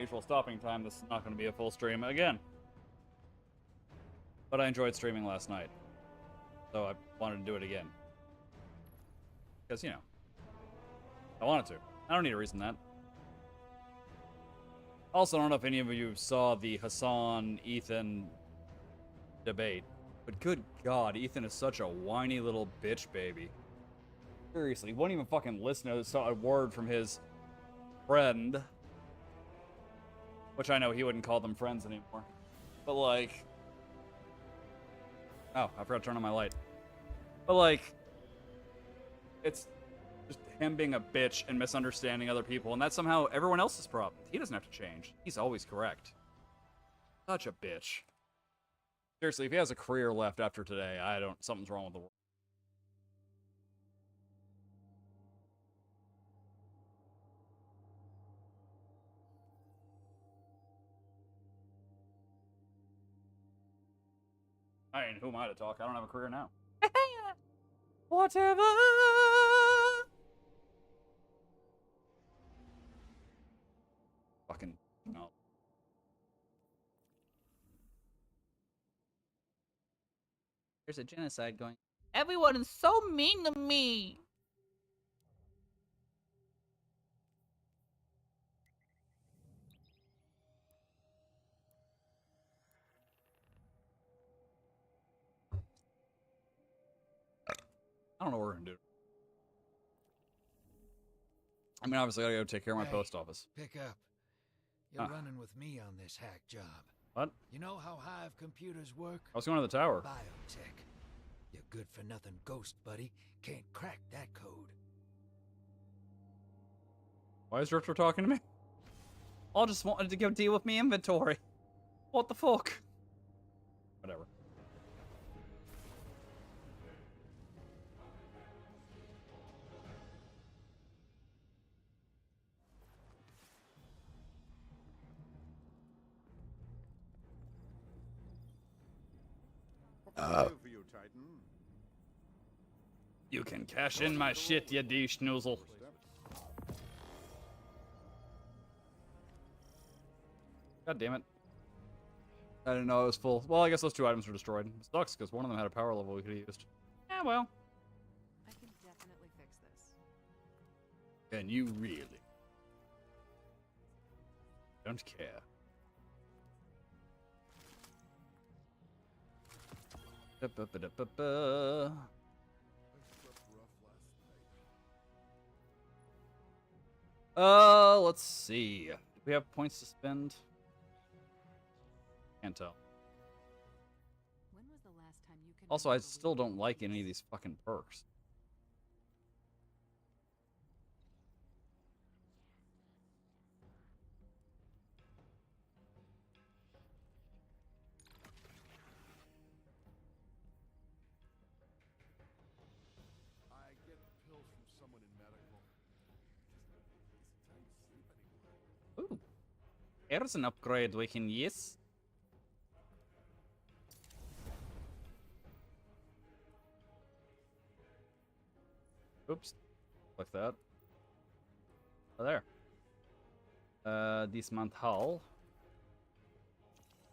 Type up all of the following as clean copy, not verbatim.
usual stopping time, this is not going to be a full stream again. But I enjoyed streaming last night, so I wanted to do it again. Because, you know, I wanted to. I don't need to reason that. Also, I don't know if any of you saw the Hassan-Ethan debate, but good God, Ethan is such a whiny little bitch baby. Seriously, he won't even fucking listen to a word from his friend. Which I know he wouldn't call them friends anymore. But like... Oh, I forgot to turn on my light. But like... It's just him being a bitch and misunderstanding other people, and that's somehow everyone else's problem. He doesn't have to change. He's always correct. Such a bitch. Seriously, if he has a career left after today, something's wrong with the world. I mean, who am I to talk? I don't have a career now. Whatever. Fucking no. There's a genocide going. Everyone is so mean to me. I don't know what we're gonna do. I mean, obviously, I gotta go take care of my post office. Pick up. You're running with me on this hack job. What? You know how Hive computers work? I was going to the tower. Biotech. You're good for nothing ghost, buddy. Can't crack that code. Why is Drifter talking to me? I just wanted to go deal with me inventory. What the fuck? Whatever. You can cash in my shit, you D-schnoozle. God damn it. I didn't know it was full. Well, I guess those two items were destroyed. It sucks, because one of them had a power level we could have used. Yeah, well. I can definitely fix this. And you really don't care. Da-ba-ba-da-ba-ba. Let's see. Do we have points to spend? Can't tell. When was the last time you can Also, I still don't like any of these fucking perks. I get pills from someone in medical. Ooh. Here's an upgrade we can use. Oops. Like that. Oh, there. Dismount hull.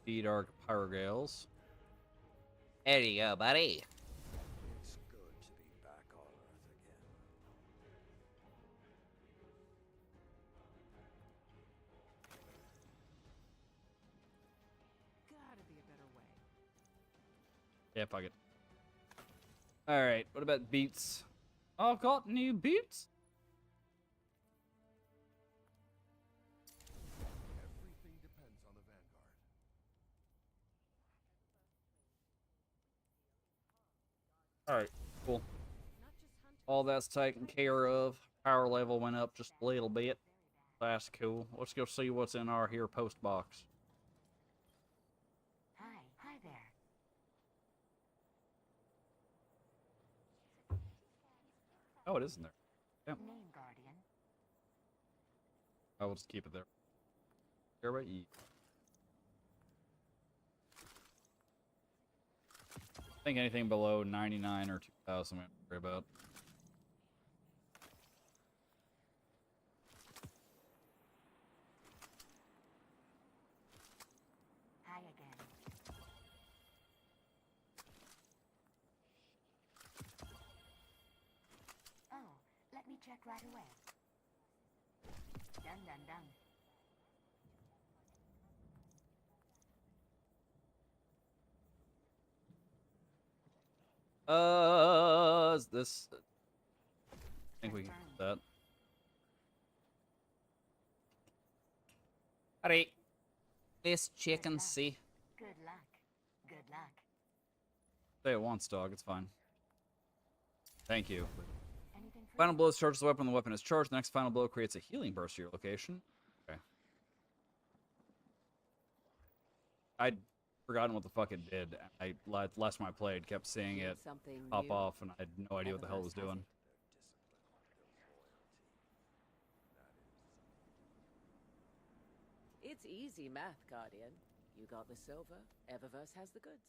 Speed arc pyrogales. There you go, buddy. It's good to be back on Earth again. Gotta be a better way. Yeah, fuck it. Alright, what about boots? I've got new boots. Everything depends on the Vanguard. Alright, cool. All that's taken care of. Power level went up just a little bit. That's cool. Let's go see what's in our here post box. Hi there. Oh, it is in there. Yep. Name Guardian. I will just keep it there. Care about you. I think anything below 99 or 2,000 we don't worry about. right away. Done, done, done. Is this? I think we can do that. Alright. Let's check and see. Good luck. Good luck. Say it once, dog. It's fine. Thank you. Anything for Final blow charges the weapon. The weapon is charged. The next final blow creates a healing burst to your location. Okay. I'd forgotten what the fuck it did. Last time I played, kept seeing it Something pop new? off, and I had no idea what the hell it was doing. It's easy math, Guardian. You got the silver, Eververse has the goods.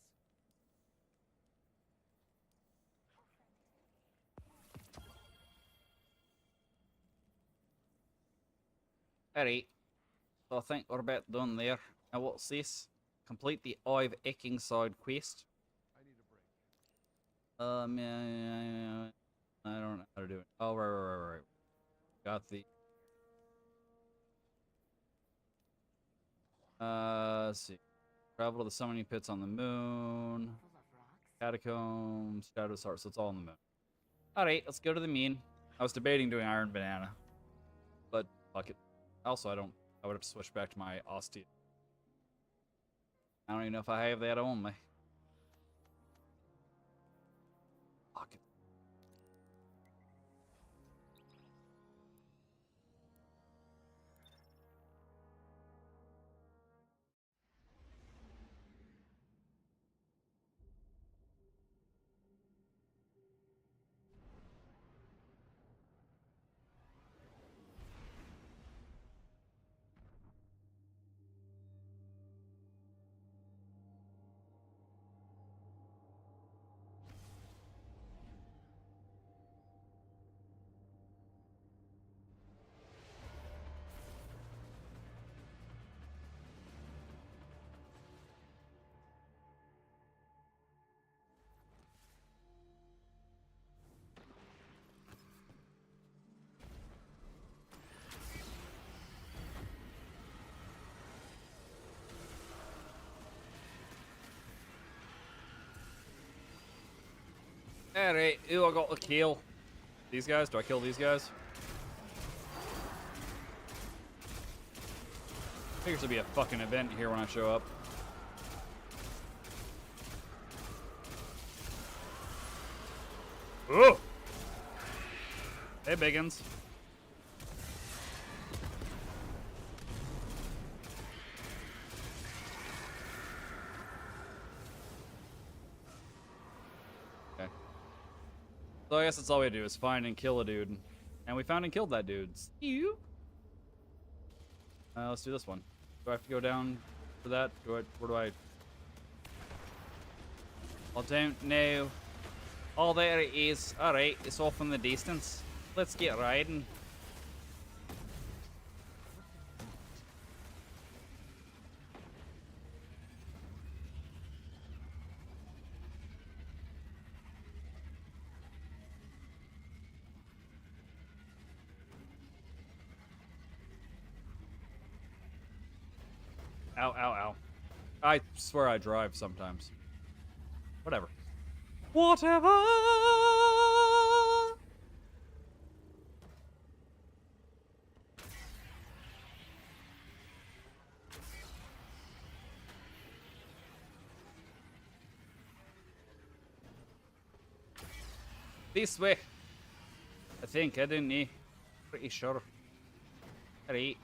Alright. So I think we're about done there. Now what's this? Complete the Eye of Icking side quest. I need a break. Yeah, I don't know how to do it. Oh, right. Got the... let's see. Travel to the summoning pits on the moon. full of rocks? Catacombs, Shadow's Heart, so it's all on the moon. Alright, let's go to the mean. I was debating doing Iron Banana. But, fuck it. Also, I would have switched back to my Austin. I don't even know if I have that on me. Fuck it. Alright, who I got to kill? These guys? Do I kill these guys? Figures to be a fucking event here when I show up. Ooh! Hey, Biggins. Okay. So I guess that's all we do is find and kill a dude. And we found and killed that dude. See you? Let's do this one. Do I have to go down for that? Where do I... I don't know. Oh, there it is. Alright, it's off in the distance. Let's get riding. Ow, ow, ow. I swear I drive sometimes. Whatever. Whatever! This way. I think, I didn't know. Pretty sure. Alright.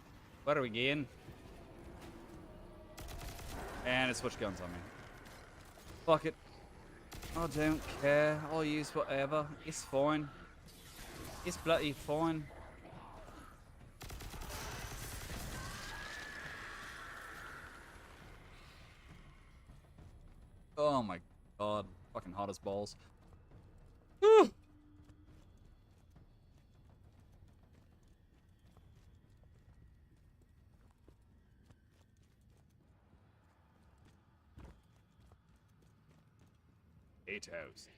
Where are we going? And it switched guns on me. Fuck it. I don't care. I'll use whatever. It's fine. It's bloody fine. Oh my god. Fucking hot as balls. Whew. House.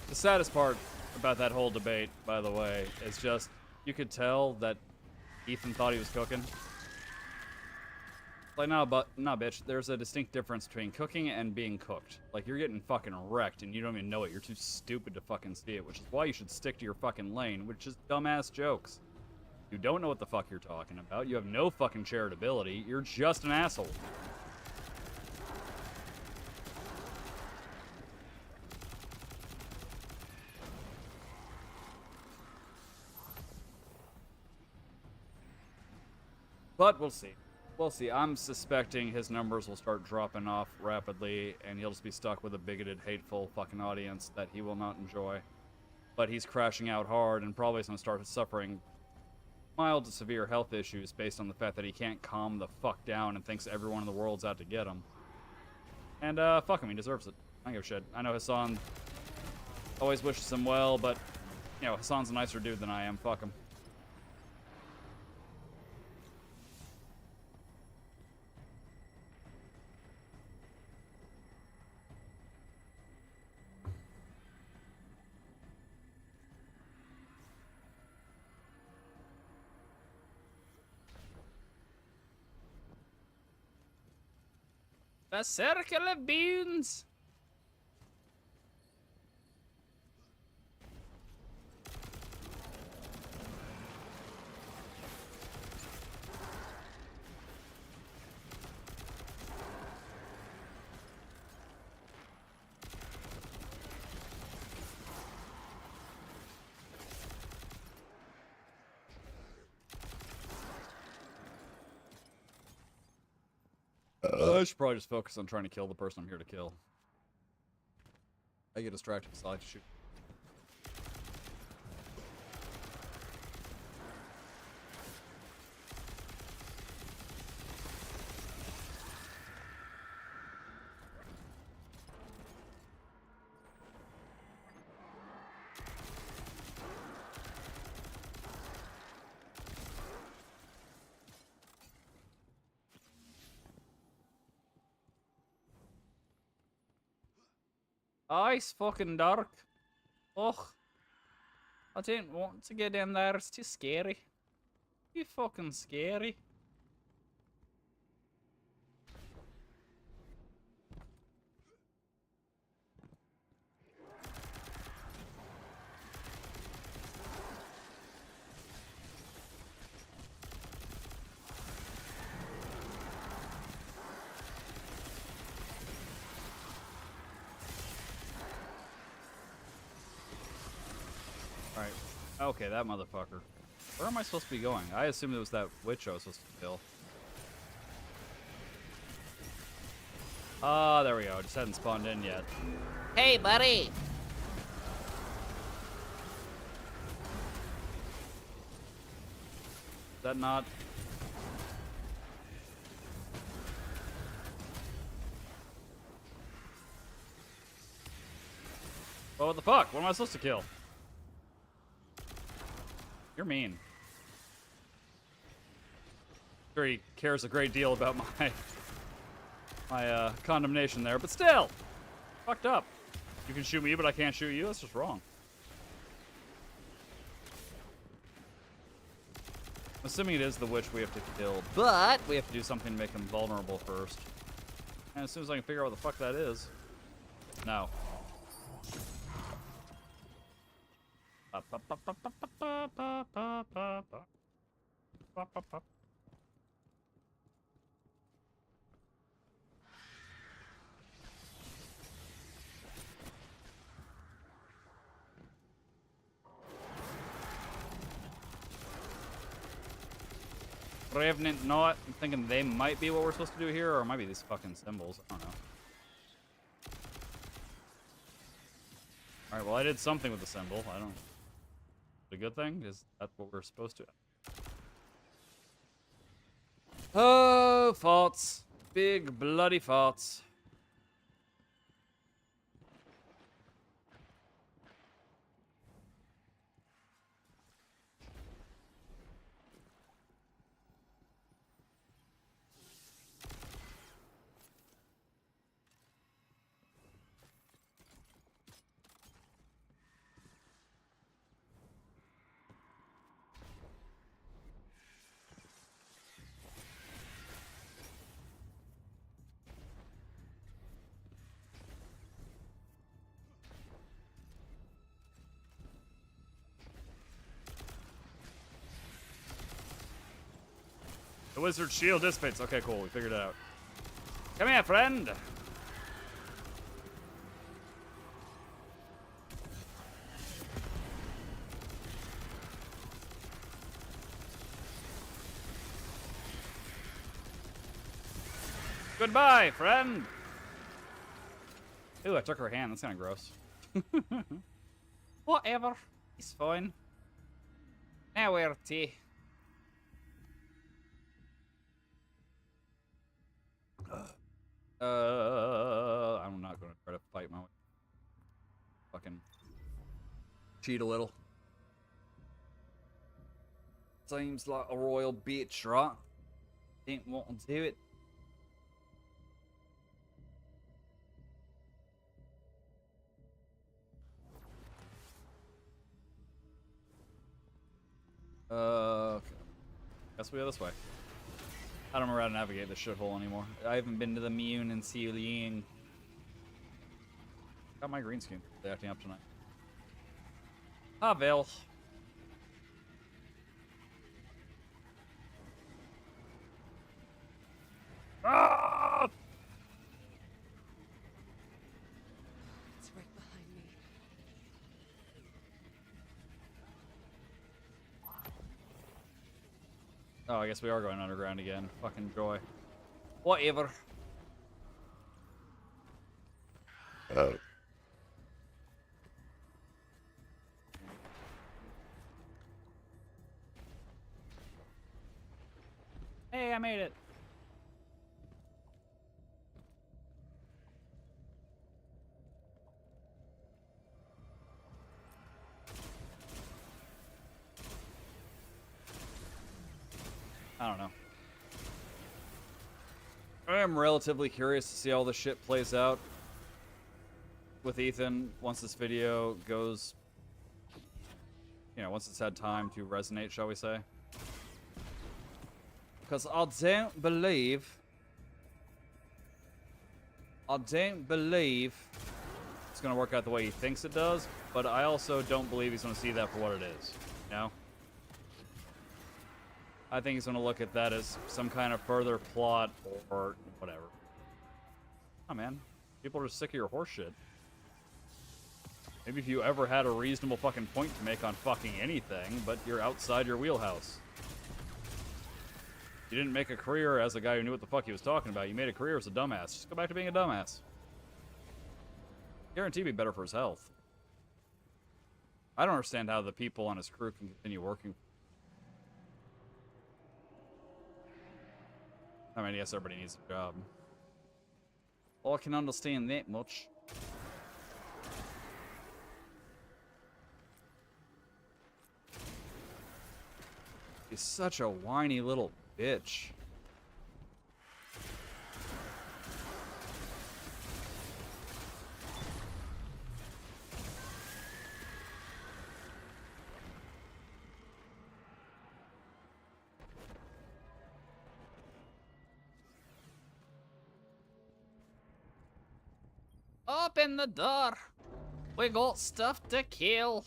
The saddest part about that whole debate, by the way, is just you could tell that Ethan thought he was cooking. Like, nah, bitch. There's a distinct difference between cooking and being cooked. Like, you're getting fucking wrecked and you don't even know it. You're too stupid to fucking see it, which is why you should stick to your fucking lane, which is dumbass jokes. You don't know what the fuck you're talking about. You have no fucking charitability. You're just an asshole. But we'll see. We'll see. I'm suspecting his numbers will start dropping off rapidly, and he'll just be stuck with a bigoted, hateful fucking audience that he will not enjoy. But he's crashing out hard and probably is going to start suffering mild to severe health issues based on the fact that he can't calm the fuck down and thinks everyone in the world's out to get him. And, fuck him. He deserves it. I don't give a shit. I know Hassan always wishes him well, but, you know, Hassan's a nicer dude than I am. Fuck him. The circle of beans. I should probably just focus on trying to kill the person I'm here to kill. I get distracted because I like to shoot. Oh, it's fucking dark. Ugh. I didn't want to get in there. It's too scary. Too fucking scary. Alright. Okay, that motherfucker. Where am I supposed to be going? I assumed it was that witch I was supposed to kill. Ah, there we go. I just hadn't spawned in yet. Hey, buddy. Is that not... Well, what the fuck? What am I supposed to kill? You're mean. Sure, he cares a great deal about my condemnation there, but still, fucked up. You can shoot me, but I can't shoot you. That's just wrong. I'm assuming it is the witch we have to kill, but we have to do something to make him vulnerable first. And as soon as I can figure out what the fuck that is, no. Revenant Knot. I'm thinking they might be what we're supposed to do here, or it might be these fucking symbols. I don't know. Alright, well, I did something with the symbol. I don't... The good thing is that's what we're supposed to. Oh, farts. Big bloody farts. The wizard's shield dissipates. Okay, cool. We figured it out. Come here, friend. Goodbye, friend. Ooh, I took her hand. That's kind of gross. Whatever. He's fine. Now we're tea. I'm not gonna try to fight my way. Fucking cheat a little. Seems like a royal bitch, right? Didn't want to do it. Okay. Guess we go this way. I don't remember how to navigate this shithole anymore. I haven't been to the Mune and Sealing. Got my green screen. They're acting up tonight. Ah, Vale. Ah! It's right behind me. Oh, I guess we are going underground again. Fucking joy. Whatever. Oh. Hey, I made it. I don't know. I am relatively curious to see how this shit plays out with Ethan once this video goes, you know, once it's had time to resonate, shall we say. Because I don't believe it's going to work out the way he thinks it does, but I also don't believe he's going to see that for what it is, you know? I think he's going to look at that as some kind of further plot or whatever. Oh, man. People are sick of your horse shit. Maybe if you ever had a reasonable fucking point to make on fucking anything, but you're outside your wheelhouse. You didn't make a career as a guy who knew what the fuck he was talking about. You made a career as a dumbass. Just go back to being a dumbass. Guaranteed be better for his health. I don't understand how the people on his crew can continue working. I mean, yes, everybody needs a job. Well, I can understand that much. He's such a whiny little bitch. Open the door. We got stuff to kill.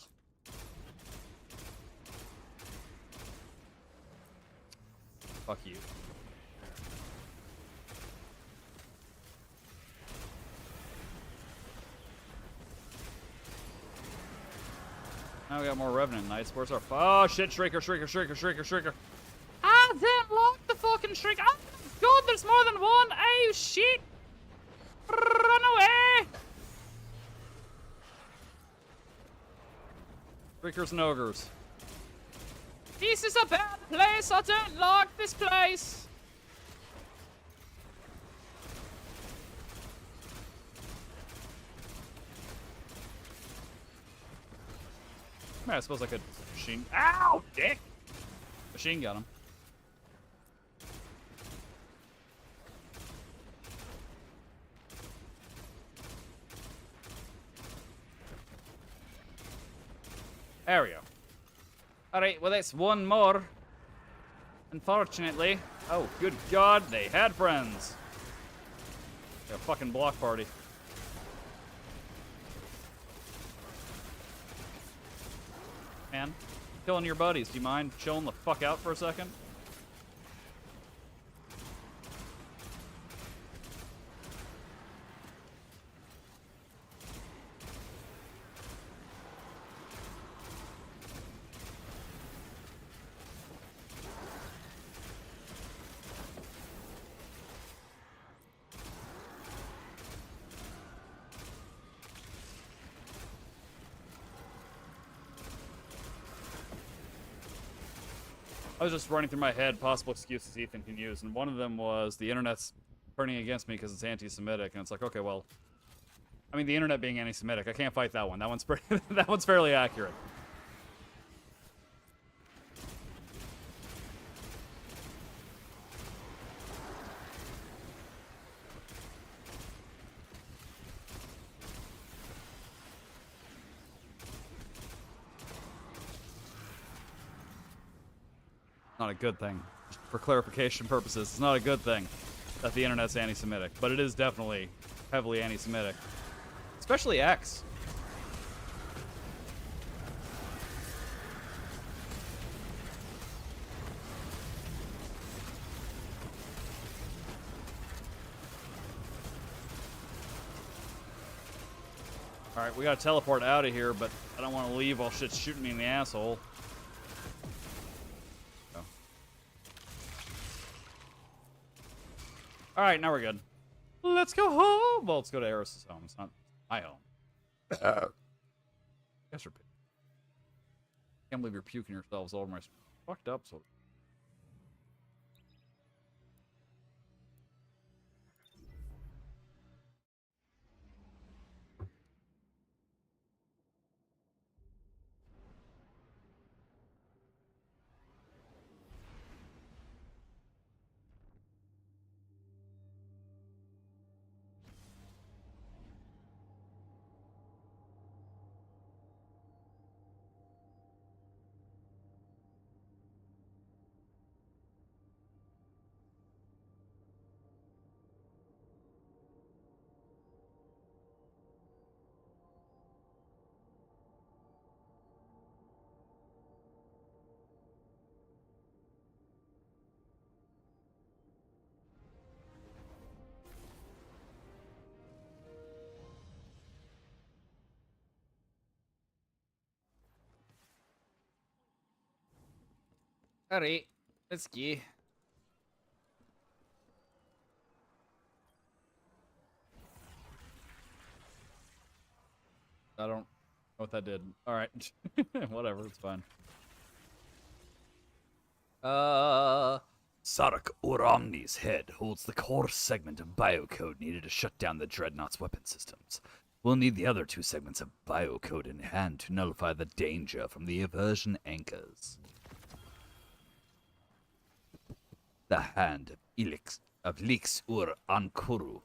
Fuck you. Now we got more Revenant Knights. Where's our... Oh, shit. Shrieker, Shrieker, Shrieker, Shrieker, Shrieker. I didn't like the fucking Shrieker. Oh, God, there's more than one. Oh, shit. Run away. Shriekers and Ogres. This is a bad place. I don't like this place. I suppose I could machine. Ow, dick! Machine gun him. There we go. Alright, well, that's one more. Unfortunately. Oh, good God, they had friends. A fucking block party. Man, killing your buddies. Do you mind chilling the fuck out for a second? I was just running through my head possible excuses Ethan can use, and one of them was the internet's turning against me because it's anti-Semitic, and it's like, okay, well, I mean, the internet being anti-Semitic, I can't fight that one. That one's pretty, that one's fairly accurate. Not a good thing. Just for clarification purposes, it's not a good thing that the internet's anti-Semitic, but it is definitely heavily anti-Semitic, especially X. All right, we gotta teleport out of here, but I don't want to leave while shit's shooting me in the asshole. All right, now we're good. Let's go home. Well, let's go to Eris's home. It's not my home. Yes, you're. Can't believe you're puking yourselves all over my. Fucked up. So. Alright, let's go. I don't know what that did. Alright. Whatever, it's fine. Sarek Uramni's head holds the core segment of biocode needed to shut down the Dreadnought's weapon systems. We'll need the other two segments of biocode in hand to nullify the danger from the aversion anchors. The hand of Lix Ur Ankuru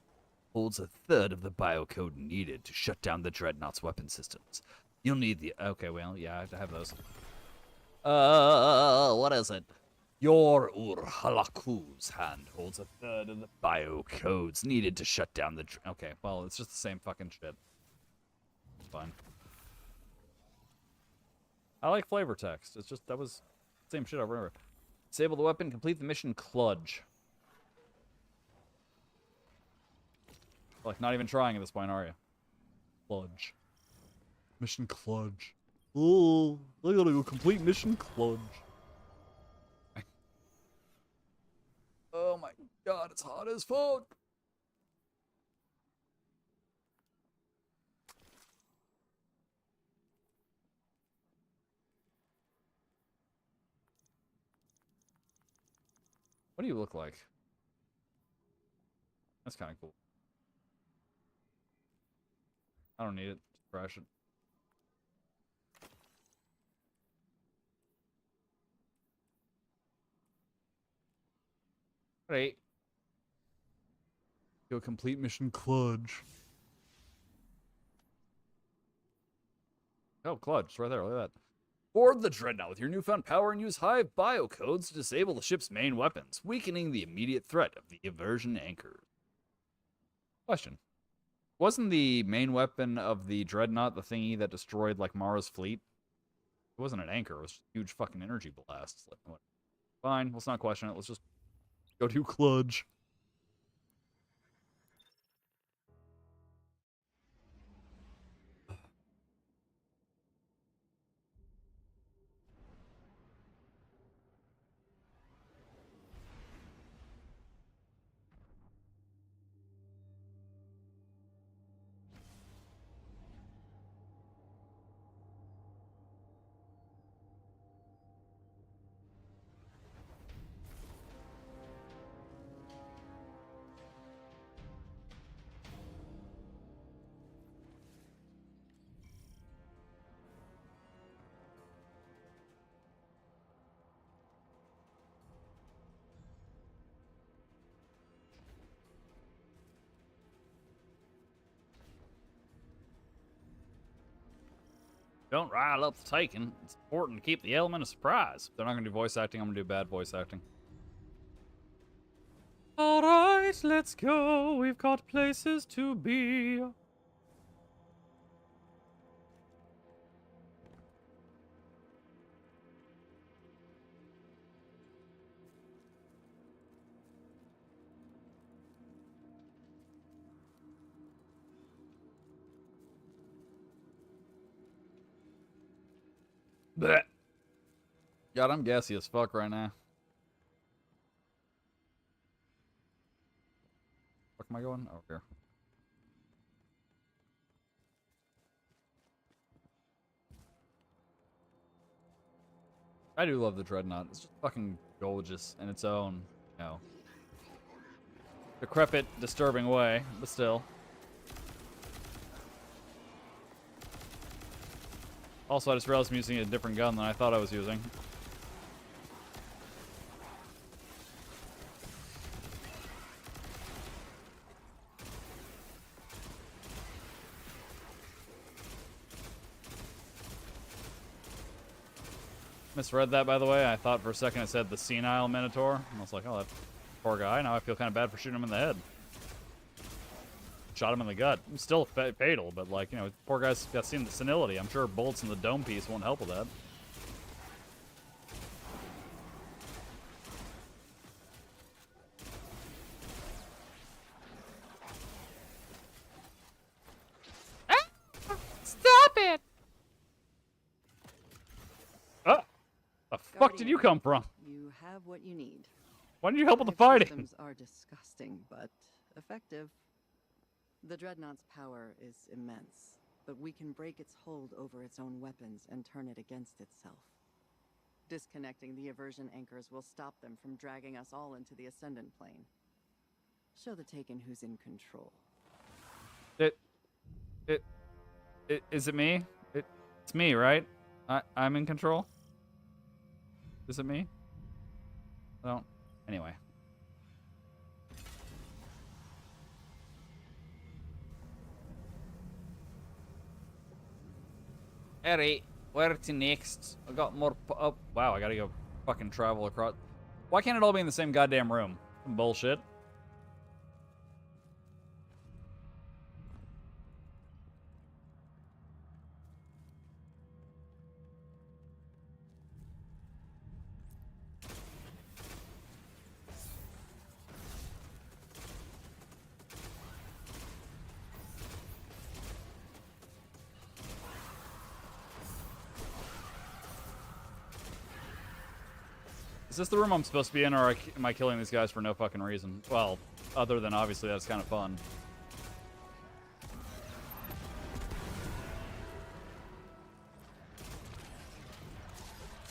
holds a third of the biocode needed to shut down the Dreadnought's weapon systems. You'll need the... Okay, well, yeah, I have those. What is it? Your Ur Halaku's hand holds a third of the biocodes needed to shut down the... Okay, well, it's just the same fucking shit. It's fine. I like flavor text. It's just, that was the same shit over and over. Disable the weapon, complete the mission Kludge. Like, not even trying at this point, are you? Kludge. Mission Kludge. Oh, I gotta go complete mission Kludge. Oh my god, it's hot as fuck. What do you look like? That's kind of cool. I don't need it. Just crash it. Alright. Go complete mission Kludge. Oh, Kludge. It's right there. Look at that. Board the Dreadnought with your newfound power and use Hive biocodes to disable the ship's main weapons, weakening the immediate threat of the aversion anchor. Question. Wasn't the main weapon of the Dreadnought the thingy that destroyed, like, Mara's fleet? It wasn't an anchor. It was just a huge fucking energy blast. Like, what? Fine. Let's not question it. Let's just go to Kludge. Don't rile up the taking. It's important to keep the element of surprise. If they're not going to do voice acting, I'm going to do bad voice acting. All right, let's go. We've got places to be. Blech. God, I'm gassy as fuck right now. Fuck am I going? Over here. I do love the Dreadnought. It's just fucking gorgeous in its own, you know, decrepit, disturbing way, but still. Also, I just realized I'm using a different gun than I thought I was using. Misread that, by the way. I thought for a second it said the senile Minotaur. And I was like, oh, that poor guy. Now I feel kind of bad for shooting him in the head. Shot him in the gut. It's still fatal, but, like, you know, poor guy's got senility. I'm sure bullets in the dome piece won't help with that. Stop it! The fuck did you come from? You have what you need. Why didn't you help with the Hive fighting? systems are disgusting, but effective. The Dreadnought's power is immense, but we can break its hold over its own weapons and turn it against itself. Disconnecting the aversion anchors will stop them from dragging us all into the Ascendant Plane. Show the Taken who's in control. Is it me? It's me, right? I'm in control? Is it me? I don't. Anyway. Alright, where to next? I got more. Oh, wow, I gotta go fucking travel across. Why can't it all be in the same goddamn room? Some bullshit. Is this the room I'm supposed to be in, or am I killing these guys for no fucking reason? Well, other than obviously that's kind of fun.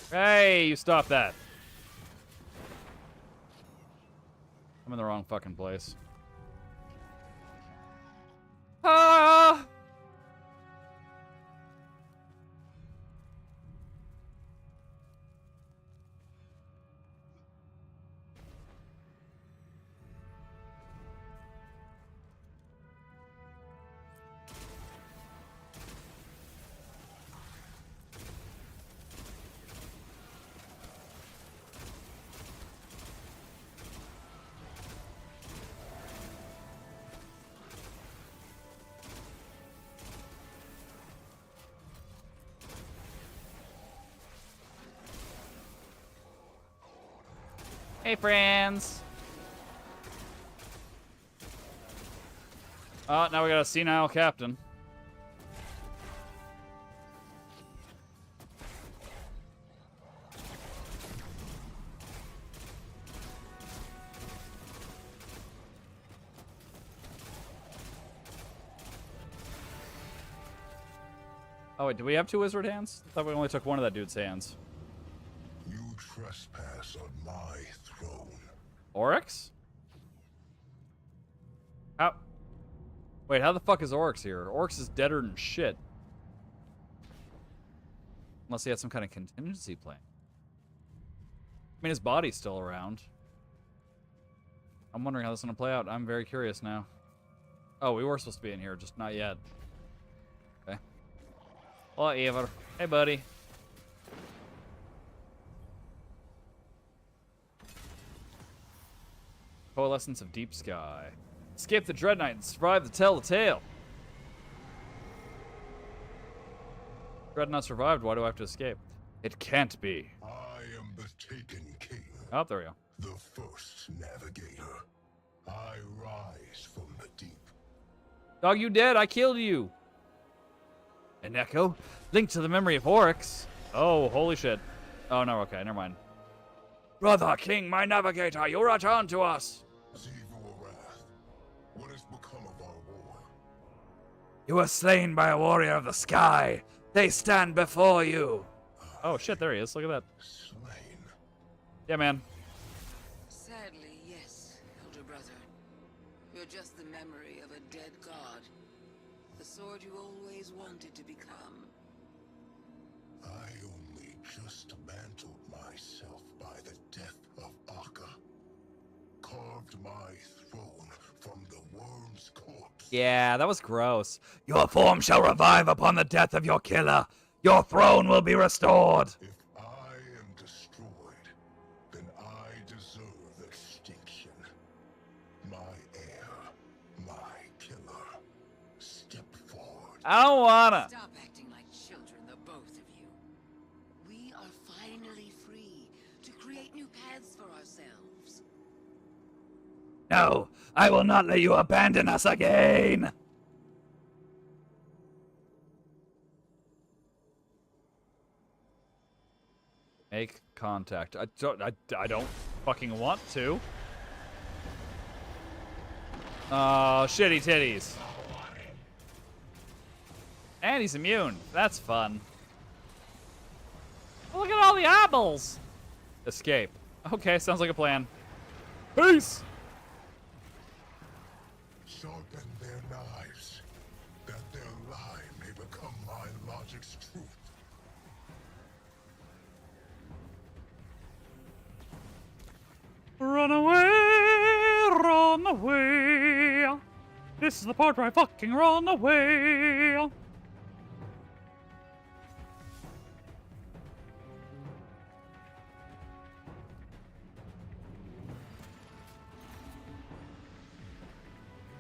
Hey, you stop that. I'm in the wrong fucking place. Ah! Hey, friends. Oh, now we got a senile captain. Oh, wait, do we have two wizard hands? I thought we only took one of that dude's hands. You trespass on my throne. Oryx? How? Wait, how the fuck is Oryx here? Oryx is deader than shit. Unless he had some kind of contingency plan. I mean, his body's still around. I'm wondering how this is going to play out. I'm very curious now. Oh, we were supposed to be in here, just not yet. Okay. Whatever. Hey, buddy. Coalescence of Deep Sky. Escape the Dreadnought and survive to tell the tale. Dreadnought survived. Why do I have to escape? It can't be. I am the Taken King, Oh, there we go. the first navigator. I rise from the deep. Dog, you dead. I killed you. An echo? Linked to the memory of Oryx. Oh, holy shit. Oh, no, okay, never mind. Brother King, my navigator, you return to us. Zevor Wrath, what has become of our war? You were slain by a warrior of the sky. They stand before you. Oh, shit, there he is. Look at that. Slain. Yeah, man. Sadly, yes, elder brother. You're just the memory of a dead god. The sword you always wanted to become. I only just mantled myself by the death of Akka. Carved my throne from the worm's corpse. Yeah, that was gross. Your form shall revive upon the death of your killer. Your throne will be restored. If I am destroyed, then I deserve extinction. My heir, my killer. Step forward. I don't wanna. Stop acting like children, the both of you. We are finally free to create new paths for ourselves. No, I will not let you abandon us again. Make contact. I don't fucking want to. Oh, shitty titties. And he's immune. That's fun. Oh, look at all the eyeballs. Escape. Okay, sounds like a plan. Peace. Sharpen their knives, that their lie may become my logic's truth. Run away, run away. This is the part where I fucking run away.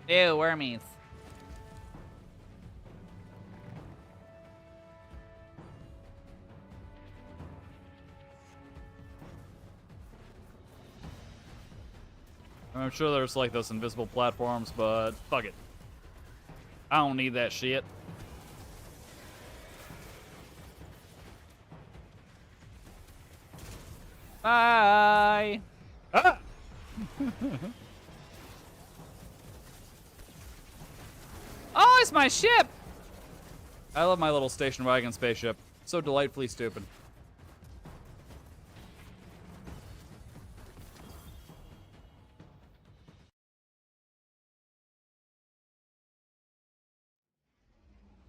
Ew, wormies. I'm sure there's like those invisible platforms, but fuck it. I don't need that shit. Bye. Ah! Oh, it's my ship. I love my little station wagon spaceship. So delightfully stupid.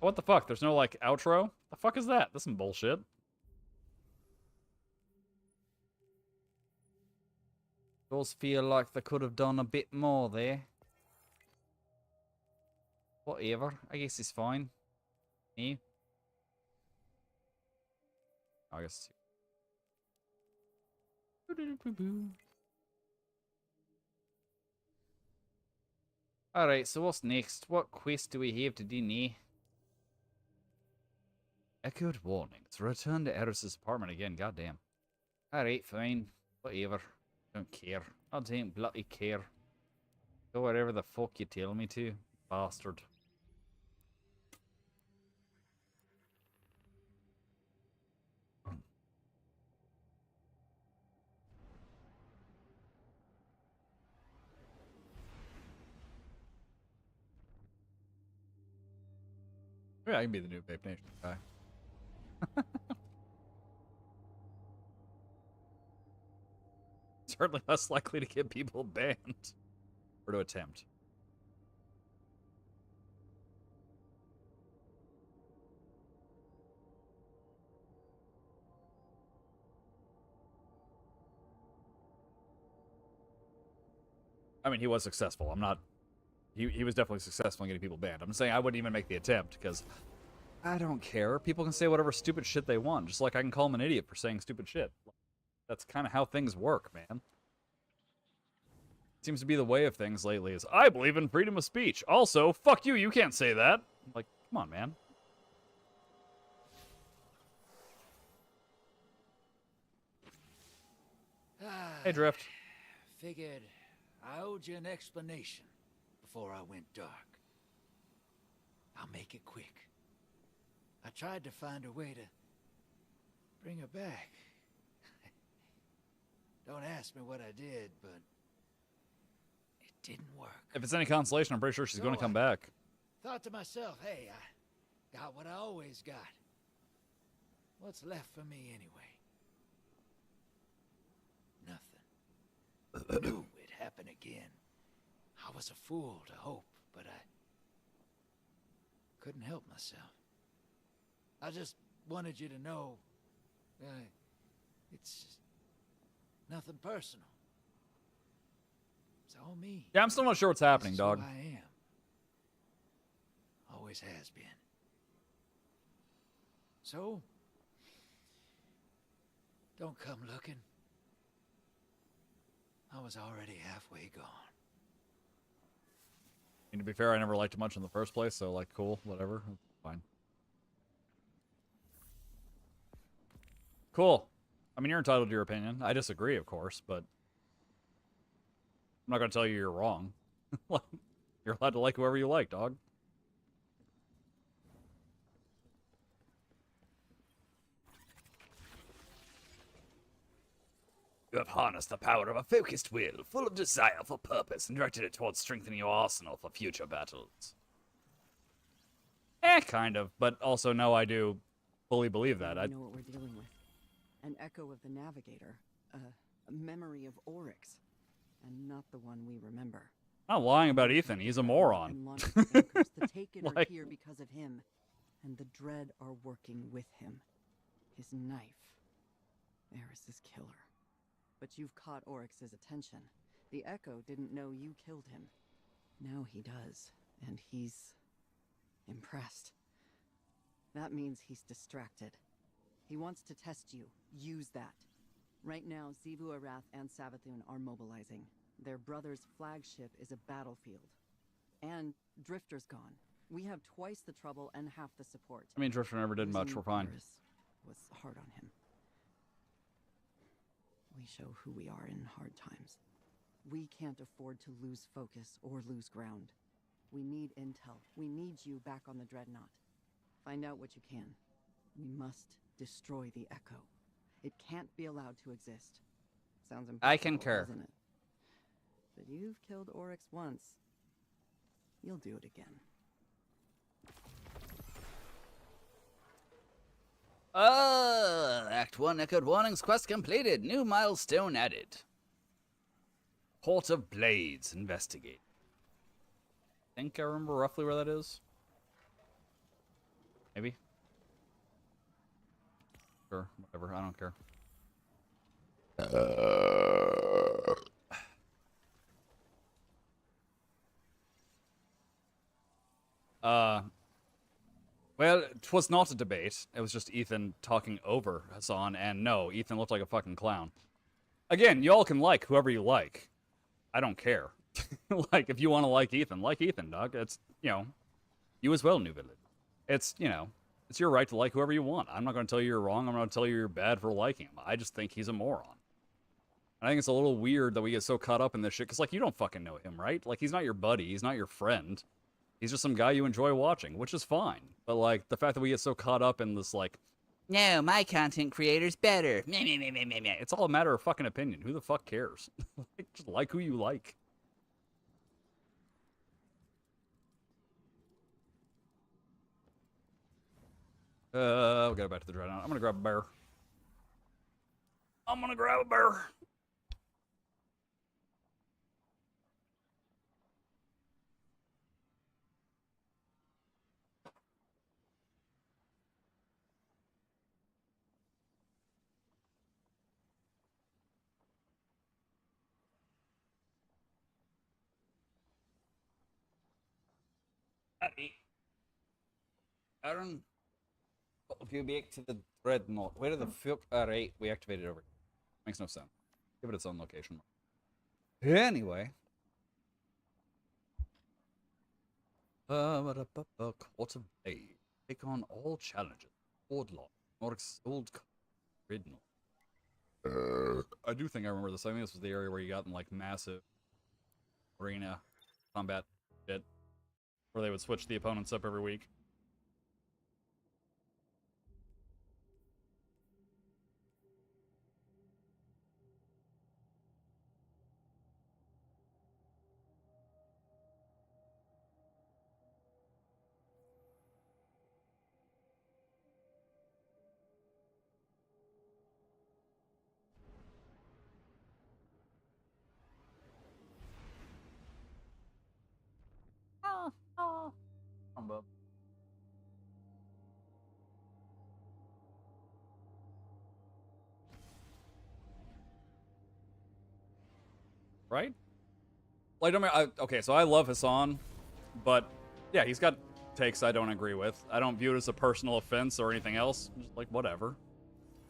What the fuck? There's no, like, outro? The fuck is that? That's some bullshit. Does feel like they could have done a bit more there. Whatever. I guess it's fine. Yeah. I guess. Alright, so what's next? What quest do we have to do now? Echoed warnings. Return to Eris's apartment again. Goddamn. Alright, fine. Whatever. Don't care. I don't bloody care. Go wherever the fuck you tell me to. Bastard. Yeah, I can be the new Vape Nation guy. Certainly less likely to get people banned. Or to attempt. I mean, he was successful. I'm not... He was definitely successful in getting people banned. I'm saying I wouldn't even make the attempt, because I don't care. People can say whatever stupid shit they want, just like I can call them an idiot for saying stupid shit. That's kind of how things work, man. Seems to be the way of things lately is, I believe in freedom of speech. Also, fuck you, you can't say that. Like, come on, man. Hey, Drift. Figured I owed you an explanation before I went dark. I'll make it quick. I tried to find a way to bring her back. Don't ask me what I did, but it didn't work. If it's any consolation, I'm pretty sure she's going to come back. Thought to myself, hey, I got what I always got. What's left for me anyway? Nothing. Knew it'd happen again. I was a fool to hope, but I couldn't help myself. I just wanted you to know, it's nothing personal. It's all me. Yeah, I'm still not sure what's happening, This is dog. who I am. Always has been. So, don't come looking. I was already halfway gone. And to be fair, I never liked it much in the first place, so, like, cool, whatever. Fine. Cool. I mean, you're entitled to your opinion. I disagree, of course, but I'm not going to tell you you're wrong. You're allowed to like whoever you like, dog. You have harnessed the power of a focused will, full of desire for purpose, and directed it towards strengthening your arsenal for future battles. Kind of, but also no, I do fully believe that. I know what we're dealing with. An echo of the Navigator, a memory of Oryx, and not the one we remember. I'm not lying about Ethan. He's a moron. And launched the anchors. The Taken are Like- here because of him, and the Dread are working with him. His knife. Eris's killer. But you've caught Oryx's attention. The Echo didn't know you killed him. Now he does, and he's impressed. That means he's distracted. He wants to test you. Use that. Right now, Xivu Arath and Savathun are mobilizing. Their brother's flagship is a battlefield. And Drifter's gone. We have twice the trouble and half the support. I mean, Drifter never did much. Losing We're fine. Eris was hard on him. We show who we are in hard times. We can't afford to lose focus or lose ground. We need intel. We need you back on the Dreadnought. Find out what you can. We must destroy the Echo. It can't be allowed to exist. Sounds impossible, I concur. doesn't it? But you've killed Oryx once. You'll do it again. Act 1 Echoed Warnings quest completed. New milestone added. Port of Blades, investigate. I think I remember roughly where that is. Maybe. Sure, whatever. I don't care. Well, 'twas not a debate. It was just Ethan talking over Hassan, and no, Ethan looked like a fucking clown. Again, y'all can like whoever you like. I don't care. Like, if you want to like Ethan, dog. It's, you know, you as well, New Village. It's, you know, it's your right to like whoever you want. I'm not going to tell you you're wrong. I'm not going to tell you you're bad for liking him. I just think he's a moron. I think it's a little weird that we get so caught up in this shit, because, like, you don't fucking know him, right? Like, he's not your buddy. He's not your friend. He's just some guy you enjoy watching, which is fine. But, like, the fact that we get so caught up in this, like, no, my content creator's better. Meh, meh, meh, meh, meh, meh. It's all a matter of fucking opinion. Who the fuck cares? Like, just like who you like. We'll get back to the Dreadnought. I'm gonna grab a bear. I'm gonna grab a bear. Aaron. If you make to the dreadnought, where the fuck? Alright, we activated it over. Makes no sense. Give it its own location. Anyway. Court of Blade. Take on all challenges. Old law. Old dreadnought. I do think I remember this. I think this was the area where you got in like massive arena combat shit. Where they would switch the opponents up every week. Right? Like, okay, so I love Hassan, but yeah, he's got takes I don't agree with. I don't view it as a personal offense or anything else. Just like, whatever.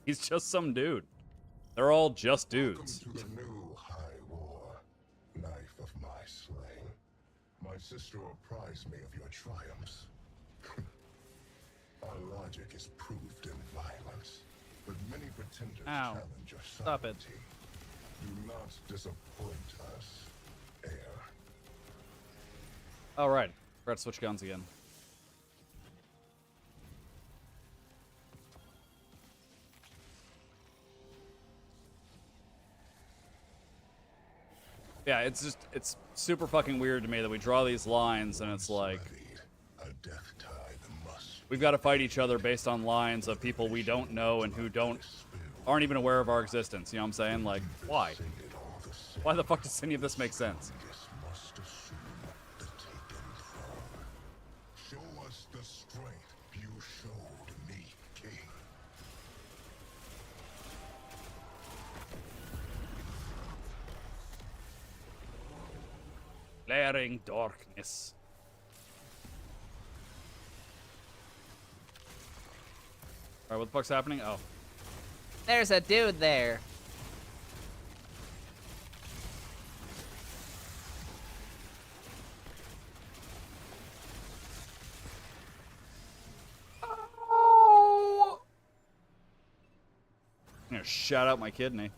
He's just some dude. They're all just dudes. Welcome to the new high war, knife of my slaying. My sister apprised me of your triumphs. Our logic is proved in violence, but many pretenders challenge your Stop it. sovereignty. Do not disappoint us, heir. Alright. Forgot to switch guns again. Yeah, it's super fucking weird to me that we draw these lines and it's like, A death tide must we've got to fight each other based on lines of people we don't know and who aren't even aware of our existence. You know what I'm saying? Like, why? sing it all the same. Why the fuck does any of this make sense? This must assume the taken throne. Show us the strength you showed me, King. Glaring darkness. Alright, what the fuck's happening? Oh. There's a dude there. I'm gonna shout out my kidney.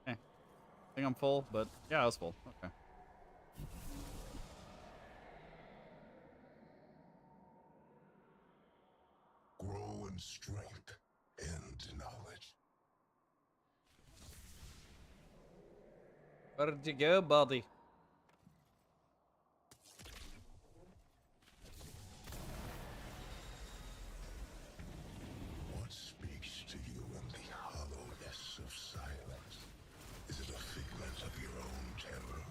I think I'm full, but yeah, I was full. Okay. Grow in strength and knowledge. Where'd you go, buddy? What speaks to you in the hollowness of silence? Is it a figment of your own terror?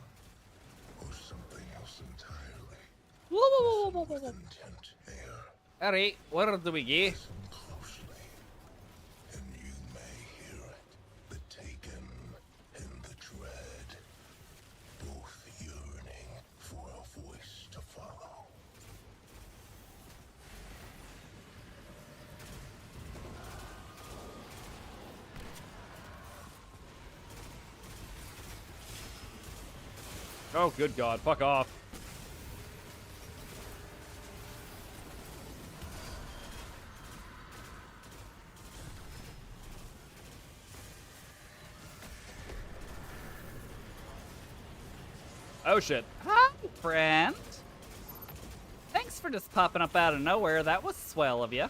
Or something else entirely? Listen with intent, heir. Alright, where do we go? Listen closely, and you may hear it. The taken and the dread, both yearning for a voice to follow. Oh, good God. Fuck off. Oh, shit. Hi, friend. Thanks for just popping up out of nowhere. That was swell of you.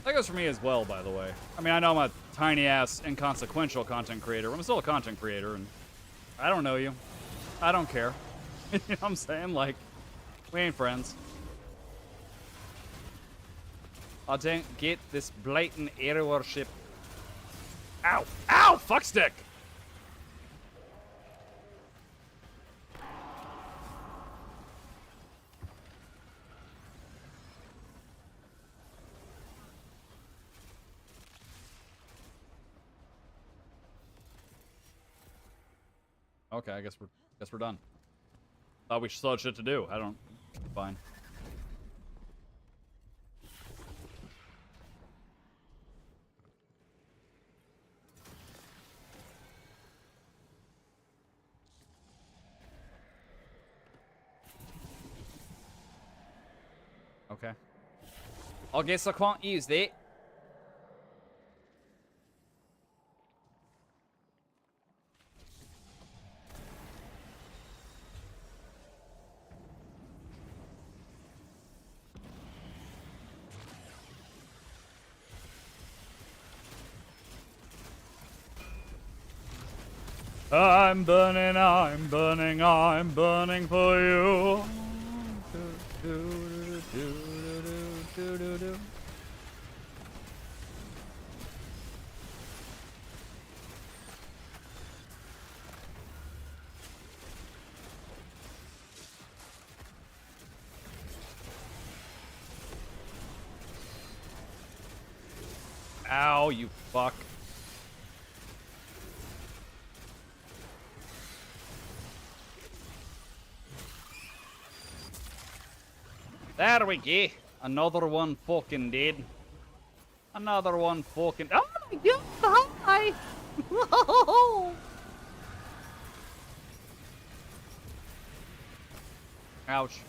That goes for me as well, by the way. I mean, I know I'm a tiny-ass, inconsequential content creator. I'm still a content creator, and I don't know you. I don't care. You know what I'm saying? Like, we ain't friends. I don't get this blatant hero worship. Ow! Ow! Fuck stick! Okay, I guess we're done. Thought we still had shit to do. I don't. Fine. Okay. I guess I can't use that. I'm burning, I'm burning, I'm burning for you. Ow, you fuck. There we go. Another one fucking dead. Another one fucking. Oh my god! Hi! Ouch.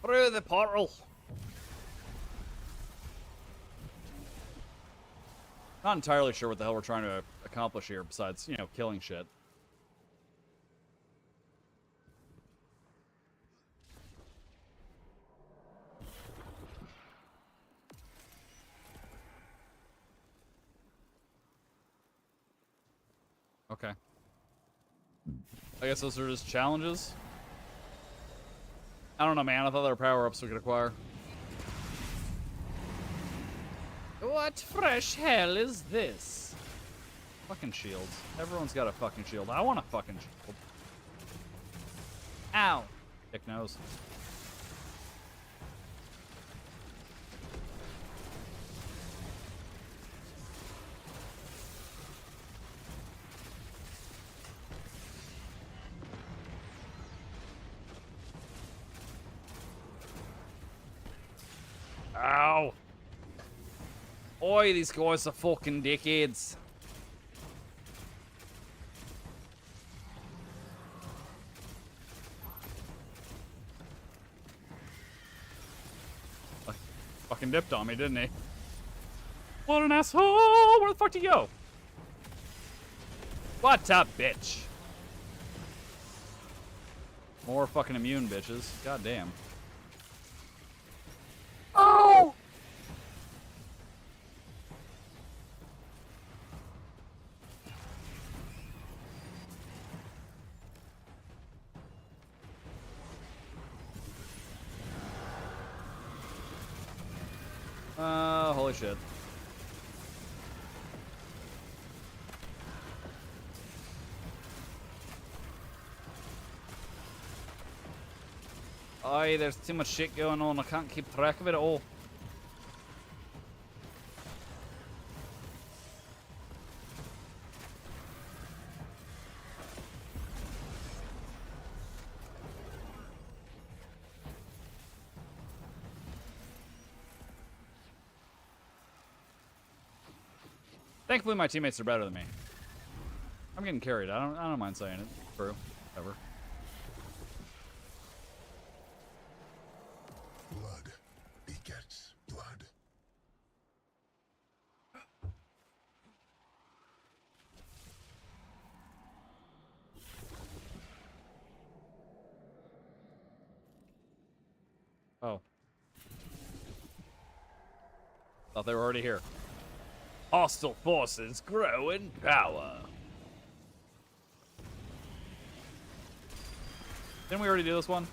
Through the portal. Not entirely sure what the hell we're trying to accomplish here besides, you know, killing shit. Okay. I guess those are just challenges. I don't know, man. I thought there were power-ups we could acquire. What fresh hell is this? Fucking shields. Everyone's got a fucking shield. I want a fucking shield. Ow. Dick nose. Ow. Oi, these guys are fucking dickheads. Fucking dipped on me, didn't he? What an asshole! Where the fuck did he go? What a bitch. More fucking immune bitches. God damn. Oh! Holy shit. Aye, there's too much shit going on. I can't keep track of it all. Thankfully, my teammates are better than me. I'm getting carried. I don't mind saying it. True. Whatever. Blood begets blood. Oh. Thought they were already here. Hostile forces grow in power. Didn't we already do this one?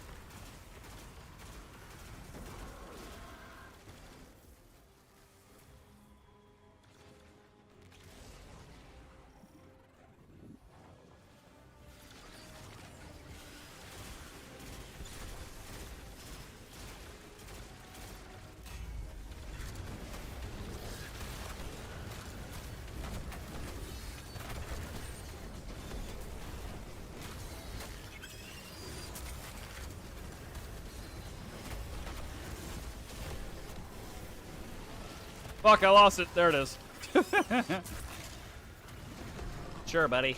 Fuck, I lost it. There it is. Sure, buddy.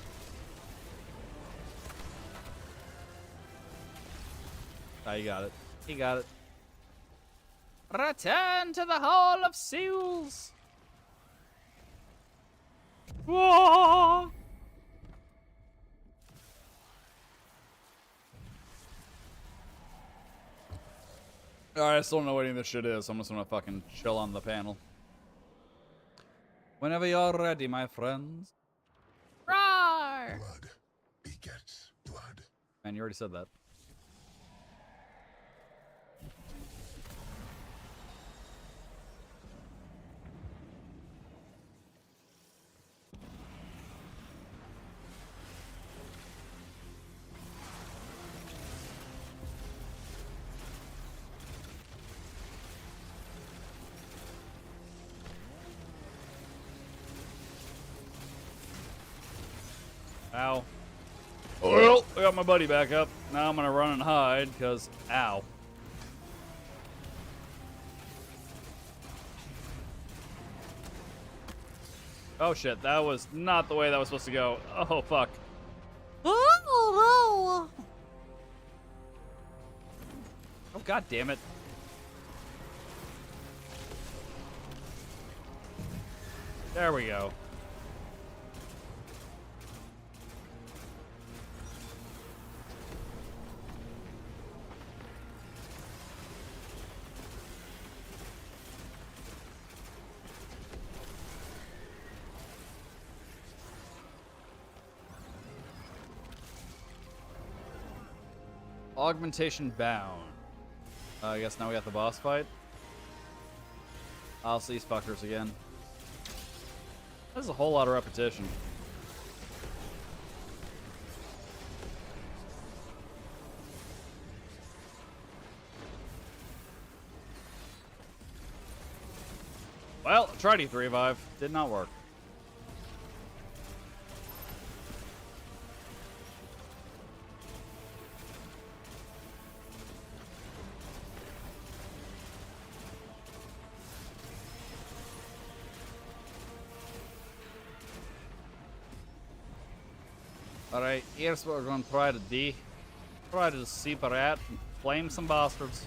Ah, you got it. You got it. Return to the Hall of Seals. Whoa! Alright, I still don't know what any of this shit is. I'm just gonna fucking chill on the panel. Whenever you're ready, my friends. Roar! Blood begets blood. Man, you already said that. Ow. Well, I got my buddy back up. Now I'm gonna run and hide, because, ow. Oh shit, that was not the way that was supposed to go. Oh fuck. Oh god damn it. There we go. Augmentation bound. I guess now we got the boss fight. I'll see these fuckers again. There's a whole lot of repetition. Well, tried E3 revive. Did not work. Alright, here's what we're gonna try to do. Try to separate and flame some bastards.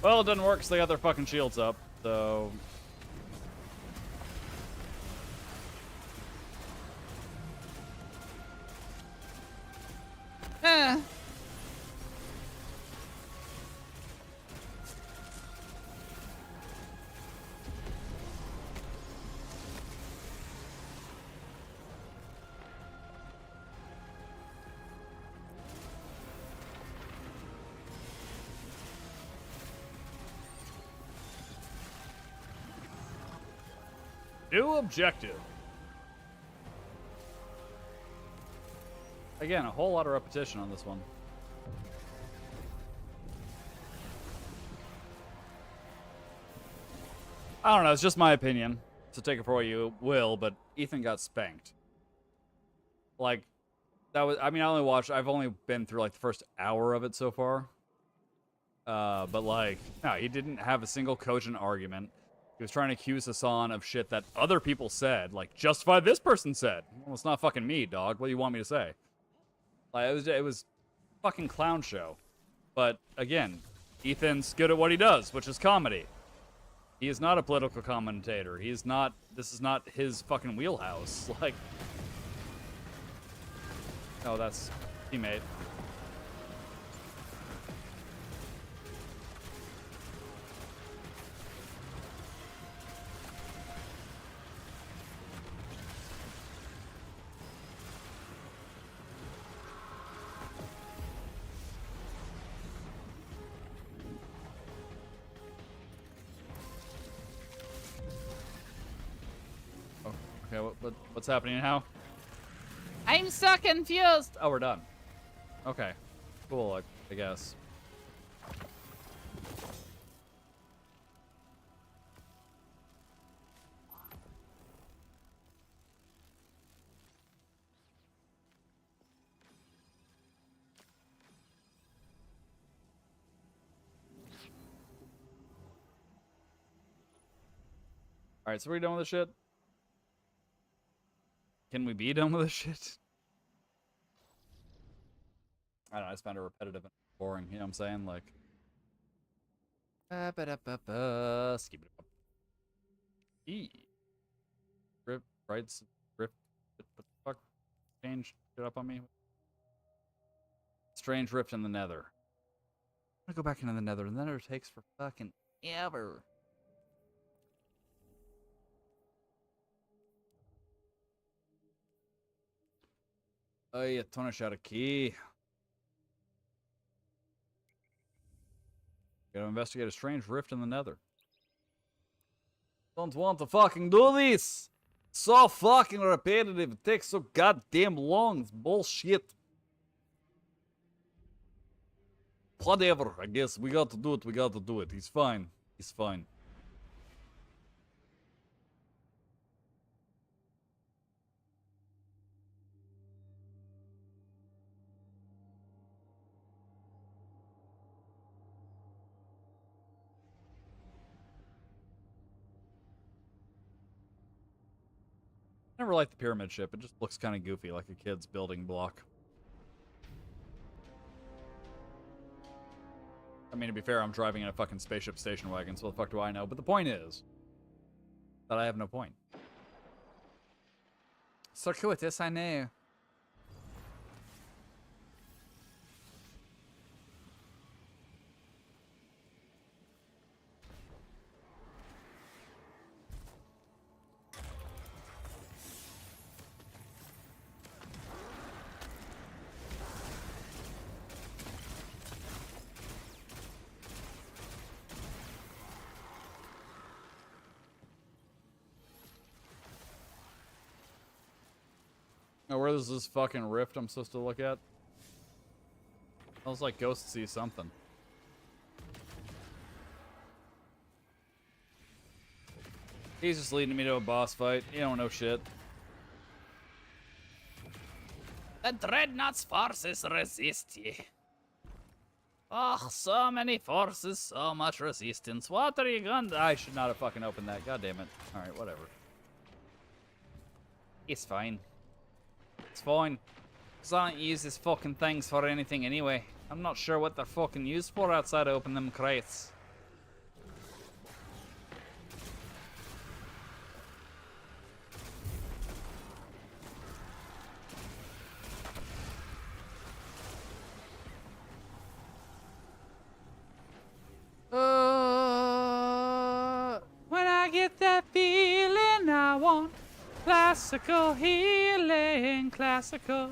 Well, it didn't work because they got their fucking shields up, so... New objective. Again, a whole lot of repetition on this one. I don't know, it's just my opinion. So take it for what you will, but Ethan got spanked. Like, that was, I mean, I've only been through like the first hour of it so far. But like, no, he didn't have a single cogent argument. He was trying to accuse Hassan of shit that other people said, like justify this person said. Well, it's not fucking me, dog. What do you want me to say? Like it was fucking clown show. But again, Ethan's good at what he does, which is comedy. He is not a political commentator. He is not. This is not his fucking wheelhouse. Like, oh, that's teammate. Okay, what's happening now? I'm so confused. Oh, we're done. Okay, cool. I guess. All right, so we're done with this shit. Can we be done with this shit? I don't know, I just found it repetitive and boring, you know what I'm saying? Like, skip it up. E. Rip, rights, rip, what the fuck? Change shit up on me. Strange rift in the nether. I'm gonna go back into the nether. The nether takes for fucking ever. Oh, yeah, Tonish out a key. Gotta investigate a strange rift in the nether. Don't want to fucking do this! So fucking repetitive. It takes so goddamn long. It's bullshit. Whatever, I guess. We got to do it. We got to do it. He's fine. He's fine. Never liked the pyramid ship. It just looks kind of goofy, like a kid's building block. I mean, to be fair, I'm driving in a fucking spaceship station wagon, so what the fuck do I know? But the point is that I have no point. Circuitous, I know. Oh, where is this fucking rift I'm supposed to look at? Smells like Ghost see something. He's just leading me to a boss fight. You don't know shit. The Dreadnought's forces resist ye. Oh, so many forces, so much resistance. What are you gonna do? I should not have fucking opened that. God damn it. Alright, whatever. It's fine. It's fine. Because I don't use these fucking things for anything anyway. I'm not sure what they're fucking used for outside of opening them crates. When I get that feeling I want classical healing, classical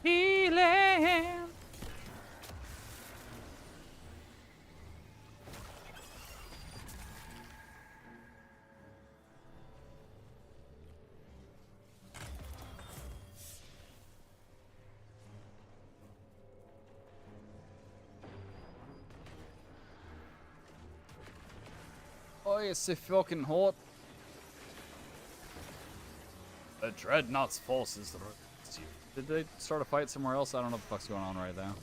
healing. Oh, it's so fucking hot. The Dreadnought's forces resist you. Did they start a fight somewhere else? I don't know what the fuck's going on right now.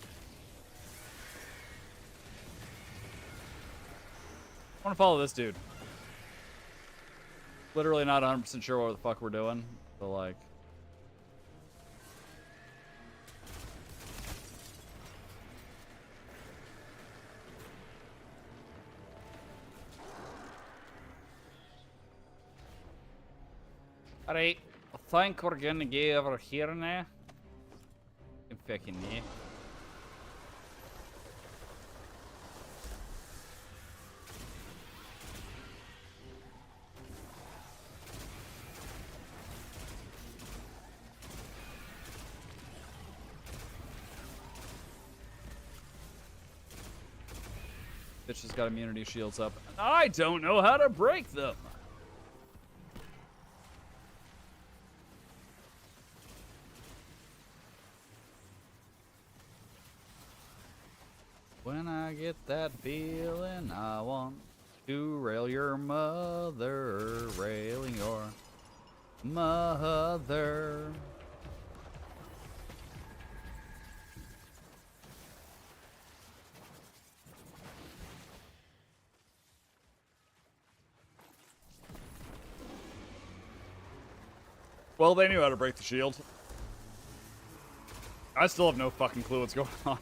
want to follow this dude. Literally not 100% sure what the fuck we're doing, but like. Alright, I think we're gonna go over here now. Fucking yeah. Bitch has got immunity shields up. I don't know how to break them. When I get that feeling, I want to rail your mother, railing your mother. Well, they knew how to break the shield. I still have no fucking clue what's going on.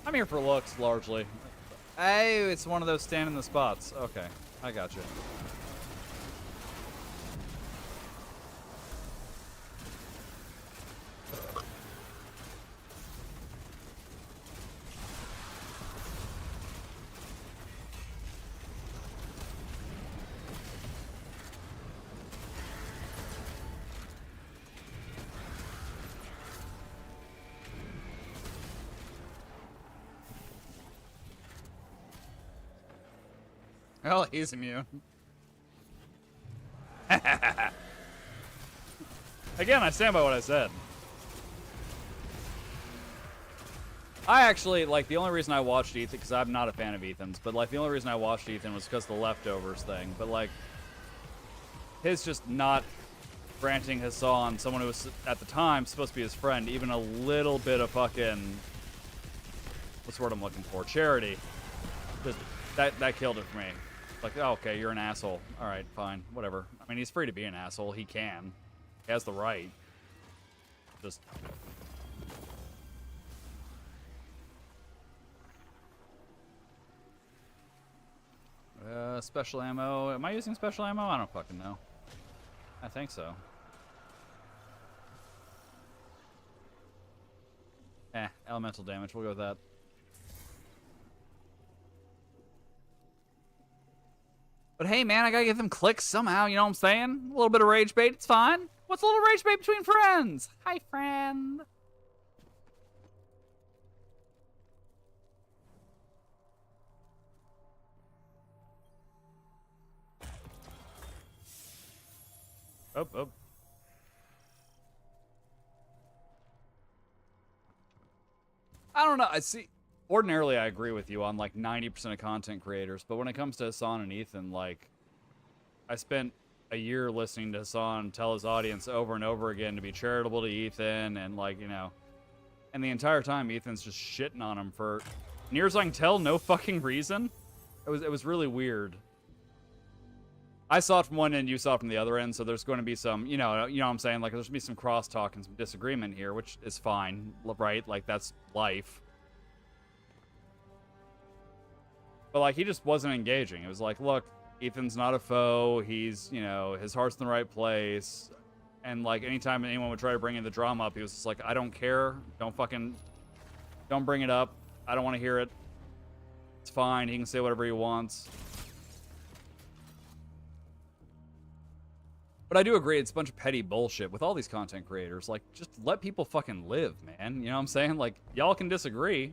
I'm here for looks, largely. Hey, it's one of those stand in the spots. Okay, I got you. Hell, he's immune. Again, I stand by what I said. I actually, like, the only reason I watched Ethan, because I'm not a fan of Ethan's, but, like, the only reason I watched Ethan was because of the Leftovers thing. But, like, his just not granting Hassan, someone who was, at the time, supposed to be his friend, even a little bit of fucking, what's the word I'm looking for? Charity. Just, that killed it for me. Like, oh, okay, you're an asshole. All right, fine, whatever. I mean, he's free to be an asshole. He can. He has the right. Just... special ammo. Am I using special ammo? I don't fucking know. I think so. Elemental damage. We'll go with that. But hey, man, I gotta get them clicks somehow, you know what I'm saying? A little bit of rage bait, it's fine. What's a little rage bait between friends? Hi, friend. Oh. I don't know, I see... Ordinarily, I agree with you on, like, 90% of content creators, but when it comes to Hassan and Ethan, like, I spent a year listening to Hassan tell his audience over and over again to be charitable to Ethan, and, like, you know, and the entire time, Ethan's just shitting on him for, near as I can tell, no fucking reason. It was really weird. I saw it from one end, you saw it from the other end, so there's going to be some, you know what I'm saying? Like, there's going to be some crosstalk and some disagreement here, which is fine, right? Like, that's life. But, like, he just wasn't engaging. It was like, look, Ethan's not a foe. He's, you know, his heart's in the right place. And, like, anytime anyone would try to bring in the drama up, he was just like, I don't care. Don't bring it up. I don't want to hear it. It's fine. He can say whatever he wants. But I do agree, it's a bunch of petty bullshit with all these content creators. Like, just let people fucking live, man. You know what I'm saying? Like, y'all can disagree.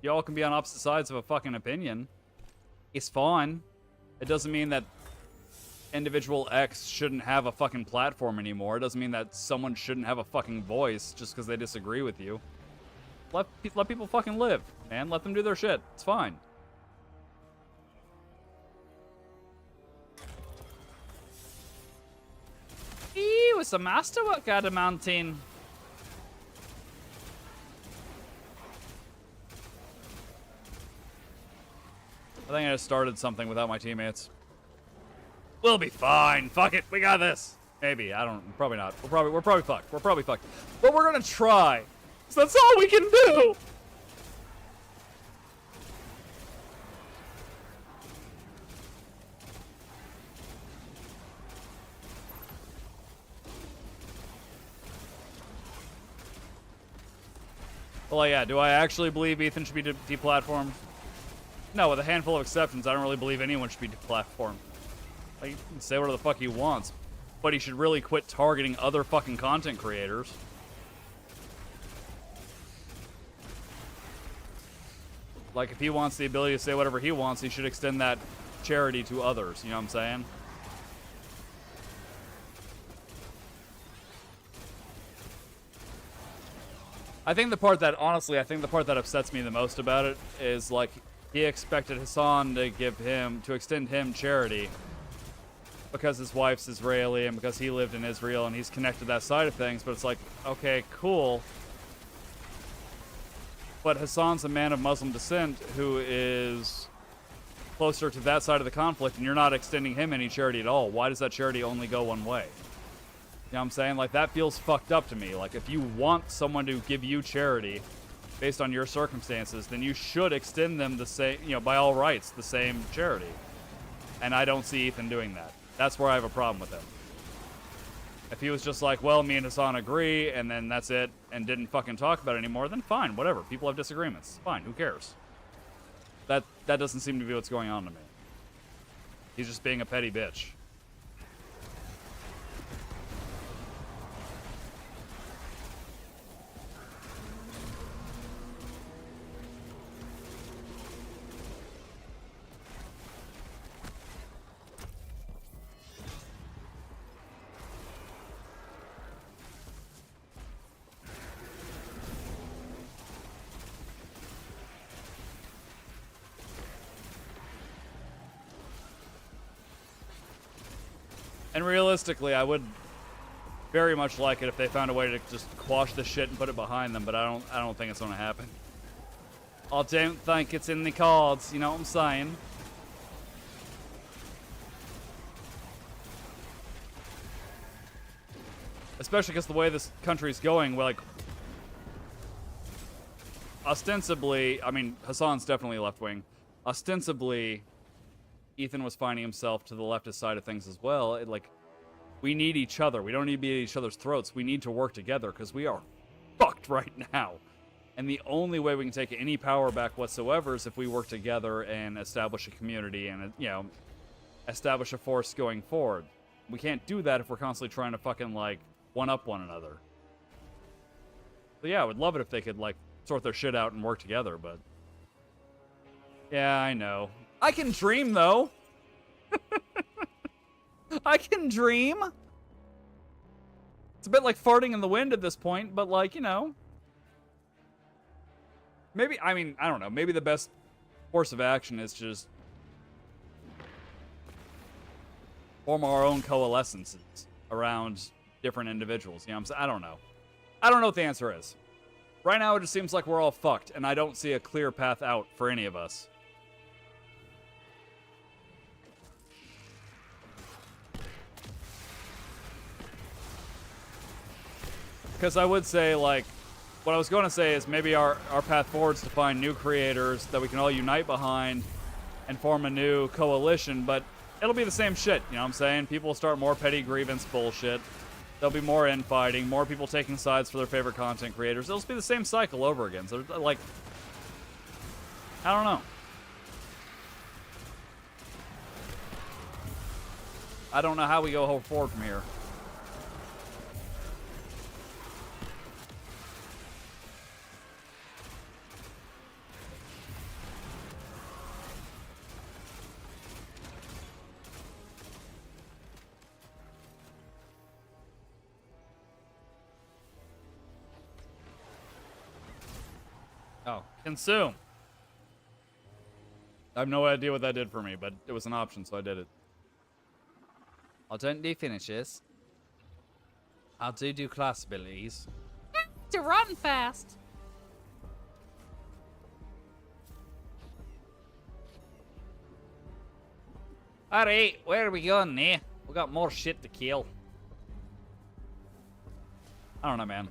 Y'all can be on opposite sides of a fucking opinion. It's fine. It doesn't mean that individual X shouldn't have a fucking platform anymore. It doesn't mean that someone shouldn't have a fucking voice just because they disagree with you. Let people fucking live, man. Let them do their shit. It's fine. Eee, with some masterwork adamantine. I think I just started something without my teammates. We'll be fine. Fuck it. We got this. Maybe. I don't. Probably not. We're probably fucked. We're probably fucked. But we're gonna try. So that's all we can do. Well, yeah. Do I actually believe Ethan should be deplatformed? No, with a handful of exceptions, I don't really believe anyone should be deplatformed. Like, he can say whatever the fuck he wants, but he should really quit targeting other fucking content creators. Like, if he wants the ability to say whatever he wants, he should extend that charity to others. You know what I'm saying? I think the part that, honestly, upsets me the most about it is, like, he expected Hassan to extend him charity because his wife's Israeli and because he lived in Israel and he's connected to that side of things, but it's like, okay, cool. But Hassan's a man of Muslim descent who is closer to that side of the conflict, and you're not extending him any charity at all. Why does that charity only go one way? You know what I'm saying? Like, that feels fucked up to me. Like, if you want someone to give you charity based on your circumstances, then you should extend them the same, you know, by all rights, the same charity. And I don't see Ethan doing that. That's where I have a problem with him. If he was just like, well, me and Hassan agree, and then that's it, and didn't fucking talk about it anymore, then fine, whatever. People have disagreements. Fine, who cares? That doesn't seem to be what's going on to me. He's just being a petty bitch. And realistically, I would very much like it if they found a way to just quash the shit and put it behind them, but I don't think it's gonna happen. I don't think it's in the cards, you know what I'm saying? Especially because the way this country's going, like, ostensibly, I mean, Hassan's definitely left-wing. Ostensibly, Ethan was finding himself to the leftist side of things as well. Like, we need each other. We don't need to be at each other's throats. We need to work together because we are fucked right now. And the only way we can take any power back whatsoever is if we work together and establish a community and, you know, establish a force going forward. We can't do that if we're constantly trying to fucking, like, one-up one another. So yeah, I would love it if they could, like, sort their shit out and work together, but... yeah, I know. I can dream, though. I can dream. It's a bit like farting in the wind at this point, but, like, you know. Maybe, I mean, I don't know. Maybe the best course of action is just form our own coalescences around different individuals. You know what I'm saying? I don't know. I don't know what the answer is. Right now, it just seems like we're all fucked, and I don't see a clear path out for any of us. Because I would say, like, what I was going to say is maybe our path forward is to find new creators that we can all unite behind and form a new coalition, but it'll be the same shit, you know what I'm saying? People will start more petty grievance bullshit. There'll be more infighting, more people taking sides for their favorite content creators. It'll just be the same cycle over again. So, like, I don't know. I don't know how we go forward from here. Oh, consume. I have no idea what that did for me, but it was an option, so I did it. I don't do finishes. I do class abilities. To run fast. Alright, where are we going now? We got more shit to kill. I don't know, man.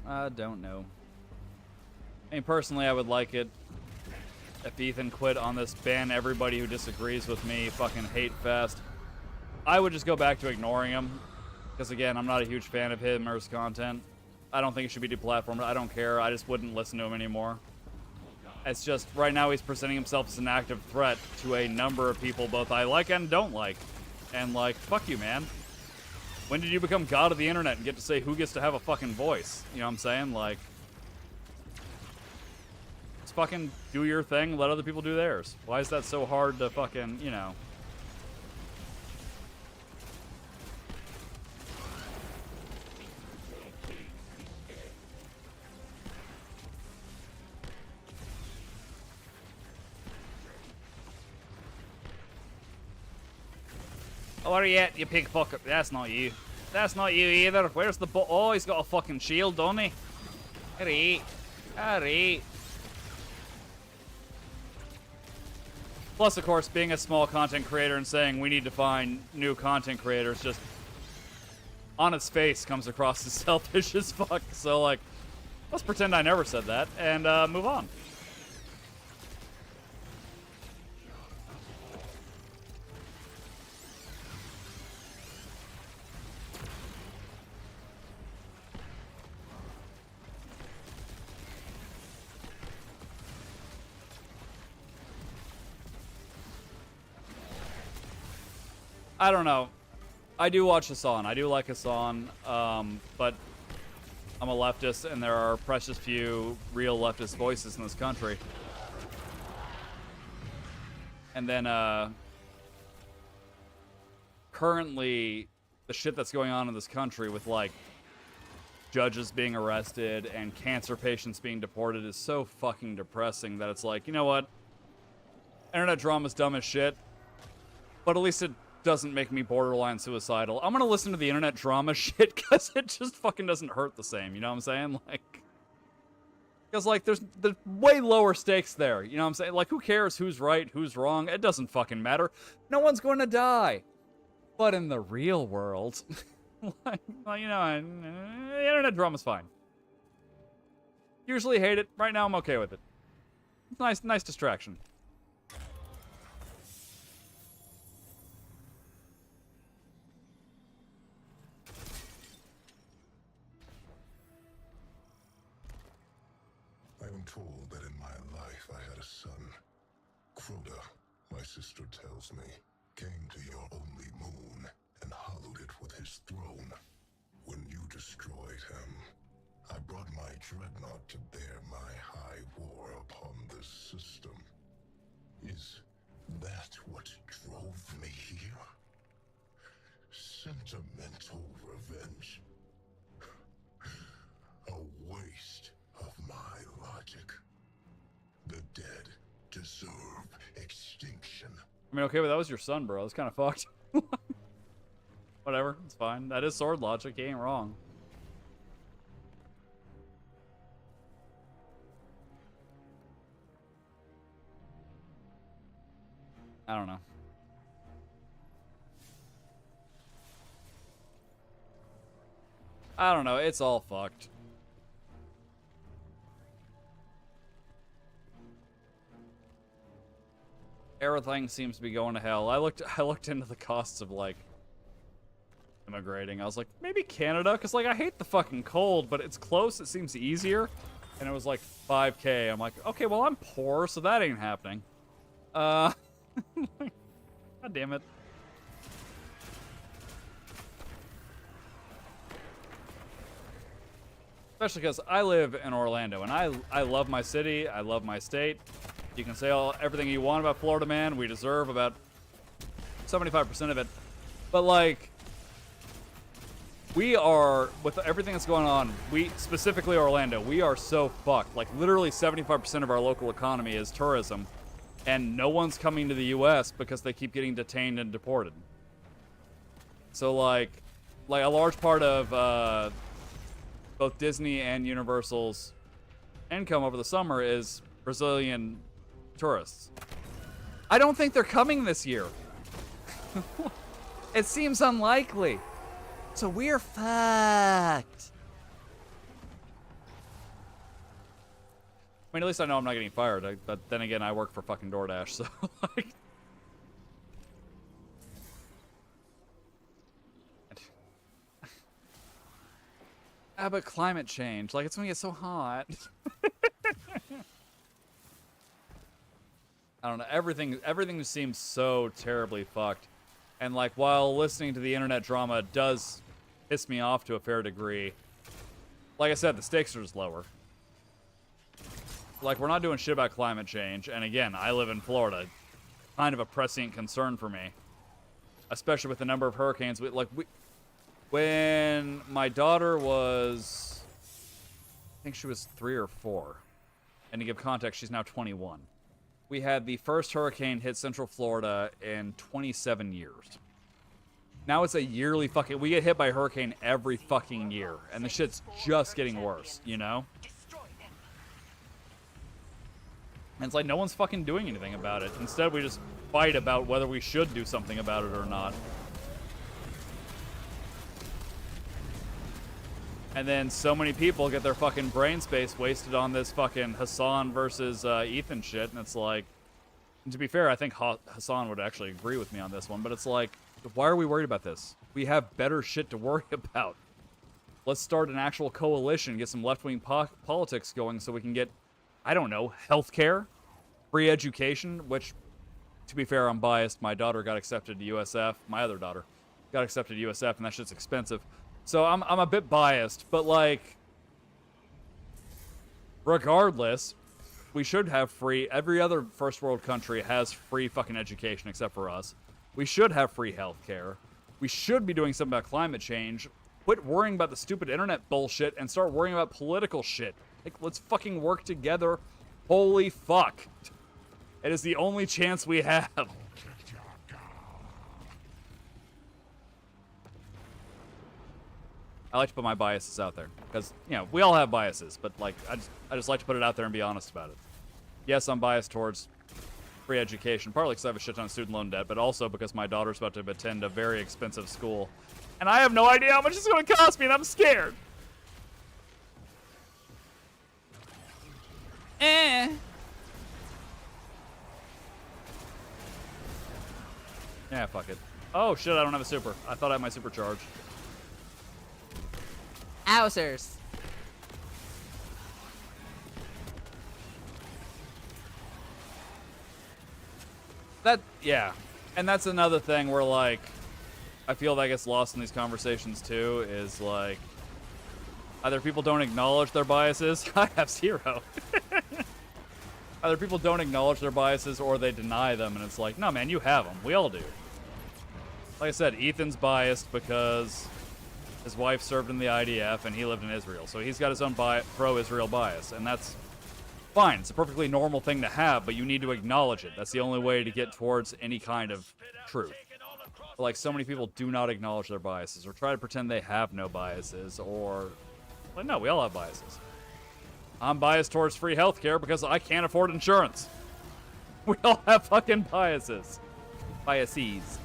I don't know. I mean, personally, I would like it if Ethan quit on this ban everybody who disagrees with me fucking hate fest. I would just go back to ignoring him. Because, again, I'm not a huge fan of him or his content. I don't think it should be deplatformed. I don't care. I just wouldn't listen to him anymore. It's just, right now he's presenting himself as an active threat to a number of people both I like and don't like. And, like, fuck you, man. When did you become god of the internet and get to say who gets to have a fucking voice? You know what I'm saying? Like, just fucking do your thing, let other people do theirs. Why is that so hard to fucking, you know? Oh, where are you at, you pickpocket? That's not you. That's not you either. Where's the Oh, he's got a fucking shield, don't he? Alright. Alright. Plus, of course, being a small content creator and saying we need to find new content creators just on its face comes across as selfish as fuck. So, like, let's pretend I never said that and move on. I don't know. I do watch Hassan. I do like Hassan, but I'm a leftist, and there are precious few real leftist voices in this country. And then, currently, the shit that's going on in this country with, like, judges being arrested and cancer patients being deported is so fucking depressing that it's like, you know what? Internet drama's dumb as shit, but at least it doesn't make me borderline suicidal. I'm gonna listen to the internet drama shit because it just fucking doesn't hurt the same, you know what I'm saying? Like, because, like, there's way lower stakes there, you know what I'm saying? Like, who cares who's right, who's wrong? It doesn't fucking matter. No one's going to die. But in the real world, like, well, you know, the internet drama's fine. Usually hate it. Right now, I'm okay with it. It's nice distraction. I am told that in my life I had a son. Crota, my sister tells me, came to your only moon and hollowed it with his throne. When you destroyed him, I brought my dreadnought to bear my high war upon this system. Is that what drove me here? Sentimental revenge? A waste of my logic. The dead deserve extinction. I mean, okay, but that was your son, bro. That's kind of fucked. Whatever, it's fine. That is sword logic. He ain't wrong. I don't know. I don't know. It's all fucked. Everything seems to be going to hell. I looked into the costs of, like, immigrating. I was like, maybe Canada, because, like, I hate the fucking cold, but it's close. It seems easier. And it was like $5K. I'm like, okay, well, I'm poor, so that ain't happening. God damn it. Especially because I live in Orlando, and I love my city. I love my state. You can say everything you want about Florida, man. We deserve about 75% of it. But, like, we are, with everything that's going on, specifically Orlando, we are so fucked. Like, literally 75% of our local economy is tourism. And no one's coming to the U.S. because they keep getting detained and deported. So, like a large part of both Disney and Universal's income over the summer is Brazilian tourists. I don't think they're coming this year. It seems unlikely. So we're fucked. I mean, at least I know I'm not getting fired. But then again, I work for fucking DoorDash, so like. Ah, but climate change, like it's gonna get so hot. I don't know. Everything seems so terribly fucked. And like, while listening to the internet drama does piss me off to a fair degree, like I said, the stakes are just lower. Like, we're not doing shit about climate change. And again, I live in Florida. Kind of a prescient concern for me. Especially with the number of hurricanes. When my daughter was, I think she was 3 or 4. And to give context, she's now 21. We had the first hurricane hit Central Florida in 27 years. Now it's a yearly fucking... We get hit by a hurricane every fucking year. And the shit's just getting worse, you know? And it's like, no one's fucking doing anything about it. Instead, we just fight about whether we should do something about it or not. And then so many people get their fucking brain space wasted on this fucking Hassan versus Ethan shit. And it's like, and to be fair, I think Hassan would actually agree with me on this one. But it's like, why are we worried about this? We have better shit to worry about. Let's start an actual coalition, get some left-wing politics going so we can get, I don't know, healthcare, free education, which, to be fair, I'm biased. My daughter got accepted to USF. My other daughter got accepted to USF, and that shit's expensive. So I'm a bit biased, but like, regardless, we should have free. Every other first world country has free fucking education except for us. We should have free healthcare. We should be doing something about climate change. Quit worrying about the stupid internet bullshit and start worrying about political shit. Like, let's fucking work together. Holy fuck. It is the only chance we have. I like to put my biases out there because, you know, we all have biases, but like, I just like to put it out there and be honest about it. Yes, I'm biased towards free education, partly because I have a shit ton of student loan debt, but also because my daughter's about to attend a very expensive school, and I have no idea how much it's going to cost me, and I'm scared. Yeah, fuck it. Oh shit, I don't have a super. I thought I had my supercharge. Outers. Yeah. And that's another thing where, like, I feel that gets lost in these conversations, too, is, like, either people don't acknowledge their biases. I have 0. Either people don't acknowledge their biases or they deny them, and it's like, no, man, you have them. We all do. Like I said, Ethan's biased because his wife served in the IDF and he lived in Israel. So he's got his own pro-Israel bias, and that's fine. It's a perfectly normal thing to have, but you need to acknowledge it. That's the only way to get towards any kind of truth. But like, so many people do not acknowledge their biases or try to pretend they have no biases, or... Like, no, we all have biases. I'm biased towards free healthcare because I can't afford insurance. We all have fucking biases. Biases.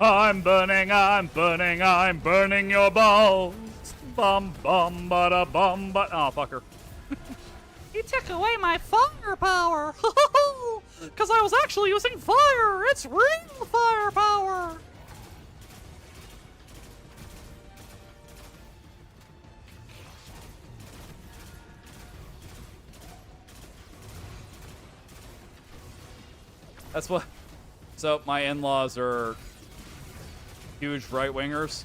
I'm burning, I'm burning, I'm burning your balls. Bum bum bada bum but oh fucker. You took away my firepower. Because I was actually using fire. It's real firepower. That's what. So my in-laws are huge right-wingers,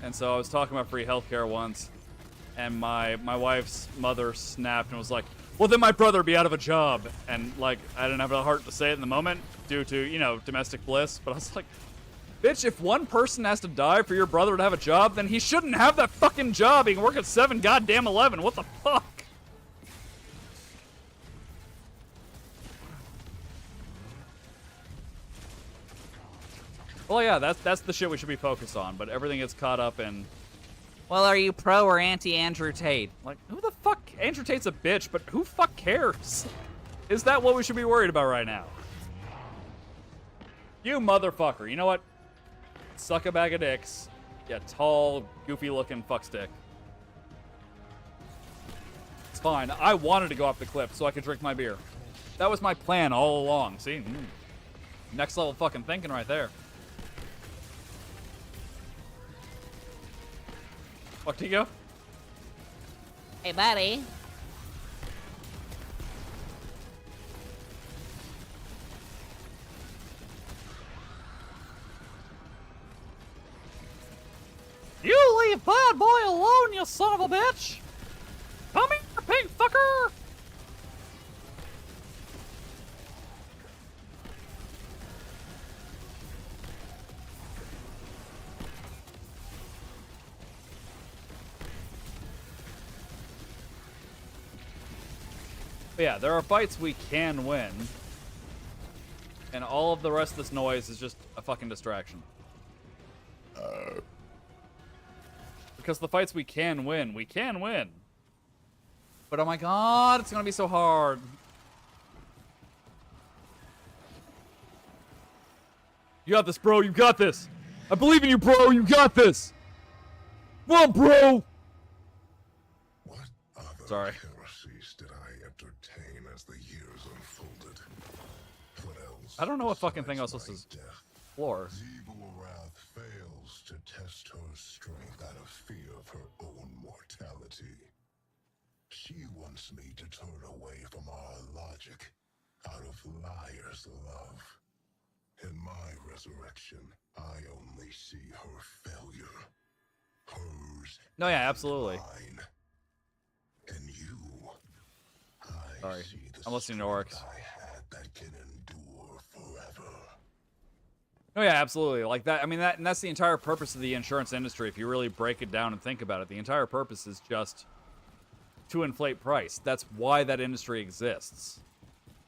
and so I was talking about free healthcare once, and my wife's mother snapped and was like, well, then my brother be out of a job. And like, I didn't have the heart to say it in the moment due to, you know, domestic bliss, but I was like, bitch, if one person has to die for your brother to have a job, then he shouldn't have that fucking job. He can work at 7 goddamn 11. What the fuck? Well, yeah, that's the shit we should be focused on, but everything gets caught up in... Well, are you pro or anti Andrew Tate? Like, who the fuck? Andrew Tate's a bitch, but who fuck cares? Is that what we should be worried about right now? You motherfucker. You know what? Suck a bag of dicks. You tall, goofy-looking fuckstick. It's fine. I wanted to go off the cliff so I could drink my beer. That was my plan all along. See? Next level fucking thinking right there. Fuck, Tigo? Hey, buddy. You leave bad boy alone, you son of a bitch! Come here, pink fucker! But yeah, there are fights we can win. And all of the rest of this noise is just a fucking distraction. Because the fights we can win, we can win. But oh my god, it's gonna be so hard. You got this, bro. You got this. I believe in you, bro. You got this. Come on, bro. What other Sorry. heresies did I entertain as the years unfolded? What else? I don't know what fucking thing I was besides supposed to my death? explore. Zeeblerath fails to test her strength out of fear of her own mortality. She wants me to turn away from our logic out of liar's love. In my resurrection, I only see her failure. Hers. No, yeah, absolutely. Mine. And you. I Sorry. see the I'm listening to strength orcs. I had that can endure forever. Oh yeah, absolutely. Like that. I mean, that's the entire purpose of the insurance industry. If you really break it down and think about it, the entire purpose is just to inflate price. That's why that industry exists.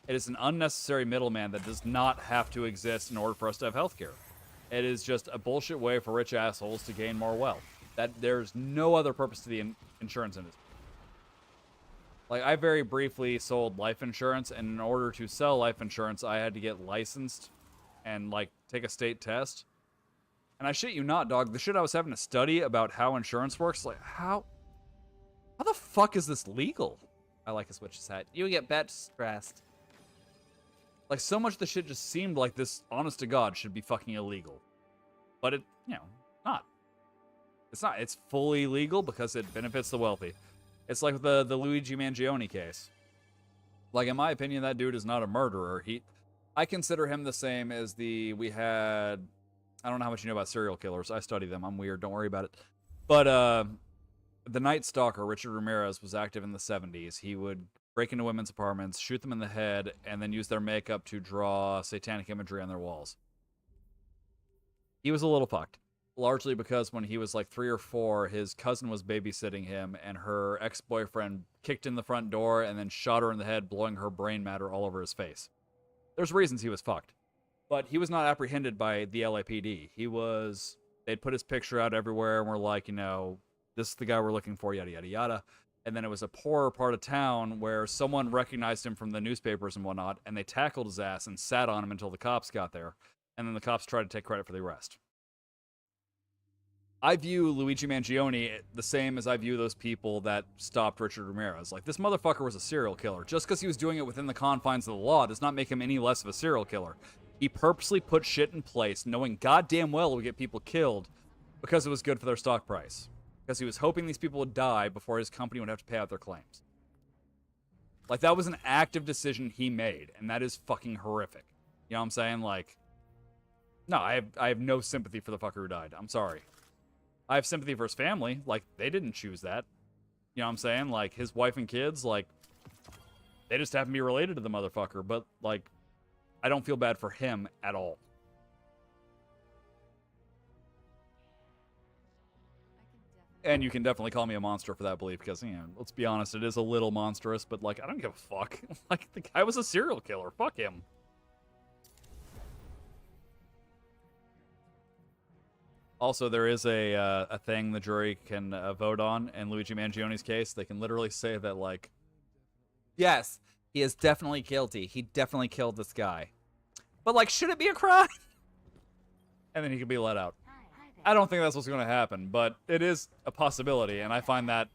It is an unnecessary middleman that does not have to exist in order for us to have healthcare. It is just a bullshit way for rich assholes to gain more wealth. That there's no other purpose to the insurance industry. Like, I very briefly sold life insurance, and in order to sell life insurance, I had to get licensed and, like, take a state test. And I shit you not, dog, the shit I was having to study about how insurance works, like, how the fuck is this legal? I like his witch's hat. You get bet stressed. Like, so much of the shit just seemed like this, honest to God, should be fucking illegal. But it, you know, not. It's not. It's fully legal because it benefits the wealthy. It's like the Luigi Mangione case. Like, in my opinion, that dude is not a murderer. I consider him the same as I don't know how much you know about serial killers. I study them. I'm weird. Don't worry about it. But, the Night Stalker, Richard Ramirez, was active in the 70s. He would break into women's apartments, shoot them in the head, and then use their makeup to draw satanic imagery on their walls. He was a little fucked. Largely because when he was like 3 or 4, his cousin was babysitting him, and her ex-boyfriend kicked in the front door and then shot her in the head, blowing her brain matter all over his face. There's reasons he was fucked. But he was not apprehended by the LAPD. They'd put his picture out everywhere and were like, you know, this is the guy we're looking for, yada, yada, yada. And then it was a poorer part of town where someone recognized him from the newspapers and whatnot, and they tackled his ass and sat on him until the cops got there. And then the cops tried to take credit for the arrest. I view Luigi Mangione the same as I view those people that stopped Richard Ramirez. Like, this motherfucker was a serial killer. Just because he was doing it within the confines of the law does not make him any less of a serial killer. He purposely put shit in place, knowing goddamn well it would get people killed because it was good for their stock price. Because he was hoping these people would die before his company would have to pay out their claims. Like, that was an active decision he made, and that is fucking horrific. You know what I'm saying? Like, no, I have no sympathy for the fucker who died. I'm sorry. I have sympathy for his family. Like, they didn't choose that. You know what I'm saying? Like, his wife and kids, like, they just happen to be related to the motherfucker. But, like, I don't feel bad for him at all. And you can definitely call me a monster for that belief because, you know, let's be honest, it is a little monstrous, but, like, I don't give a fuck. Like, the guy was a serial killer. Fuck him. Also, there is a thing the jury can vote on in Luigi Mangioni's case. They can literally say that, like, yes, he is definitely guilty. He definitely killed this guy. But, like, should it be a crime? And then he can be let out. I don't think that's what's going to happen, but it is a possibility, and I find that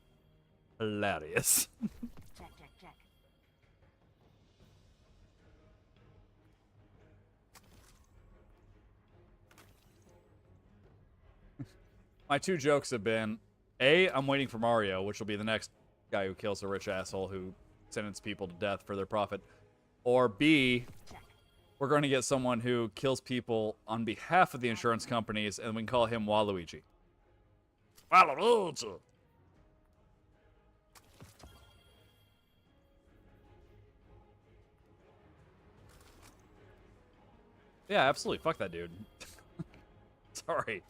hilarious. Check, check, check. My two jokes have been, A, I'm waiting for Mario, which will be the next guy who kills a rich asshole who sentences people to death for their profit. Or B, we're going to get someone who kills people on behalf of the insurance companies, and we can call him Waluigi. Waluigi! Yeah, absolutely. Fuck that dude. Sorry.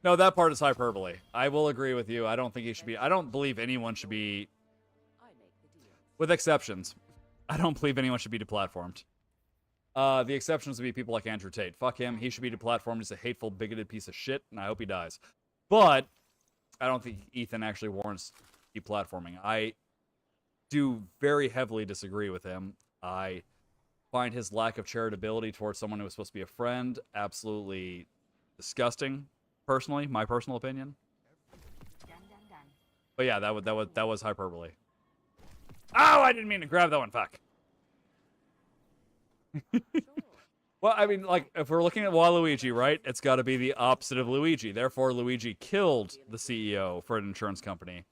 No, that part is hyperbole. I will agree with you. I don't think he should be. I don't believe anyone should be. With exceptions. I don't believe anyone should be deplatformed. The exceptions would be people like Andrew Tate. Fuck him. He should be deplatformed. He's a hateful, bigoted piece of shit, and I hope he dies. But I don't think Ethan actually warrants deplatforming. I do very heavily disagree with him. I find his lack of charitability towards someone who was supposed to be a friend absolutely disgusting. Personally, my personal opinion. Done, done, done. But yeah, that was hyperbole. Oh, I didn't mean to grab that one. Fuck. Well, I mean, like, if we're looking at Waluigi, right? It's got to be the opposite of Luigi. Therefore, Luigi killed the CEO for an insurance company.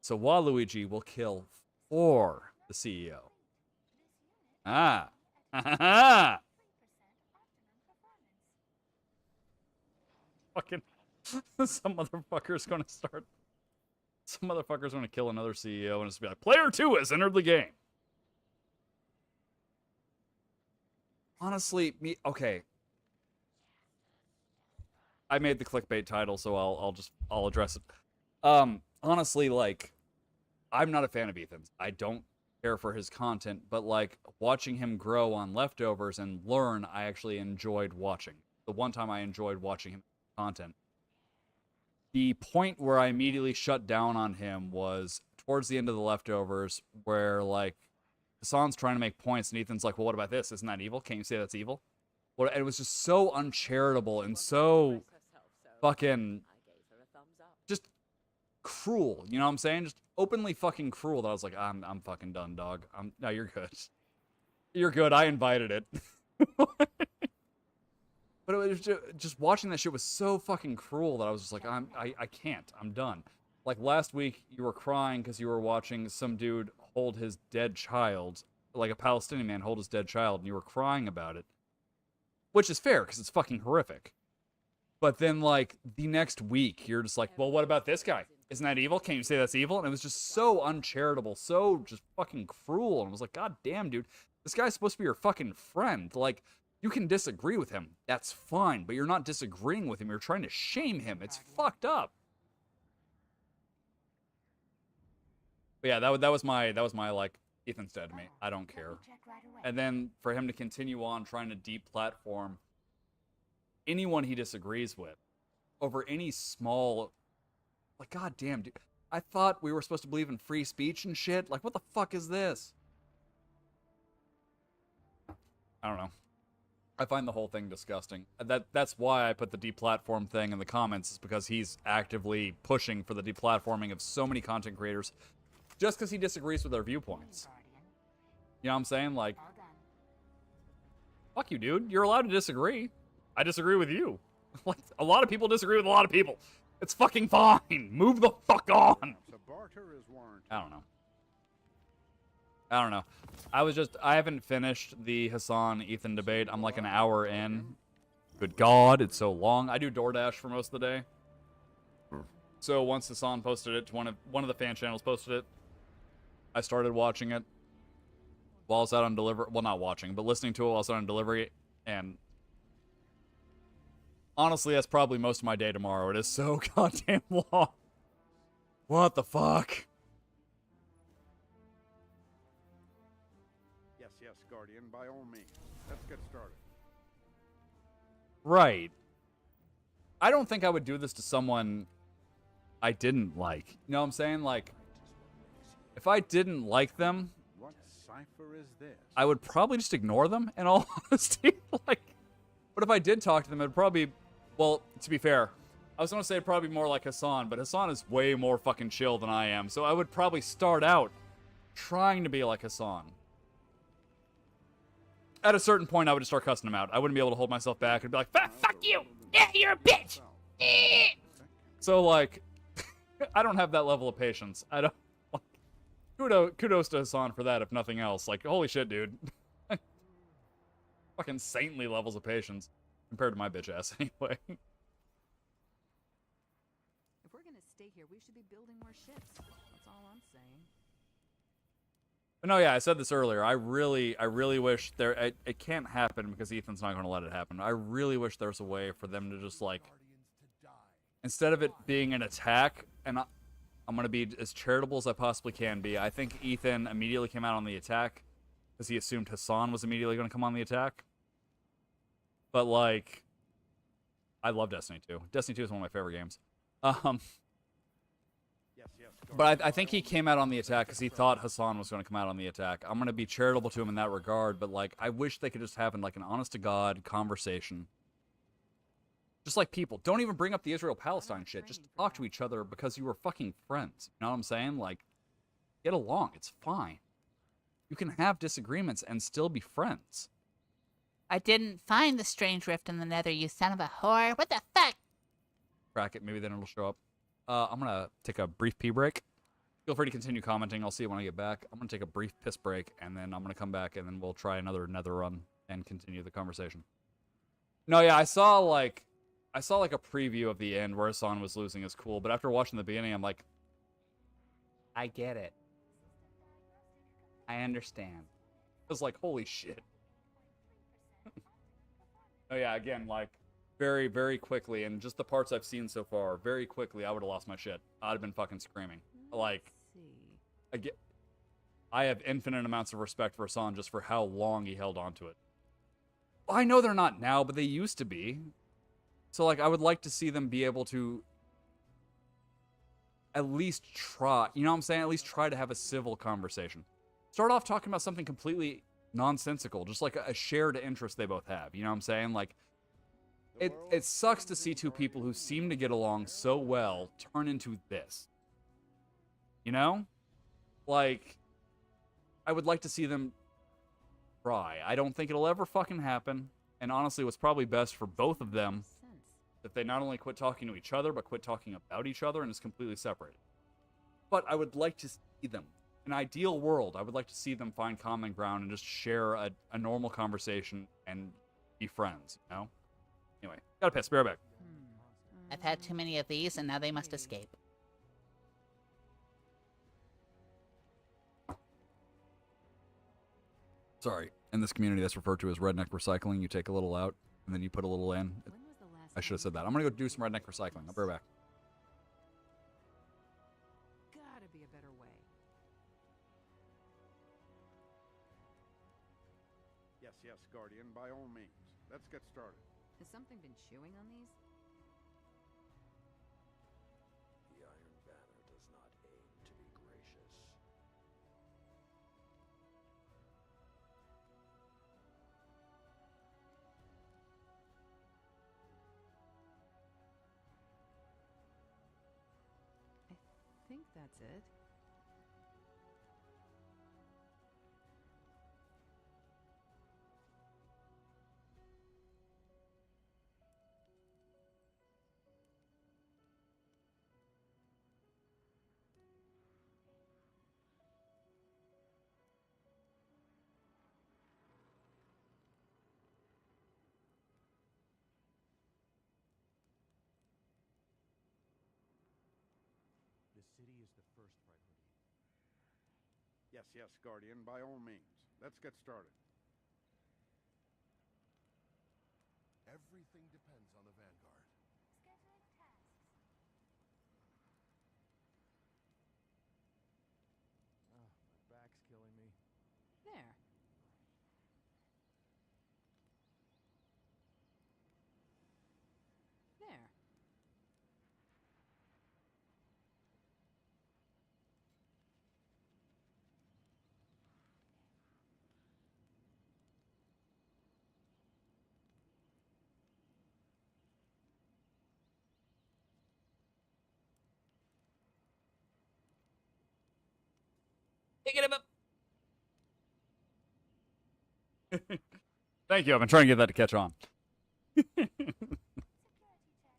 So Waluigi will kill for the CEO. Ah. Fucking some motherfucker's gonna start. Some motherfucker's gonna kill another CEO and just be like, player 2 has entered the game. Honestly, okay. I made the clickbait title, so I'll address it. Honestly, like, I'm not a fan of Ethan's. I don't care for his content, but like watching him grow on Leftovers and learn, I actually enjoyed watching. The one time I enjoyed watching him content. The point where I immediately shut down on him was towards the end of the Leftovers, where like Hassan's trying to make points, and Ethan's like, "Well, what about this? Isn't that evil? Can't you say that's evil?" Well, it was just so uncharitable and so fucking just cruel. You know what I'm saying? Just openly fucking cruel. That I was like, I'm fucking done, dog. No, you're good. You're good. I invited it. But it was just watching that shit was so fucking cruel that I was just like, I can't. I'm done. Like last week, you were crying because you were watching some dude hold his dead child, like a Palestinian man hold his dead child, and you were crying about it. Which is fair, because it's fucking horrific. But then, like, the next week, you're just like, well, what about this guy? Isn't that evil? Can't you say that's evil? And it was just so uncharitable, so just fucking cruel. And I was like, God damn, dude. This guy's supposed to be your fucking friend. Like, you can disagree with him. That's fine. But you're not disagreeing with him. You're trying to shame him. It's fucked up. But yeah, that was my like, Ethan's dead to me. I don't care. And then for him to continue on trying to deplatform anyone he disagrees with over any small, like, goddamn, dude. I thought we were supposed to believe in free speech and shit. Like, what the fuck is this? I don't know. I find the whole thing disgusting. That's why I put the deplatform thing in the comments, is because he's actively pushing for the deplatforming of so many content creators just because he disagrees with their viewpoints. You know what I'm saying? Like, fuck you, dude. You're allowed to disagree. I disagree with you. Like, a lot of people disagree with a lot of people. It's fucking fine. Move the fuck on. I don't know. I don't know. I haven't finished the Hassan-Ethan debate. I'm like an hour in. Good God, it's so long. I do DoorDash for most of the day. So once Hassan posted it to one of the fan channels posted it, I started watching it while I was out on delivery. Well, not watching, but listening to it while I was out on delivery. And honestly, that's probably most of my day tomorrow. It is so goddamn long. What the fuck? Guardian, by all means. Let's get started. Right. I don't think I would do this to someone I didn't like. You know what I'm saying? Like, if I didn't like them, What cipher is this? I would probably just ignore them, in all honesty. Like, but if I did talk to them, it'd probably, well, to be fair, I was going to say it'd probably be more like Hassan, but Hassan is way more fucking chill than I am, so I would probably start out trying to be like Hassan. At a certain point, I would just start cussing him out. I wouldn't be able to hold myself back and be like, fuck you! Yeah, you're a bitch! So, like, I don't have that level of patience. I don't. Kudos to Hassan for that, if nothing else. Like, holy shit, dude. Fucking saintly levels of patience compared to my bitch ass, anyway. If we're gonna stay here, we should be building more ships. That's all I'm saying. But no, yeah, I said this earlier. I really wish there. It can't happen because Ethan's not going to let it happen. I really wish there was a way for them to just, like, instead of it being an attack, and I'm going to be as charitable as I possibly can be. I think Ethan immediately came out on the attack because he assumed Hassan was immediately going to come on the attack. But, like, I love Destiny 2. Destiny 2 is one of my favorite games. But I think he came out on the attack because he thought Hassan was going to come out on the attack. I'm going to be charitable to him in that regard, but, like, I wish they could just have, like, an honest-to-God conversation. Just like people. Don't even bring up the Israel-Palestine shit. Just talk to each other because you were fucking friends. You know what I'm saying? Like, get along. It's fine. You can have disagreements and still be friends. I didn't find the strange rift in the nether, you son of a whore. What the fuck? Crack it. Maybe then it'll show up. I'm going to take a brief pee break. Feel free to continue commenting. I'll see you when I get back. I'm going to take a brief piss break, and then I'm going to come back, and then we'll try another nether run and continue the conversation. No, yeah, I saw like a preview of the end where Hassan was losing his cool, but after watching the beginning, I'm like, I get it. I understand. I was like, holy shit. Oh yeah, again, like, very, very quickly, and just the parts I've seen so far, very quickly, I would have lost my shit. I'd have been fucking screaming. Like, I have infinite amounts of respect for Hassan just for how long he held on to it. I know they're not now, but they used to be. So, like, I would like to see them be able to at least try, you know what I'm saying? At least try to have a civil conversation. Start off talking about something completely nonsensical, just like a shared interest they both have. You know what I'm saying? Like, it sucks to see two people who seem to get along so well turn into this. You know? Like, I would like to see them try. I don't think it'll ever fucking happen. And honestly, what's probably best for both of them, that they not only quit talking to each other, but quit talking about each other and is completely separated. But I would like to see them. In an ideal world, I would like to see them find common ground and just share a normal conversation and be friends, you know? Anyway, gotta piss. Be right back. I've had too many of these, and now they must escape. Sorry. In this community, that's referred to as redneck recycling. You take a little out, and then you put a little in. I should have said that. I'm gonna go do some redneck recycling. I'll be right back. Gotta be a better way. Yes, Guardian, by all means. Let's get started. Has something been chewing on these? The Iron Banner does not aim to be gracious. I think that's it. The city is the first priority. Yes, Guardian, by all means. Let's get started. Everything depends on the Vanguard. My back's killing me. There. Thank you. I've been trying to get that to catch on.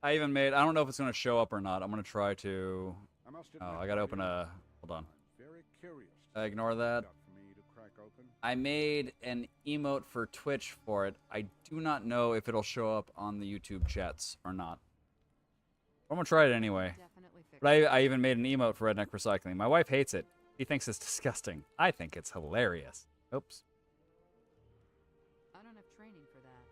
I even made. I don't know if it's going to show up or not. I'm going to try to. I must Oh, admit, I got to open Guardian, a. Hold on. I'm very curious to Ignore see what that. you've got for me to crack open. I made an emote for Twitch for it. I do not know if it'll show up on the YouTube chats or not. I'm going to try it anyway. Definitely fix But I even made an emote for Redneck Recycling. My wife hates it. She thinks it's disgusting. I think it's hilarious. Oops. I don't have training for that.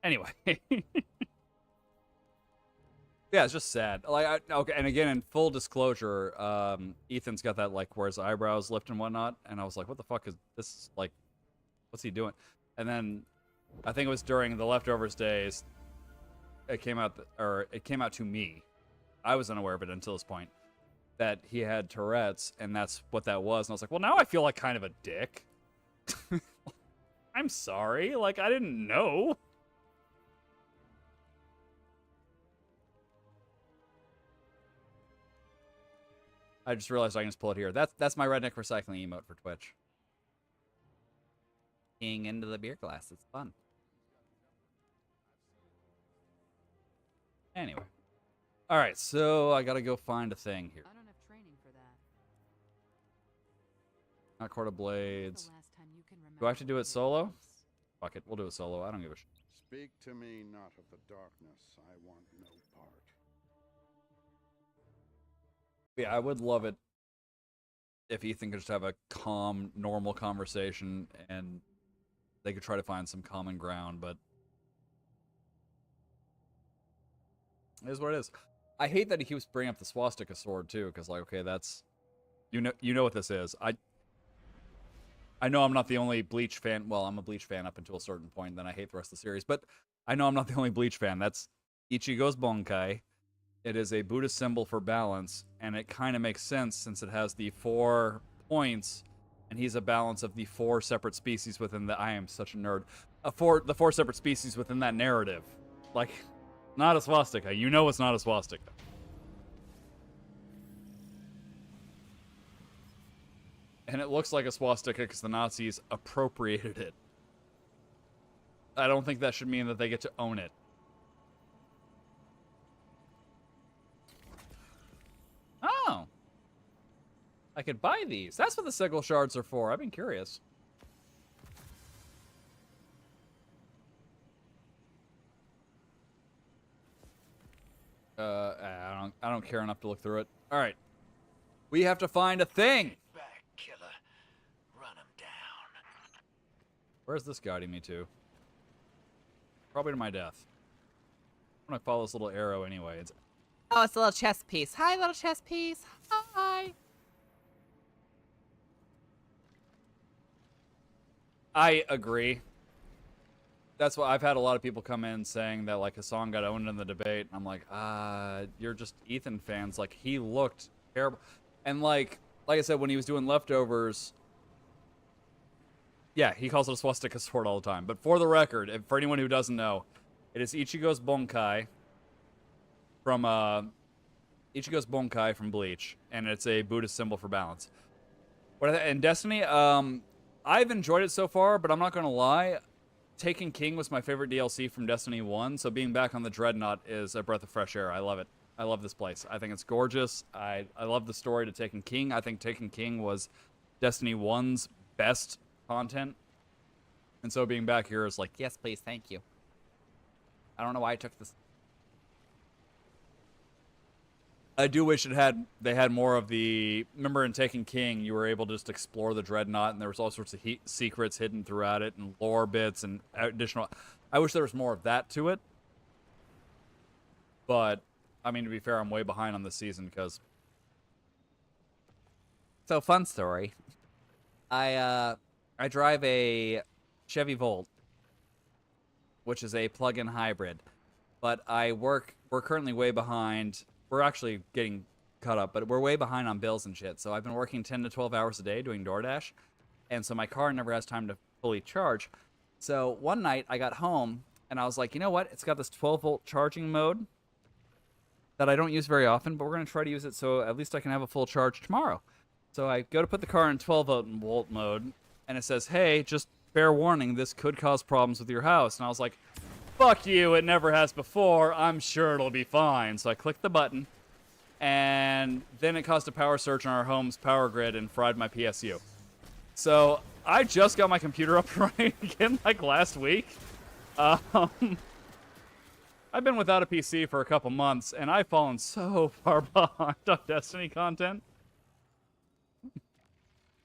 Anyway. Yeah, it's just sad. Like, okay, and again, in full disclosure, Ethan's got that, like, where his eyebrows lift and whatnot, and I was like, what the fuck is this, like, what's he doing? And then, I think it was during the Leftovers days, it came out, it came out to me. I was unaware of it until this point, that he had Tourette's, and that's what that was. And I was like, well, now I feel like kind of a dick. I'm sorry, like, I didn't know. I just realized I can just pull it here. That's my Redneck Recycling emote for Twitch. Peeing into the beer glass. It's fun. Anyway. Alright, so I gotta go find a thing here. I don't have training for that. Not Court of When's Blades. the last time you can Do I have to do remember it solo? your Fuck it, we'll do it solo. I don't give a shit. Speak to me not of the darkness. I want no part. Yeah, I would love it if Ethan could just have a calm, normal conversation and they could try to find some common ground, but it is what it is. I hate that he keeps bringing up the swastika sword too, because like, okay, that's you know what this is. I know I'm not the only Bleach fan. Well, I'm a Bleach fan up until a certain point, then I hate the rest of the series. But I know I'm not the only Bleach fan. That's Ichigo's Bonkai. It is a Buddhist symbol for balance, and it kind of makes sense since it has the 4 points, and he's a balance of the 4 separate species within the. I am such a nerd. The 4 separate species within that narrative, like, not a swastika. You know it's not a swastika. And it looks like a swastika because the Nazis appropriated it. I don't think that should mean that they get to own it. Oh. I could buy these. That's what the sigil shards are for. I've been curious. I don't care enough to look through it. All right. We have to find a thing. Back, killer. Run him down. Where's this guiding me to? Probably to my death. I'm gonna follow this little arrow anyway. Oh, it's a little chess piece. Hi, little chess piece. Hi. I agree. That's why I've had a lot of people come in saying that like Hassan got owned in the debate. And I'm like, you're just Ethan fans. Like, he looked terrible. And like I said, when he was doing Leftovers, yeah, he calls it a swastika sword all the time. But for the record, and for anyone who doesn't know, it is Ichigo's Bonkai from Bleach, and it's a Buddhist symbol for balance. In Destiny, I've enjoyed it so far, but I'm not gonna lie, Taken King was my favorite DLC from Destiny 1, so being back on the Dreadnought is a breath of fresh air. I love it. I love this place. I think it's gorgeous. I love the story to Taken King. I think Taken King was Destiny 1's best content. And so being back here is like, yes, please, thank you. I don't know why I took this. I do wish they had more of the. Remember in Taken King, you were able to just explore the Dreadnought, and there was all sorts of secrets hidden throughout it, and lore bits, and additional. I wish there was more of that to it. But I mean, to be fair, I'm way behind on this season because. So fun story. I drive a Chevy Volt, which is a plug-in hybrid, but we're currently way behind. We're actually getting caught up, but we're way behind on bills and shit. So I've been working 10 to 12 hours a day doing DoorDash, and so my car never has time to fully charge. So one night I got home, and I was like, you know what? It's got this 12-volt charging mode that I don't use very often, but we're going to try to use it so at least I can have a full charge tomorrow. So I go to put the car in 12-volt mode, and it says, hey, just fair warning, this could cause problems with your house. And I was like, fuck you, it never has before. I'm sure it'll be fine. So I clicked the button, and then it caused a power surge on our home's power grid and fried my PSU. So I just got my computer up and running again like last week. I've been without a PC for a couple months, and I've fallen so far behind on Destiny content.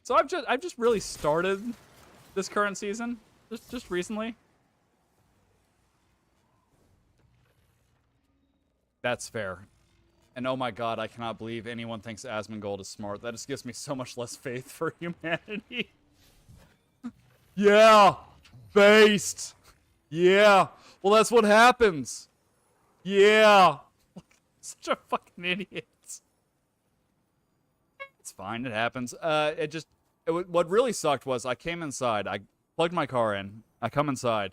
So I've just really started this current season, just recently. That's fair. And oh my god, I cannot believe anyone thinks Asmongold is smart. That just gives me so much less faith for humanity. Yeah! Based! Yeah! Well, that's what happens! Yeah! Such a fucking idiot. It's fine, it happens. What really sucked was I came inside, I plugged my car in, I come inside,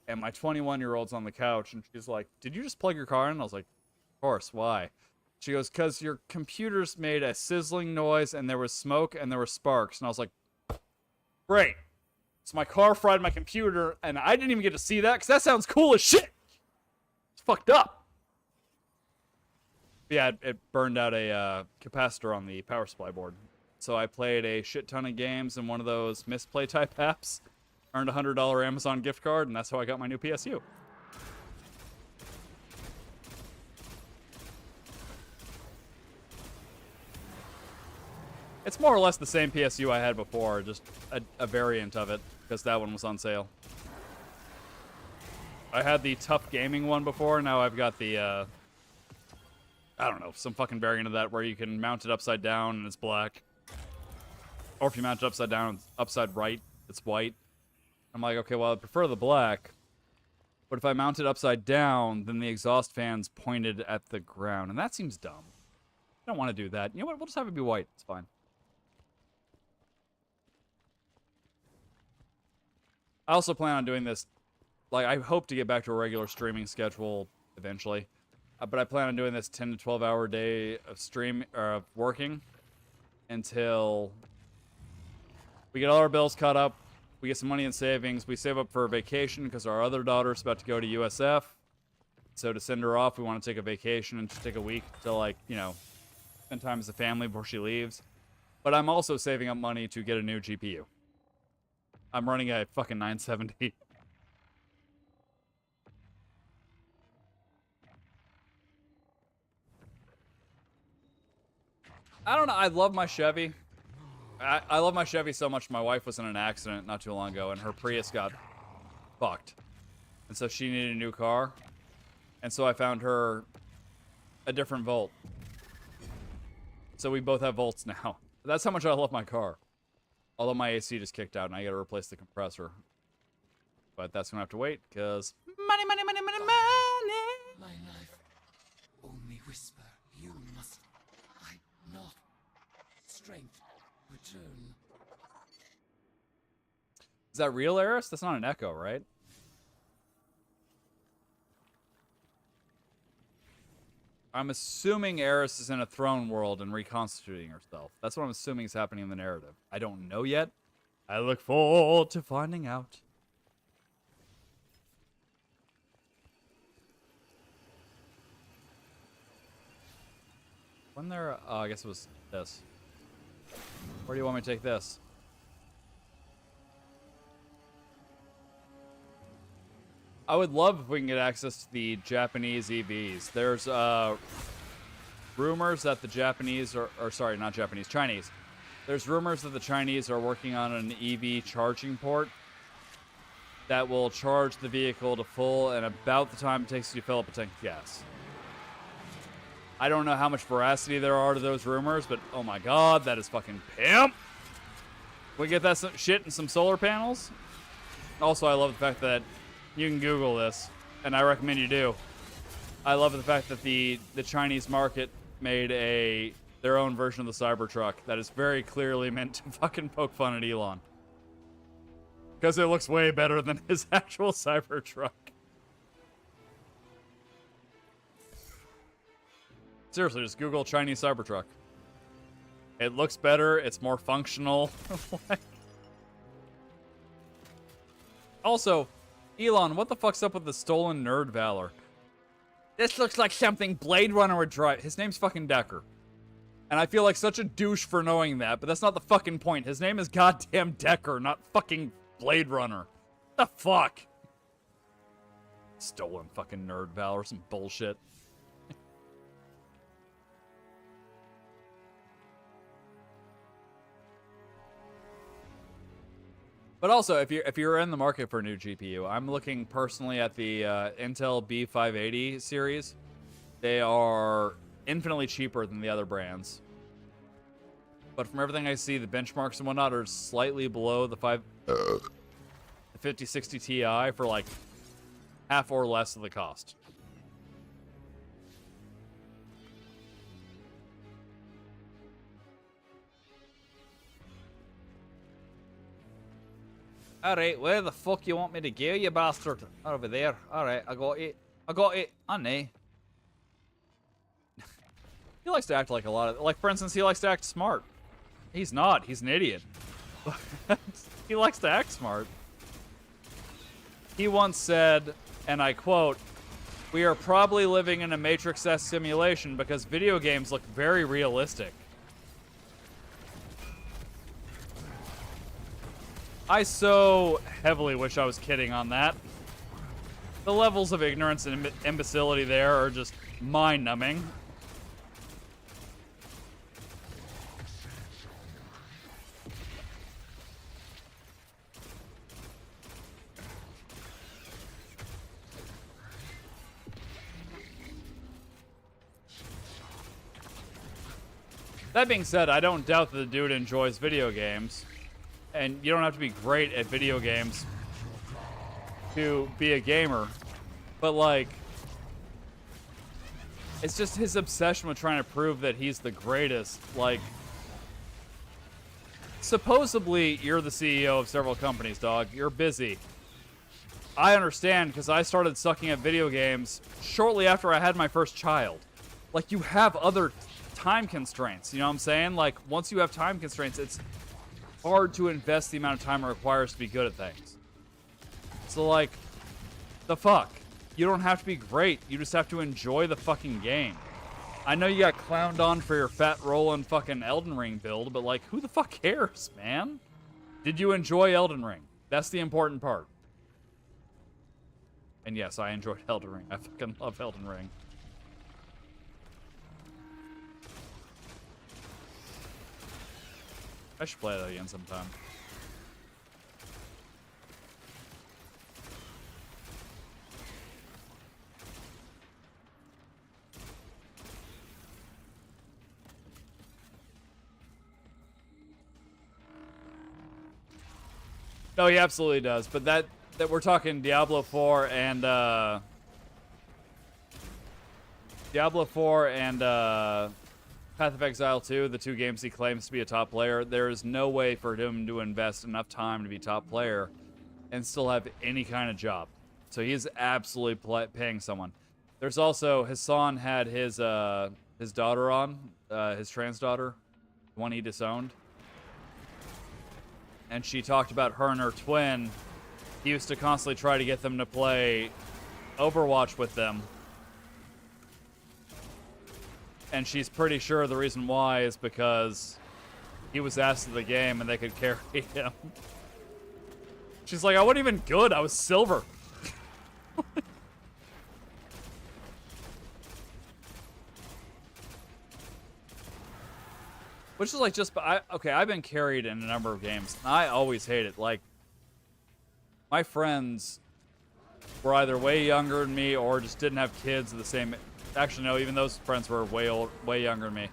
and my 21-year-old's on the couch, and she's like, did you just plug your car in? I was like, of course, why? She goes, because your computer's made a sizzling noise, and there was smoke, and there were sparks. And I was like, great. So my car fried my computer, and I didn't even get to see that, because that sounds cool as shit. It's fucked up. But yeah, it burned out a capacitor on the power supply board. So I played a shit ton of games in one of those misplay type apps, earned a $100 Amazon gift card, and that's how I got my new PSU. It's more or less the same PSU I had before, just a variant of it, because that one was on sale. I had the tough gaming one before, now I've got the, I don't know, some fucking variant of that where you can mount it upside down and it's black. Or if you mount it upside down, upside right, it's white. I'm like, okay, well, I prefer the black. But if I mount it upside down, then the exhaust fan's pointed at the ground, and that seems dumb. I don't want to do that. You know what? We'll just have it be white. It's fine. I also plan on doing this. Like, I hope to get back to a regular streaming schedule eventually. But I plan on doing this 10 to 12 hour day of working until we get all our bills caught up. We get some money in savings. We save up for a vacation because our other daughter's about to go to USF. So to send her off, we want to take a vacation and just take a week to, like, you know, spend time as a family before she leaves. But I'm also saving up money to get a new GPU. I'm running a fucking 970. I don't know. I love my Chevy. I love my Chevy so much. My wife was in an accident not too long ago, and her Prius got fucked. And so she needed a new car. And so I found her a different Volt. So we both have Volts now. That's how much I love my car. Although my AC just kicked out, and I gotta replace the compressor. But that's gonna have to wait, because money, money, money, money, money! My life, only whisper, you must hide not. Strength, return. Is that real, Eris? That's not an echo, right? I'm assuming Eris is in a throne world and reconstituting herself. That's what I'm assuming is happening in the narrative. I don't know yet. I look forward to finding out. When there... Oh, I guess it was this. Where do you want me to take this? I would love if we can get access to the Japanese EVs. There's rumors that the Japanese or sorry, not Japanese, Chinese. There's rumors that the Chinese are working on an EV charging port that will charge the vehicle to full in about the time it takes you to fill up a tank of gas. I don't know how much veracity there are to those rumors, but oh my god, that is fucking pimp. We get that shit and some solar panels. Also, I love the fact that you can Google this, and I recommend you do. I love the fact that the Chinese market made their own version of the Cybertruck that is very clearly meant to fucking poke fun at Elon. Because it looks way better than his actual Cybertruck. Seriously, just Google Chinese Cybertruck. It looks better. It's more functional. Like... Also, Elon, what the fuck's up with the stolen nerd valor? This looks like something Blade Runner would drive. His name's fucking Decker. And I feel like such a douche for knowing that, but that's not the fucking point. His name is goddamn Decker, not fucking Blade Runner. The fuck? Stolen fucking nerd valor, some bullshit. But also, if you're in the market for a new GPU, I'm looking personally at the Intel B580 series. They are infinitely cheaper than the other brands. But from everything I see, the benchmarks and whatnot are slightly below the 5060 Ti for like half or less of the cost. Alright, where the fuck you want me to go, you bastard? Over there. Alright, I got it. I got it. I know. He likes to act like a lot of... Like, for instance, he likes to act smart. He's not. He's an idiot. He likes to act smart. He once said, and I quote, "We are probably living in a Matrix-esque simulation because video games look very realistic." I so heavily wish I was kidding on that. The levels of ignorance and imbecility there are just mind-numbing. That being said, I don't doubt that the dude enjoys video games. And you don't have to be great at video games to be a gamer. But, like, it's just his obsession with trying to prove that he's the greatest. Like, supposedly, you're the CEO of several companies, dog. You're busy. I understand, because I started sucking at video games shortly after I had my first child. Like, you have other time constraints, you know what I'm saying? Like, once you have time constraints, it's hard to invest the amount of time it requires to be good at things. So, like, the fuck? You don't have to be great. You just have to enjoy the fucking game. I know you got clowned on for your fat rolling fucking Elden Ring build, but, like, who the fuck cares, man? Did you enjoy Elden Ring? That's the important part. And yes, I enjoyed Elden Ring. I fucking love Elden Ring. I should play that again sometime. No, he absolutely does. But that we're talking Diablo 4 and Path of Exile 2, the two games he claims to be a top player. There is no way for him to invest enough time to be top player and still have any kind of job. So he's absolutely paying someone. There's also, Hassan had his daughter on, his trans daughter, the one he disowned. And she talked about her and her twin. He used to constantly try to get them to play Overwatch with them. And she's pretty sure the reason why is because he was asked to the game and they could carry him. She's like, I wasn't even good. I was silver. Which is like just, okay, I've been carried in a number of games. And I always hate it. Like, my friends were either way younger than me or just didn't have kids of the same. Actually, no, even those friends were way younger than me.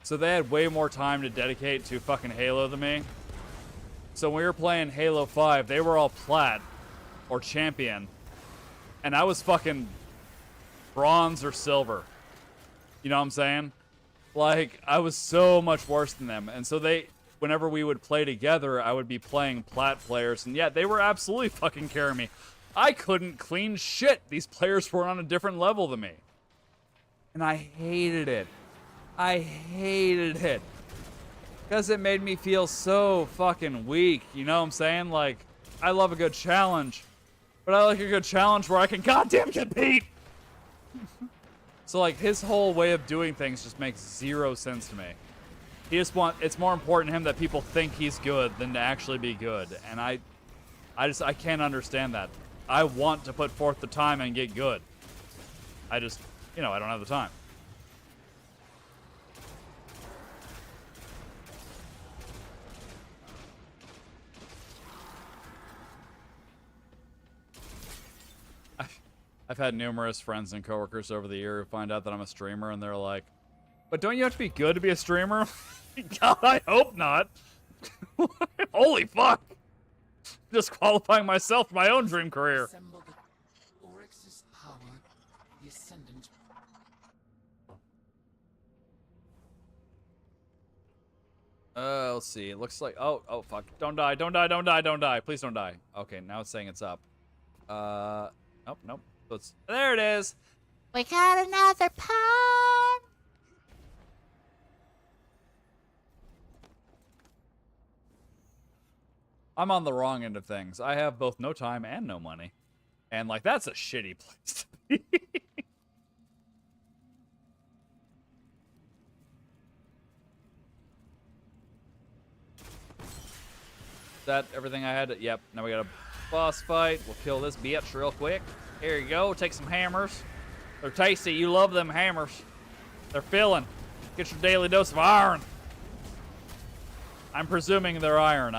So they had way more time to dedicate to fucking Halo than me. So when we were playing Halo 5, they were all plat or champion. And I was fucking bronze or silver. You know what I'm saying? Like, I was so much worse than them. And so whenever we would play together, I would be playing plat players. And yeah, they were absolutely fucking carrying me. I couldn't clean shit. These players were on a different level than me. And I hated it. I hated it. Because it made me feel so fucking weak. You know what I'm saying? Like, I love a good challenge. But I like a good challenge where I can goddamn compete! So, like, his whole way of doing things just makes zero sense to me. It's more important to him that people think he's good than to actually be good. And I can't understand that. I want to put forth the time and get good. I just, I don't have the time. I've had numerous friends and coworkers over the year who find out that I'm a streamer, and they're like, but don't you have to be good to be a streamer? God, I hope not. Holy fuck. Disqualifying myself from my own dream career. Assemble the Oryx's power, the Ascendant. Let's see. It looks like, oh, fuck. Don't die, don't die, don't die, don't die. Please don't die. Okay, now it's saying it's up. Nope. There it is. We got another pawn. I'm on the wrong end of things. I have both no time and no money. And, like, that's a shitty place to be. Is that everything I had? Yep. Now we got a boss fight. We'll kill this bitch real quick. Here you go. Take some hammers. They're tasty. You love them hammers. They're filling. Get your daily dose of iron. I'm presuming they're iron.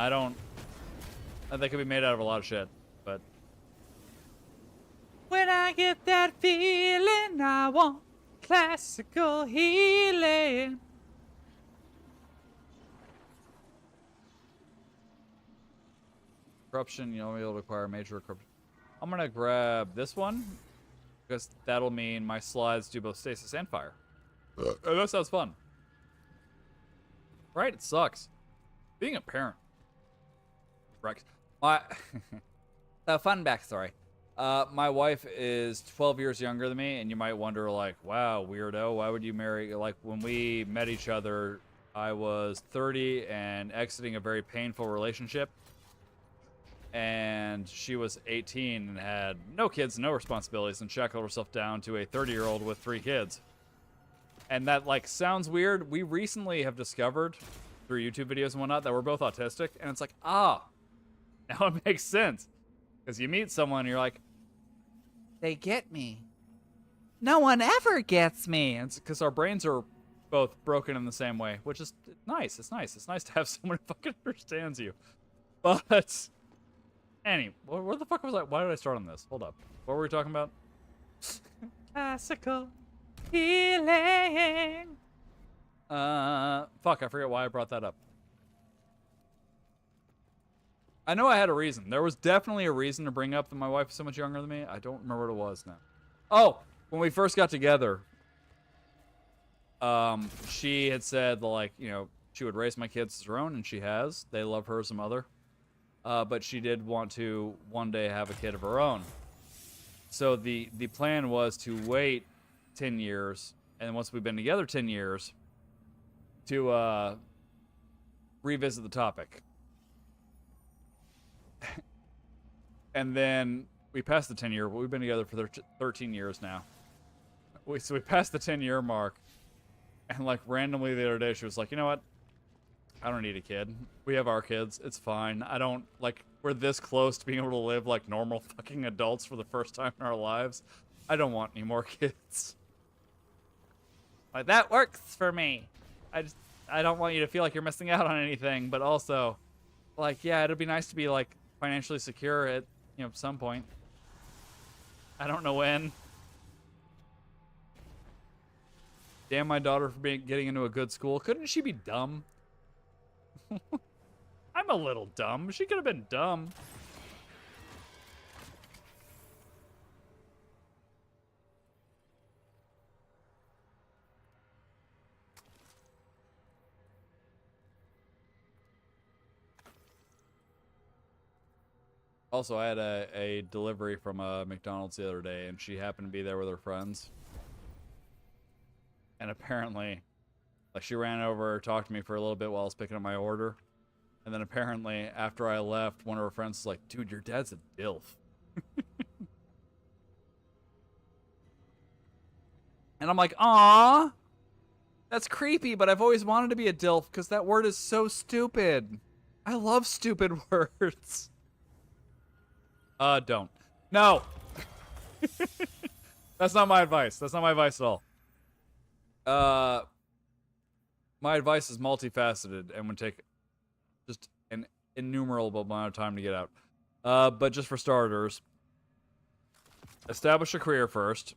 They could be made out of a lot of shit, but. When I get that feeling, I want classical healing. Corruption, you'll be able to acquire major corruption. I'm gonna grab this one, because that'll mean my slides do both stasis and fire. Oh, that sounds fun. Right? It sucks. Being a parent. Rex. A fun backstory. My wife is 12 years younger than me, and you might wonder, like, wow, weirdo, why would you marry? Like, when we met each other, I was 30 and exiting a very painful relationship. And she was 18 and had no kids, no responsibilities, and shackled herself down to a 30-year-old with 3 kids. And that, like, sounds weird. We recently have discovered, through YouTube videos and whatnot, that we're both autistic. And it's like, now it makes sense. Because you meet someone and you're like, they get me. No one ever gets me. And it's because our brains are both broken in the same way, which is nice. It's nice. It's nice to have someone who fucking understands you. But, anyway, where the fuck was I? Why did I start on this? Hold up. What were we talking about? Classical healing. Fuck, I forget why I brought that up. I know I had a reason. There was definitely a reason to bring up that my wife is so much younger than me. I don't remember what it was now. Oh, when we first got together, she had said, like, she would raise my kids as her own, and she has. They love her as a mother. But she did want to one day have a kid of her own. So the plan was to wait 10 years, and once we've been together 10 years, to revisit the topic. And then we passed the 10-year, but we've been together for 13 years now. So we passed the 10-year mark, and, like, randomly the other day she was like, you know what? I don't need a kid. We have our kids. It's fine. We're this close to being able to live like normal fucking adults for the first time in our lives. I don't want any more kids. Like, that works for me. I don't want you to feel like you're missing out on anything, but also, like, yeah, it'd be nice to be, like, financially secure at, some point. I don't know when. Damn my daughter for getting into a good school. Couldn't she be dumb? I'm a little dumb. She could have been dumb. Also, I had a delivery from a McDonald's the other day, and she happened to be there with her friends. And apparently, Like, she ran over, talked to me for a little bit while I was picking up my order. And then apparently, after I left, one of her friends was like, dude, your dad's a DILF. And I'm like, aw, that's creepy, but I've always wanted to be a DILF because that word is so stupid. I love stupid words. Don't. No. That's not my advice. That's not my advice at all. My advice is multifaceted and would take just an innumerable amount of time to get out. But just for starters, establish a career first.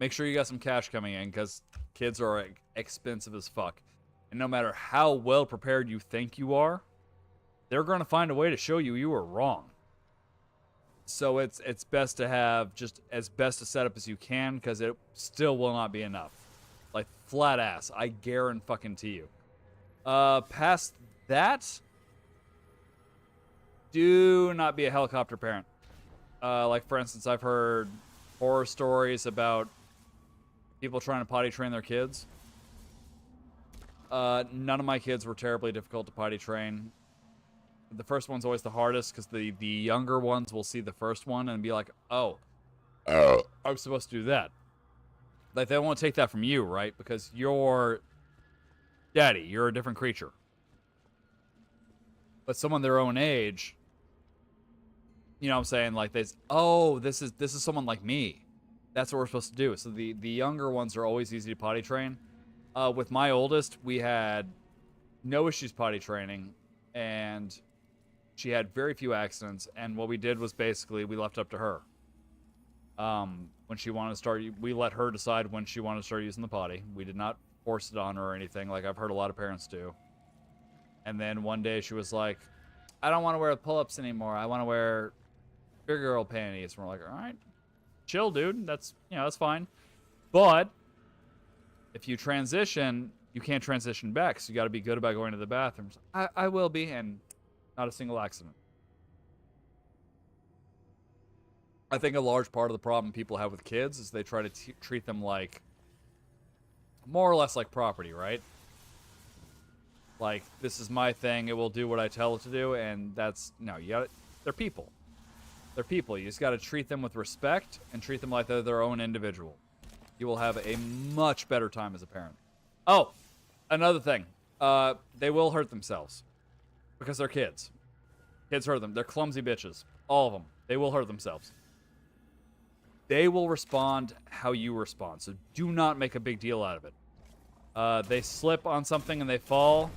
Make sure you got some cash coming in, because kids are expensive as fuck. And no matter how well prepared you think you are, they're going to find a way to show you you were wrong. So it's best to have just as best a setup as you can, because it still will not be enough. Like, flat ass. I guarantee you. Past that, do not be a helicopter parent. Like, for instance, I've heard horror stories about people trying to potty train their kids. None of my kids were terribly difficult to potty train. The first one's always the hardest, because the younger ones will see the first one and be like, oh, I'm supposed to do that. Like, they won't take that from you, right? Because you're daddy. You're a different creature. But someone their own age, you know what I'm saying? Like, this is someone like me. That's what we're supposed to do. So the younger ones are always easy to potty train. With my oldest, we had no issues potty training, and she had very few accidents. And what we did was basically we left it up to her. When she wanted to start, we let her decide when she wanted to start using the potty. We did not force it on her or anything, like I've heard a lot of parents do. And then one day she was like, I don't want to wear pull-ups anymore. I want to wear big girl panties. And we're like, all right, chill, dude. That's fine. But if you transition, you can't transition back. So you got to be good about going to the bathroom. I will be, and not a single accident. I think a large part of the problem people have with kids is they try to treat them like, more or less like property, right? Like, this is my thing, it will do what I tell it to do, and that's, no, they're people. They're people. You just got to treat them with respect and treat them like they're their own individual. You will have a much better time as a parent. Oh, another thing. They will hurt themselves because they're kids. Kids hurt them. They're clumsy bitches. All of them. They will hurt themselves. They will respond how you respond, so do not make a big deal out of it. They slip on something and they fall.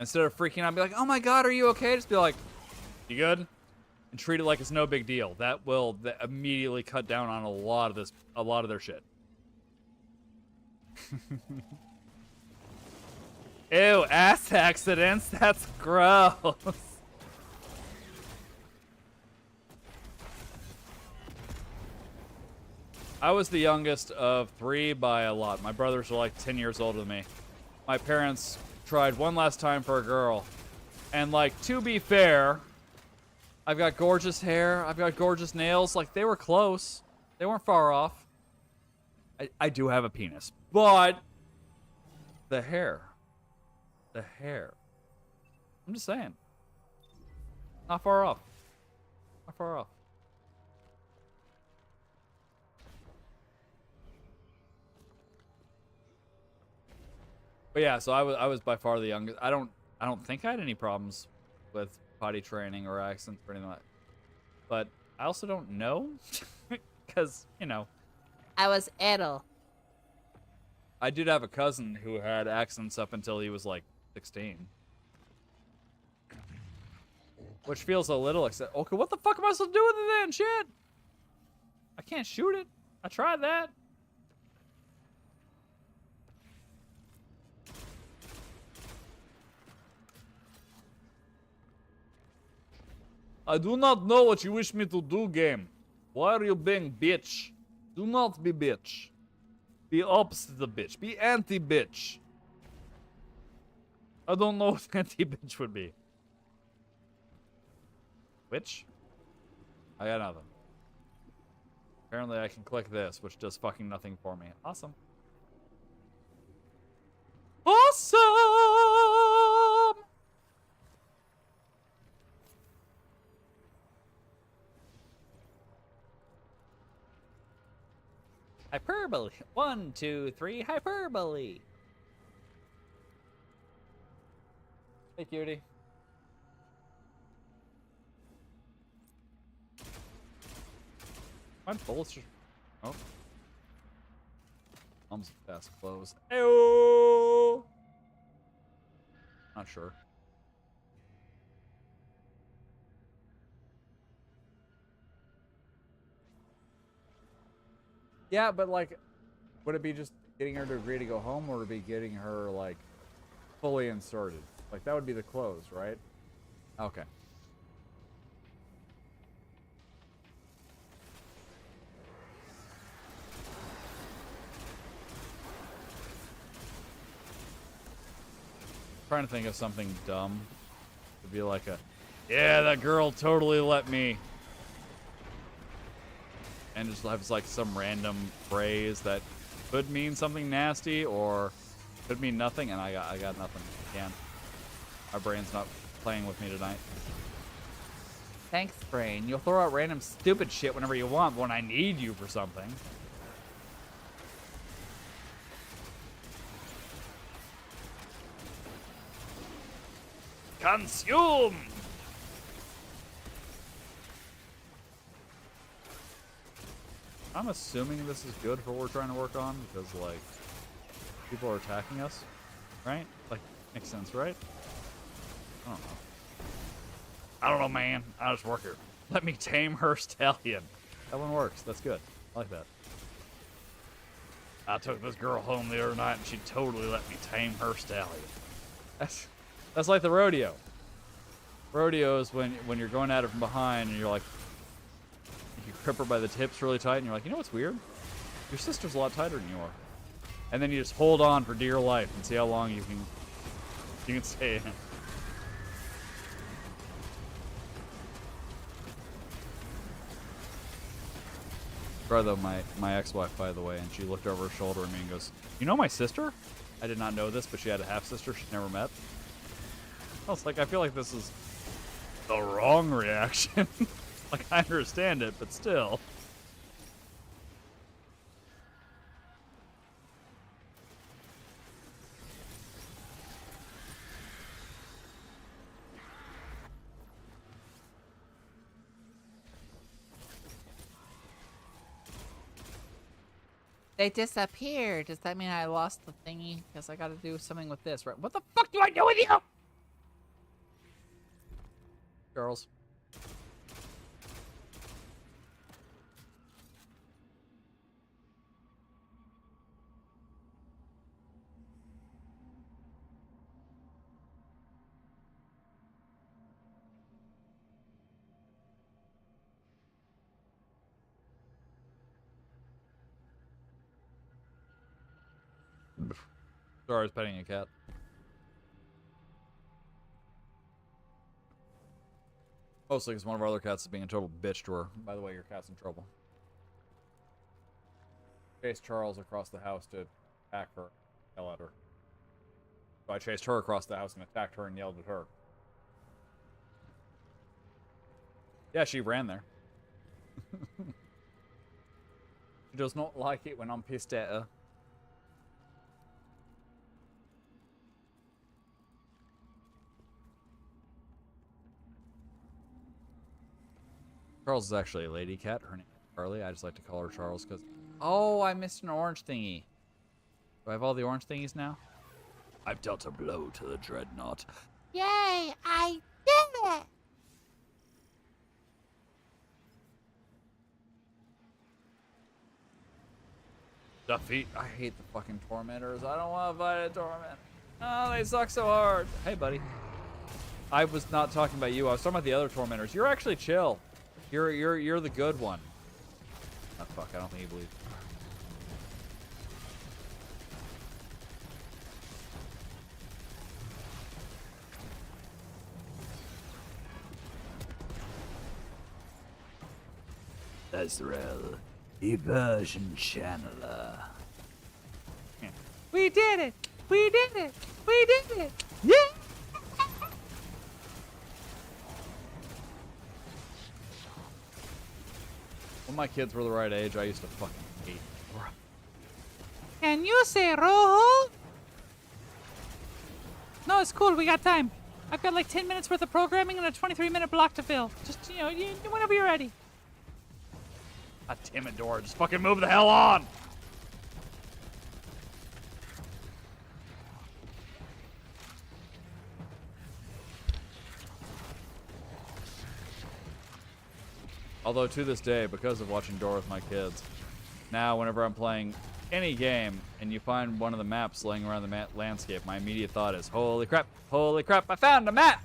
Instead of freaking out and be like, oh my god, are you okay? Just be like, you good? And treat it like it's no big deal. That will immediately cut down on a lot of their shit. Ew, ass accidents? That's gross. I was the youngest of 3 by a lot. My brothers were like 10 years older than me. My parents tried one last time for a girl. And, like, to be fair, I've got gorgeous hair. I've got gorgeous nails. Like, they were close. They weren't far off. I do have a penis. But the hair. The hair. I'm just saying. Not far off. Not far off. But yeah, so I was by far the youngest. I don't think I had any problems with potty training or accidents or anything like that. But I also don't know, because, you know. I was ill. I did have a cousin who had accidents up until he was like 16. Which feels a little okay, what the fuck am I supposed to do with it then? Shit. I can't shoot it. I tried that. I do not know what you wish me to do, game. Why are you being bitch? Do not be bitch. Be opposite of bitch. Be anti-bitch. I don't know what anti-bitch would be. Which? I got nothing. Apparently I can click this, which does fucking nothing for me. Awesome. awesome. Hyperbole. 1, 2, 3, hyperbole. Hey, cutie. My bullets just... Oh. Mom's fast close. Ew. Not sure. Yeah, but like, would it be just getting her to agree to go home, or would it be getting her like fully inserted? Like that would be the close, right? Okay. Trying to think of something dumb to be like a, yeah, that girl totally let me, and just have like some random phrase that could mean something nasty or could mean nothing, and I got nothing. Again, my brain's not playing with me tonight. Thanks, brain. You'll throw out random stupid shit whenever you want, but when I need you for something. Consume! I'm assuming this is good for what we're trying to work on, because, like, people are attacking us, right? Like, makes sense, right? I don't know. I don't know, man. I just work here. Let me tame her stallion. That one works. That's good. I like that. I took this girl home the other night, and she totally let me tame her stallion. That's like the rodeo. Rodeo is when you're going at it from behind, and you're like, you grip her by the tips really tight, and you're like, you know what's weird? Your sister's a lot tighter than you are. And then you just hold on for dear life and see how long you can stay in. Brother, my ex-wife, by the way, and she looked over her shoulder at me and goes, you know my sister? I did not know this, but she had a half-sister she'd never met. I was like, I feel like this is the wrong reaction. Like, I understand it, but still. They disappeared. Does that mean I lost the thingy? Because I got to do something with this, right? What the fuck do I do with you? Charles. Sorry, I was petting a cat. Mostly because one of our other cats is being a total bitch to her. By the way, your cat's in trouble. Chased Charles across the house to attack her, yell at her. So I chased her across the house and attacked her and yelled at her. Yeah, she ran there. She does not like it when I'm pissed at her. Charles is actually a lady cat. Her name is Charlie. I just like to call her Charles because... Oh, I missed an orange thingy. Do I have all the orange thingies now? I've dealt a blow to the dreadnought. Yay! I did it! Defeat. I hate the fucking tormentors. I don't want to fight a torment. Oh, they suck so hard. Hey, buddy. I was not talking about you. I was talking about the other tormentors. You're actually chill. You're the good one. Oh, fuck. I don't think he believes. Ezreal, Eversion Channeler. We did it! We did it! We did it! Yeah! When my kids were the right age, I used to fucking hate Dora. Can you say rojo? No, it's cool. We got time. I've got like 10 minutes worth of programming and a 23-minute block to fill. Just, whenever you're ready. God damn it, Dora. Just fucking move the hell on! Although to this day, because of watching Dora with my kids, now whenever I'm playing any game and you find one of the maps laying around the landscape, my immediate thought is, holy crap, I found a map!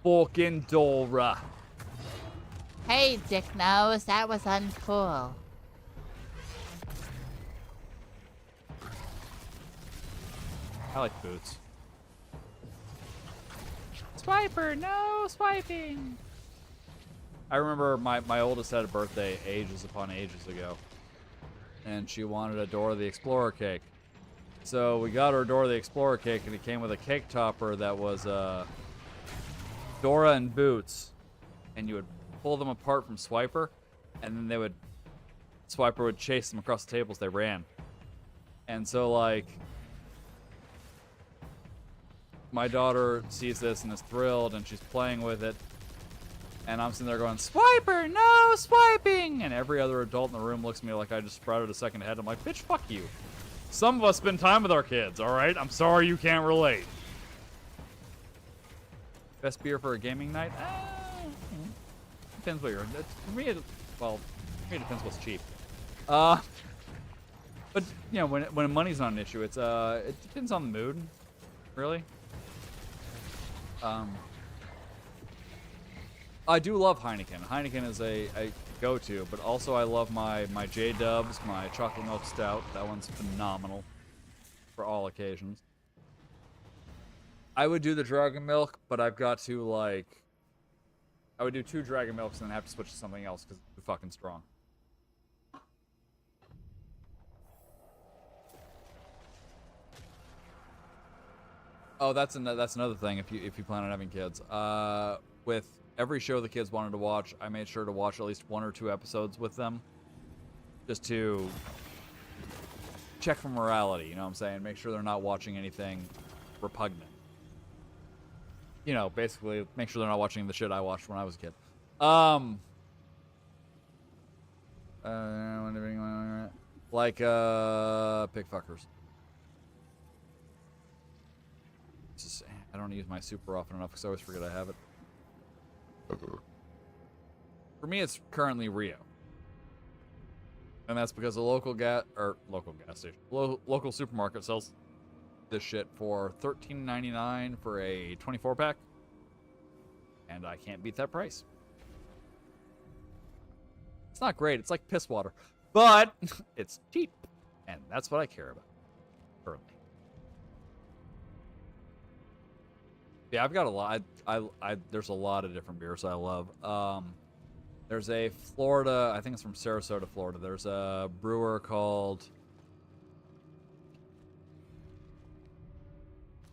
Fucking Dora. Hey, Dick Nose, that was uncool. I like boots. Swiper, no swiping. I remember my oldest had a birthday ages upon ages ago, and she wanted a Dora the Explorer cake. So we got her a Dora the Explorer cake, and it came with a cake topper that was Dora and boots, and you would pull them apart from Swiper, and then Swiper would chase them across the table as they ran. And so like, my daughter sees this and is thrilled, and she's playing with it. And I'm sitting there going, Swiper, no swiping! And every other adult in the room looks at me like I just sprouted a second ahead. I'm like, bitch, fuck you. Some of us spend time with our kids, alright? I'm sorry you can't relate. Best beer for a gaming night? Depends what you're... For me, it depends what's cheap. But, when money's not an issue, it depends on the mood, really. I do love Heineken. Heineken is a go-to, but also I love my J-Dubs, my chocolate milk stout. That one's phenomenal for all occasions. I would do the Dragon Milk, but I've got to, I would do 2 Dragon Milks and then have to switch to something else because it's too fucking strong. Oh, that's another thing. If you plan on having kids, with every show the kids wanted to watch, I made sure to watch at least 1 or 2 episodes with them, just to check for morality. You know what I'm saying? Make sure they're not watching anything repugnant. Basically make sure they're not watching the shit I watched when I was a kid. Pig fuckers. I don't use my super often enough because I always forget I have it. For me, it's currently Rio, and that's because the local supermarket sells this shit for $13.99 for a 24-pack, and I can't beat that price. It's not great. It's like piss water, but it's cheap, and that's what I care about currently. Yeah, I've got a lot. There's a lot of different beers I love. There's a Florida, I think it's from Sarasota, Florida. There's a brewer called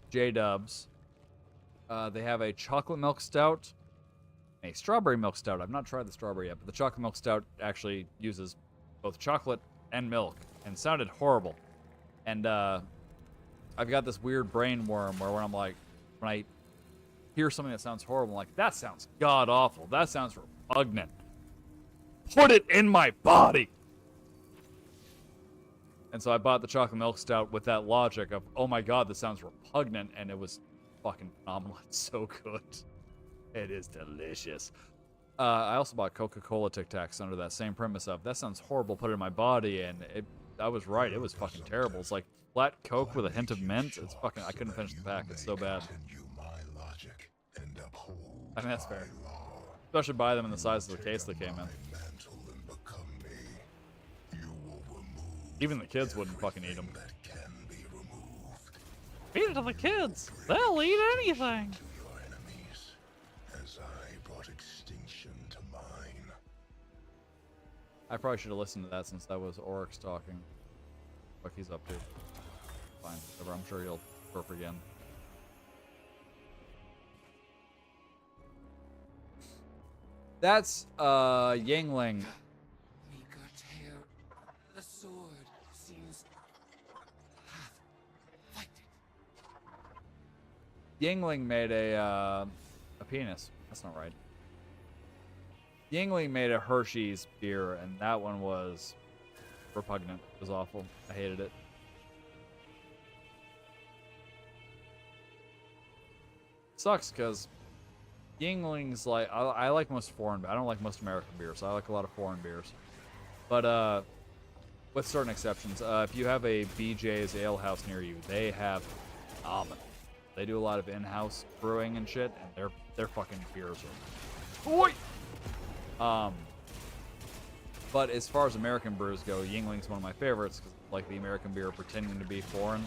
J-Dubs. They have a chocolate milk stout, a strawberry milk stout. I've not tried the strawberry yet, but the chocolate milk stout actually uses both chocolate and milk and sounded horrible. And I've got this weird brain worm where when I hear something that sounds horrible, I'm like, that sounds god-awful. That sounds repugnant. Put it in my body! And so I bought the chocolate milk stout with that logic of, oh my god, this sounds repugnant, and it was fucking phenomenal. It's so good. It is delicious. I also bought Coca-Cola Tic Tacs under that same premise of, that sounds horrible, put it in my body, and I was right. It was fucking terrible. It's like flat Coke with a hint of mint. It's fucking, I couldn't finish the pack. It's so bad. I think that's fair. Especially buy them in the size of the case they came in. Even the kids wouldn't fucking eat them. Feed it to the kids. They'll eat anything. As I brought extinction to mine. I probably should have listened to that since that was Oryx talking. What he's up to. Fine, whatever. I'm sure he'll burp again. That's Yangling. The sword seems half-affected. Yangling made a penis. That's not right. Yangling made a Hershey's beer, and that one was repugnant. It was awful. I hated it. Sucks because Yingling's like I like most foreign. I don't like most American beers. So I like a lot of foreign beers, but with certain exceptions. If you have a BJ's Ale House near you, they have They do a lot of in-house brewing and shit, and their fucking beers are. Oi! But as far as American brews go, Yingling's one of my favorites because like the American beer pretending to be foreign,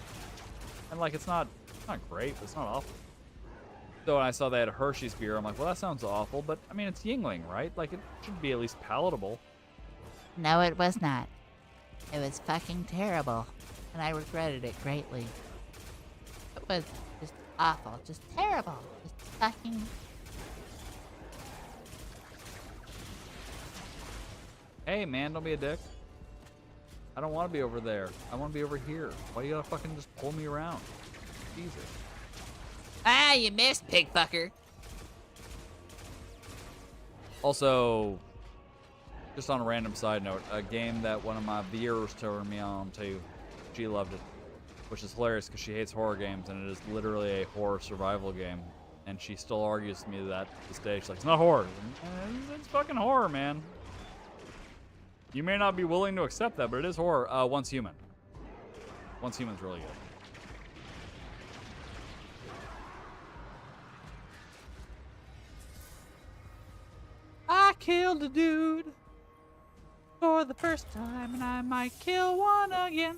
and like it's not great, but it's not awful. So when I saw they had a Hershey's beer, I'm like, well, that sounds awful, but I mean, it's Yingling, right? Like it should be at least palatable. No, it was not. It was fucking terrible, and I regretted it greatly. It was just awful, just terrible, just fucking. Hey, man, don't be a dick. I don't want to be over there. I want to be over here. Why you gotta fucking just pull me around? Jesus. Ah, you missed, pig fucker. Also, just on a random side note, a game that one of my viewers turned me on to, she loved it, which is hilarious because she hates horror games, and it is literally a horror survival game. And she still argues with me that to this day. She's like, it's not horror. It's fucking horror, man. You may not be willing to accept that, but it is horror. Once Human. Once Human's really good. I killed a dude for the first time, and I might kill one again.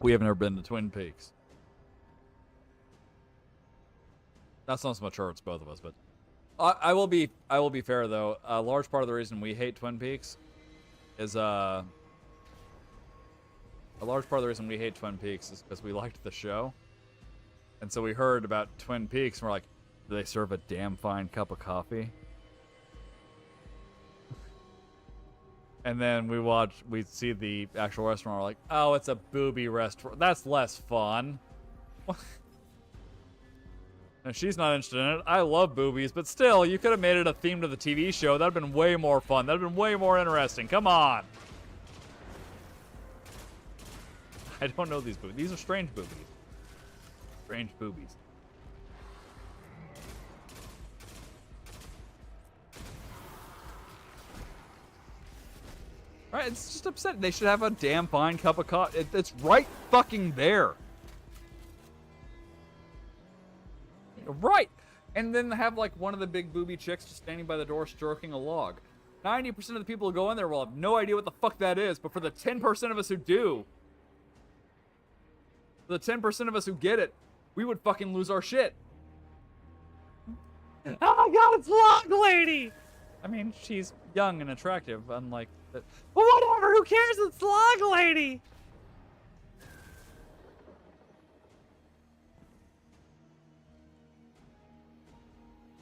We have never been to Twin Peaks. That's not so much her, it's both of us, but I will be fair though. A large part of the reason we hate Twin Peaks is because we liked the show. And so we heard about Twin Peaks and we're like, do they serve a damn fine cup of coffee? And then we see the actual restaurant, we're like, oh, it's a booby restaurant. That's less fun. No, she's not interested in it. I love boobies, but still, you could have made it a theme to the TV show. That would have been way more fun. That would have been way more interesting. Come on. I don't know these boobies. These are strange boobies. Strange boobies. Right, it's just upsetting. They should have a damn fine cup of coffee. It's right fucking there. Right. And then have like one of the big booby chicks just standing by the door stroking a log. 90% of the people who go in there will have no idea what the fuck that is, but for the 10% of us who do, for the 10% of us who get it, we would fucking lose our shit. Oh my god, it's Log Lady! I mean, she's young and attractive, unlike... Well, whatever, who cares? It's Log Lady!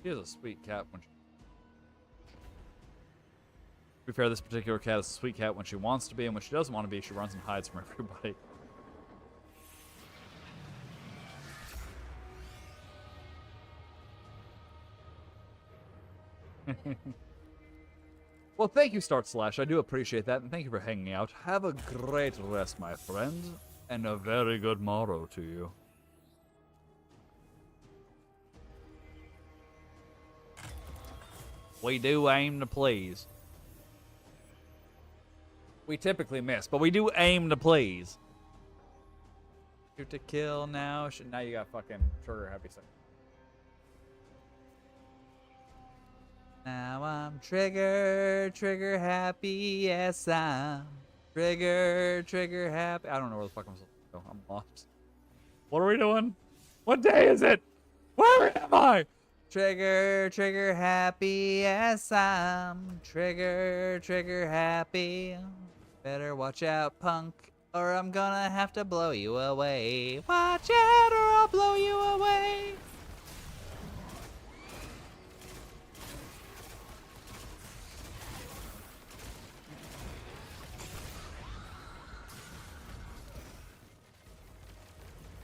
She is a sweet cat when she... To be fair, this particular cat is a sweet cat when she wants to be, and when she doesn't want to be, she runs and hides from everybody. Well, thank you, Start Slash. I do appreciate that, and thank you for hanging out. Have a great rest, my friend, and a very good morrow to you. We do aim to please. We typically miss, but we do aim to please. Shoot to kill now. Now you got fucking trigger happy second. Now I'm trigger happy. Yes, I'm trigger happy. I don't know where the fuck I'm supposed to go. I'm lost. What are we doing? What day is it? Where am I? Trigger happy, yes, I'm trigger happy. Better watch out, punk, or I'm gonna have to blow you away. Watch out, or I'll blow you away.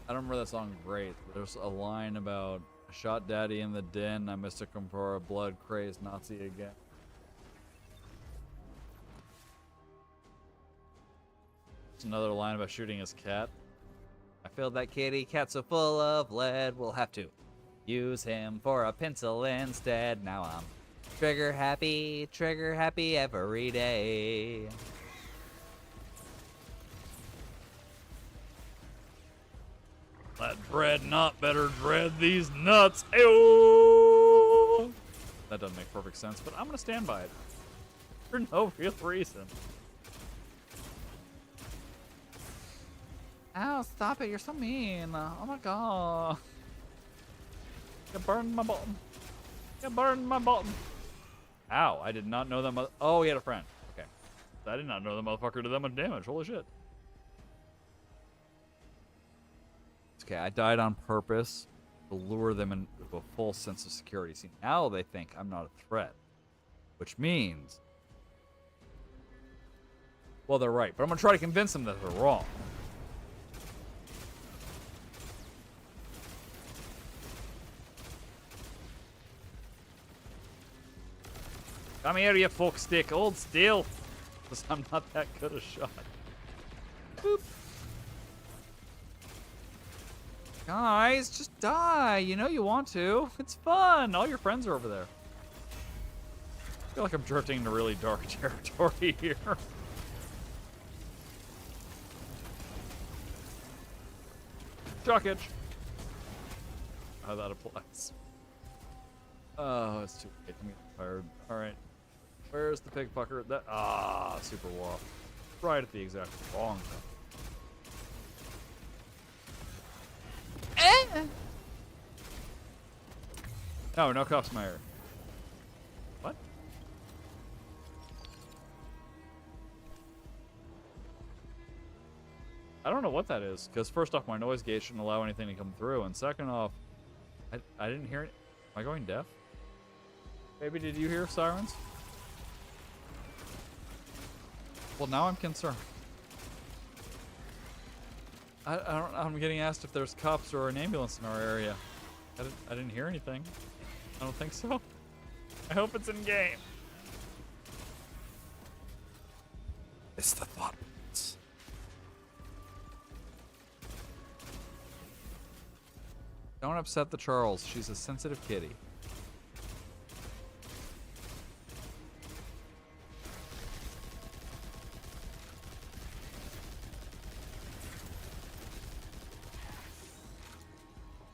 I don't remember that song great. There's a line about I shot daddy in the den. I mistook him for a blood-crazed Nazi again. There's another line about shooting his cat. I filled that kitty cat so full of lead. We'll have to use him for a pencil instead. Now I'm trigger happy every day. That dreadnought better dread these nuts. Ayo! That doesn't make perfect sense, but I'm gonna stand by it. For no real reason. Ow, stop it, you're so mean. Oh my god. You burned my bottom. You burned my bottom. Ow, I did not know that oh, he had a friend. Okay. I did not know the motherfucker did that much damage. Holy shit. Okay, I died on purpose to lure them into a full sense of security. See, now they think I'm not a threat. Which means... well, they're right, but I'm going to try to convince them that they're wrong. Come here, you fuckstick. Hold still. Because I'm not that good a shot. Boop. Guys, just die. You know you want to. It's fun. All your friends are over there. I feel like I'm drifting into really dark territory here. Shock itch. How that applies. Oh, it's too late. I'm getting tired. Alright. Where's the pig fucker? That super wall. Right at the exact wrong time. No, no Kopsmeyer. What? I don't know what that is, because first off, my noise gate shouldn't allow anything to come through, and second off, I didn't hear it. Am I going deaf? Maybe did you hear sirens? Well, now I'm concerned. I'm getting asked if there's cops or an ambulance in our area. I didn't hear anything. I don't think so. I hope it's in game. It's the thought. Don't upset the Charles. She's a sensitive kitty.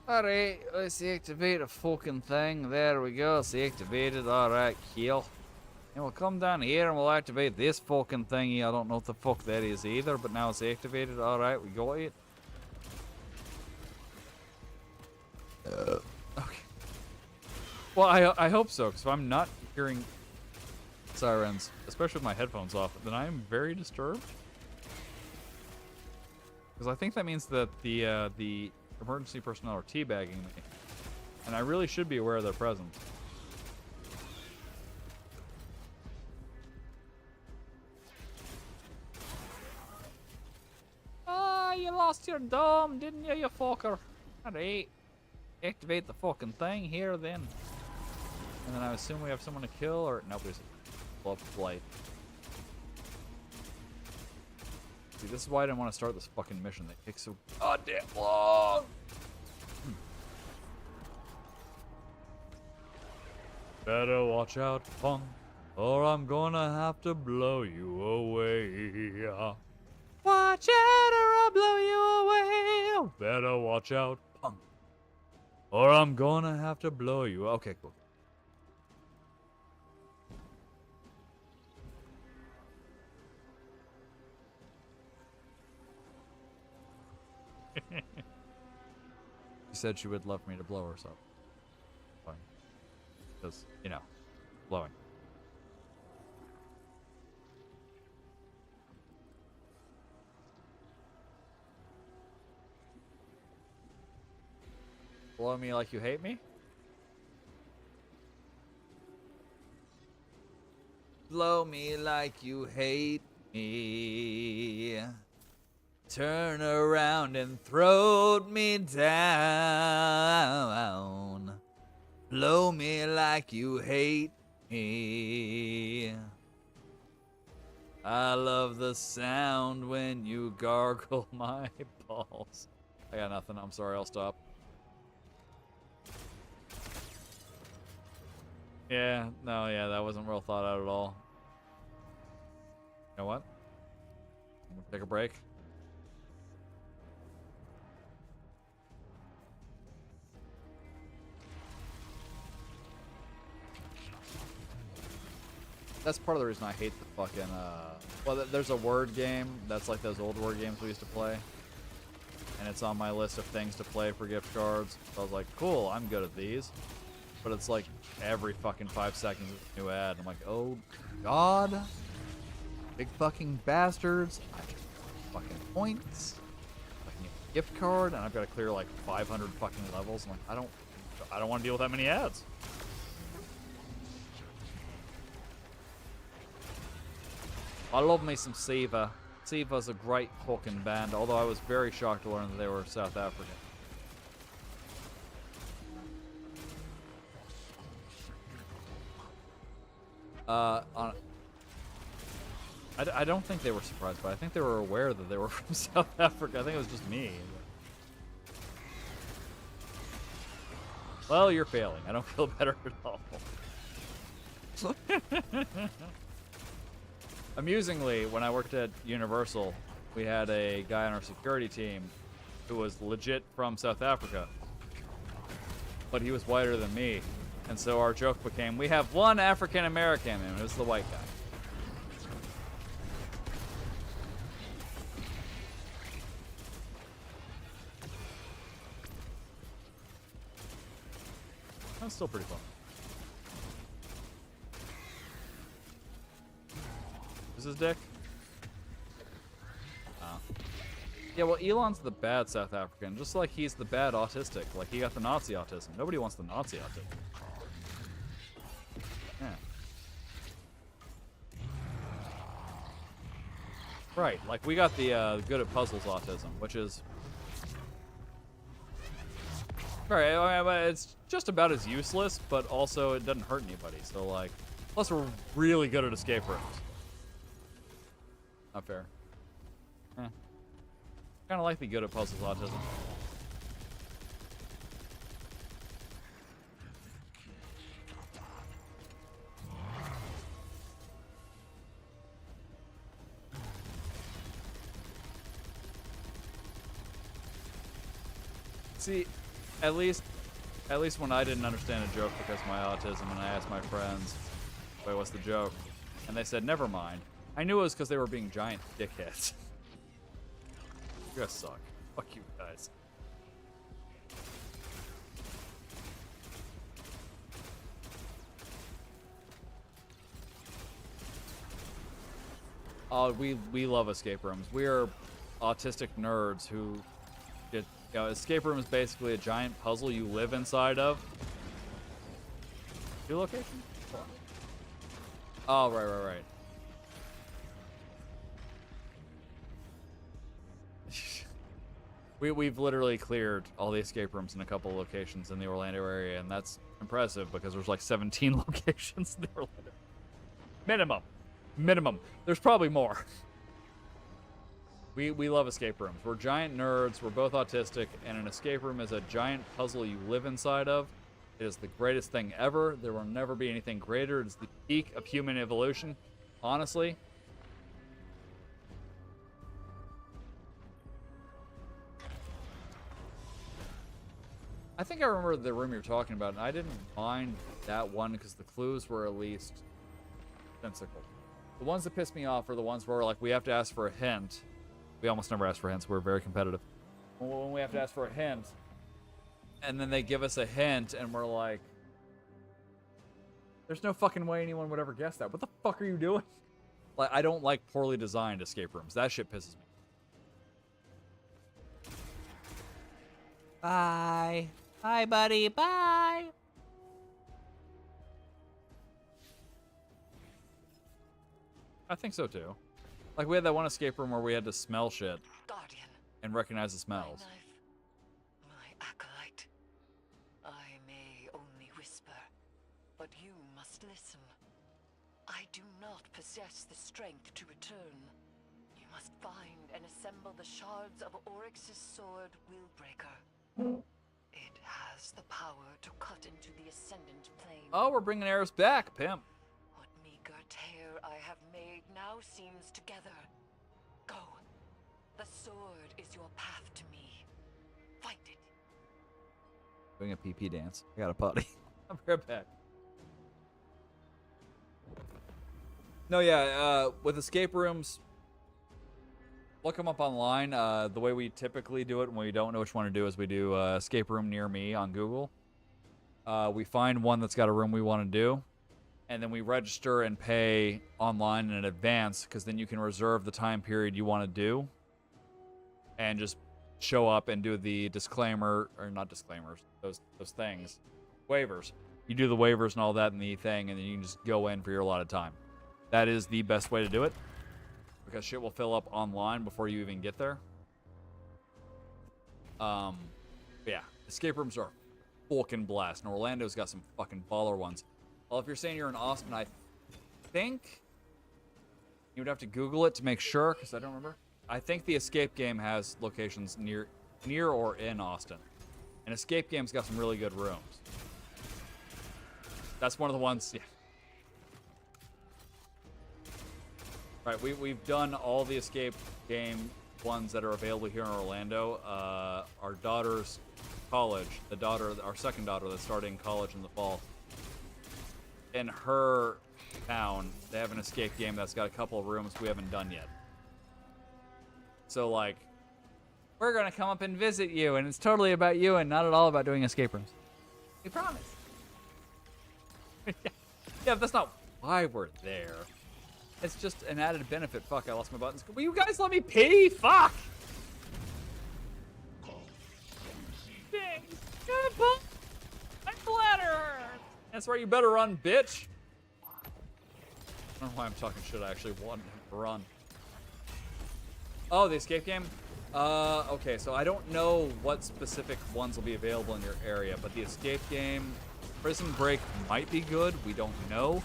Alright, let's activate a fucking thing. There we go, it's activated. Alright, kill. And we'll come down here and we'll activate this fucking thingy. I don't know what the fuck that is either, but now it's activated. Alright, we got it. Okay. Well, I hope so, because if I'm not hearing sirens, especially with my headphones off, then I am very disturbed. Because I think that means that the emergency personnel are teabagging me, and I really should be aware of their presence. Ah, you lost your dome, didn't you, you fucker? Alright. Activate the fucking thing here, then. And then I assume we have someone to kill, or... nope, there's a love flight. See, this is why I didn't want to start this fucking mission. They take so goddamn long! Better watch out, punk, or I'm gonna have to blow you away. Watch out, or I'll blow you away. Better watch out, punk, or I'm gonna have to blow you. Okay, cool. She said she would love me to blow herself. Fine. Because, you know, blowing. Blow me like you hate me? Blow me like you hate me. Turn around and throw me down. Blow me like you hate me. I love the sound when you gargle my balls. I got nothing. I'm sorry. I'll stop. Yeah, no, yeah, that wasn't well thought out at all. You know what? I'm gonna take a break. That's part of the reason I hate the fucking, well, there's a word game that's like those old word games we used to play. And it's on my list of things to play for gift cards. So I was like, cool, I'm good at these. But it's like every fucking 5 seconds a new ad. I'm like, oh god. Big fucking bastards. I get fucking points. I can get a gift card, and I've got to clear like 500 fucking levels. I'm like, I don't want to deal with that many ads. I love me some Siva. Siva's a great fucking band, although I was very shocked to learn that they were South African. I don't think they were surprised, but I think they were aware that they were from South Africa. I think it was just me. Well, you're failing. I don't feel better at all. Amusingly, when I worked at Universal, we had a guy on our security team who was legit from South Africa, but he was whiter than me. And so our joke became, we have one African American, and it was the white guy. That's still pretty fun. Is his dick? Oh. Yeah, well, Elon's the bad South African, just like he's the bad autistic. Like, he got the Nazi autism. Nobody wants the Nazi autism. Yeah. Right, like, we got the good at puzzles autism, which is... Right, I mean, it's just about as useless, but also it doesn't hurt anybody. So, like, plus we're really good at escape rooms. Not fair. Kind of like the good at puzzles autism. See, at least when I didn't understand a joke because of my autism, and I asked my friends, "Wait, what's the joke?" and they said, "Never mind." I knew it was because they were being giant dickheads. You guys suck. Fuck you guys. We love escape rooms. We are autistic nerds who get, you know, escape room is basically a giant puzzle you live inside of. Your location? Oh, right. We've literally cleared all the escape rooms in a couple locations in the Orlando area, and that's impressive because there's like 17 locations in the Orlando. Minimum. There's probably more. We love escape rooms. We're giant nerds. We're both autistic, and an escape room is a giant puzzle you live inside of. It is the greatest thing ever. There will never be anything greater. It's the peak of human evolution, honestly. I think I remember the room you're talking about, and I didn't mind that one because the clues were at least sensical. The ones that pissed me off are the ones where, like, we have to ask for a hint. We almost never ask for hints. We're very competitive. When we have to ask for a hint, and then they give us a hint, and we're like, There's no fucking way anyone would ever guess that. What the fuck are you doing? Like, I don't like poorly designed escape rooms. That shit pisses me. Bye. Bye, buddy. Bye. I think so too. Like, we had that one escape room where we had to smell shit Guardian, and recognize the my smells. knife, my acolyte. I may only whisper, but you must listen. I do not possess the strength to return. You must find and assemble the shards of Oryx's sword, Willbreaker. It has the power to cut into the Ascendant Plane. Oh, we're bringing Eris back, pimp. What meager tear I have made now seems together. Go. The sword is your path to me. Find it. Doing a PP dance. I got a potty. I'll be right back. No, yeah, with escape rooms, look them up online. The way we typically do it when we don't know which one to do is we do escape room near me on Google. We find one that's got a room we want to do, and then we register and pay online in advance, because then you can reserve the time period you want to do and just show up and do the disclaimer, or not disclaimers, those things, waivers. You do the waivers and all that in the thing, and then you can just go in for your allotted time. That is the best way to do it, because shit will fill up online before you even get there. Yeah, escape rooms are fucking blast, and Orlando's got some fucking baller ones. Well, if you're saying you're in Austin, I think you would have to Google it to make sure, because I don't remember. I think the escape game has locations near or in Austin, and escape game's got some really good rooms. That's one of the ones. Yeah. Right, we've done all the escape game ones that are available here in Orlando. Our daughter's college, our second daughter that's starting college in the fall, in her town, they have an escape game that's got a couple of rooms we haven't done yet. So, like, we're going to come up and visit you, and it's totally about you and not at all about doing escape rooms. We promise. Yeah, but that's not why we're there. It's just an added benefit. Fuck, I lost my buttons. Will you guys let me pee? Fuck! Thanks. My bladder hurts. That's right, you better run, bitch. I don't know why I'm talking shit. I actually want to run. Oh, the escape game? Okay, so I don't know what specific ones will be available in your area, but the escape game, Prison Break might be good. We don't know.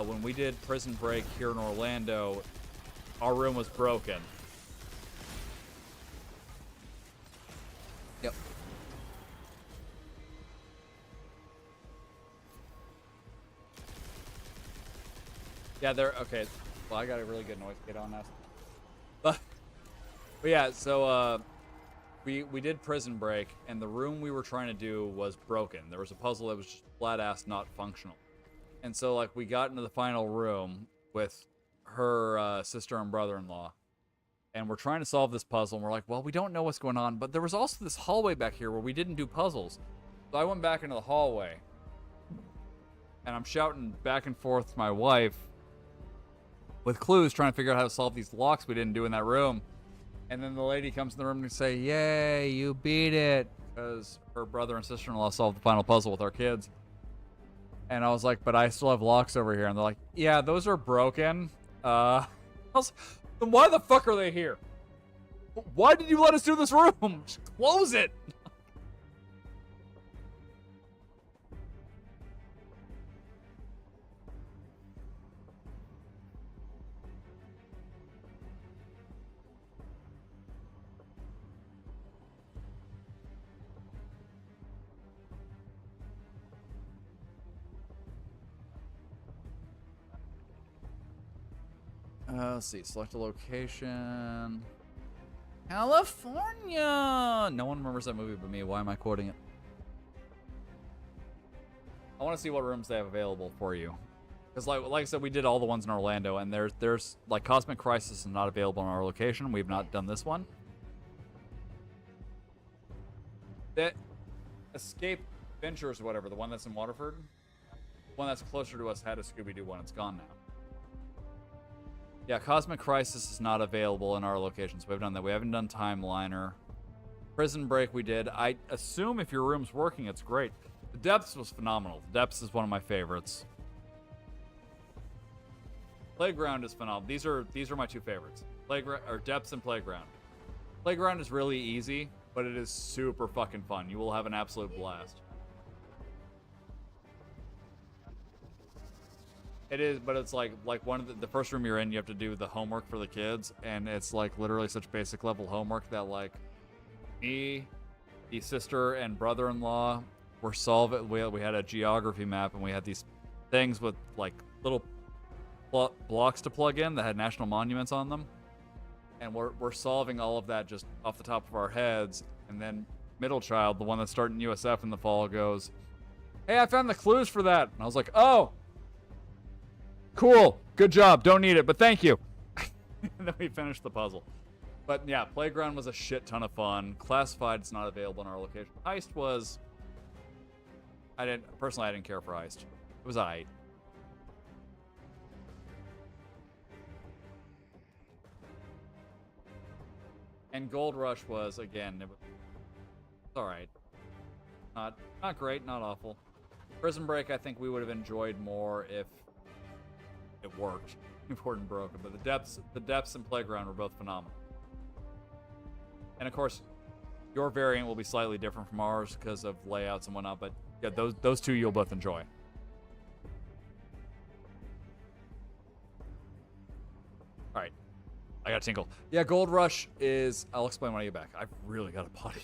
When we did Prison Break here in Orlando, our room was broken. Yep. Yeah, they're okay. Well, I got a really good noise gate on now. But yeah, so we did Prison Break, and the room we were trying to do was broken. There was a puzzle that was just flat ass not functional. And so, like, we got into the final room with her sister and brother-in-law, and we're trying to solve this puzzle, and we're like, well, we don't know what's going on, but there was also this hallway back here where we didn't do puzzles. So I went back into the hallway, and I'm shouting back and forth to my wife with clues, trying to figure out how to solve these locks we didn't do in that room. And then the lady comes in the room and say, yay, you beat it, because her brother and sister-in-law solved the final puzzle with our kids. And I was like, but I still have locks over here. And they're like, yeah, those are broken. I was like, then why the fuck are they here? Why did you let us do this room? Just close it. Let's see. Select a location. California. No one remembers that movie but me. Why am I quoting it? I want to see what rooms they have available for you. Because like I said, we did all the ones in Orlando, and there's like Cosmic Crisis is not available in our location. We've not done this one. That Escape Ventures or whatever, the one that's in Waterford. one that's closer to us had a Scooby-Doo one. It's gone now. Yeah, Cosmic Crisis is not available in our locations. We've done that. We haven't done Timeliner. Prison Break we did. I assume if your room's working, it's great. The Depths was phenomenal. The Depths is one of my favorites. Playground is phenomenal. These are my two favorites. Playground or Depths and Playground. Playground is really easy, but it is super fucking fun. You will have an absolute blast. It is, but it's like one of the first room you're in, you have to do the homework for the kids, and it's like literally such basic level homework that like me, the sister and brother-in-law were solving. We had a geography map, and we had these things with like little blocks to plug in that had national monuments on them, and we're solving all of that just off the top of our heads. And then middle child, the one that's starting USF in the fall, goes, "Hey, I found the clues for that," and I was like, "Oh. Cool. Good job. Don't need it, but thank you." And then we finished the puzzle. But yeah, Playground was a shit ton of fun. Classified's not available in our location. Heist was... I didn't care for Heist. It was aight. And Gold Rush was, again, it was alright. Not great, not awful. Prison Break, I think we would have enjoyed more if it worked. It weren't broken, but the depths and Playground were both phenomenal. And of course, your variant will be slightly different from ours because of layouts and whatnot, but yeah, those two you'll both enjoy. All right, I got a tinkle. Yeah, Gold Rush is. I'll explain when I get back. I've really got a potty.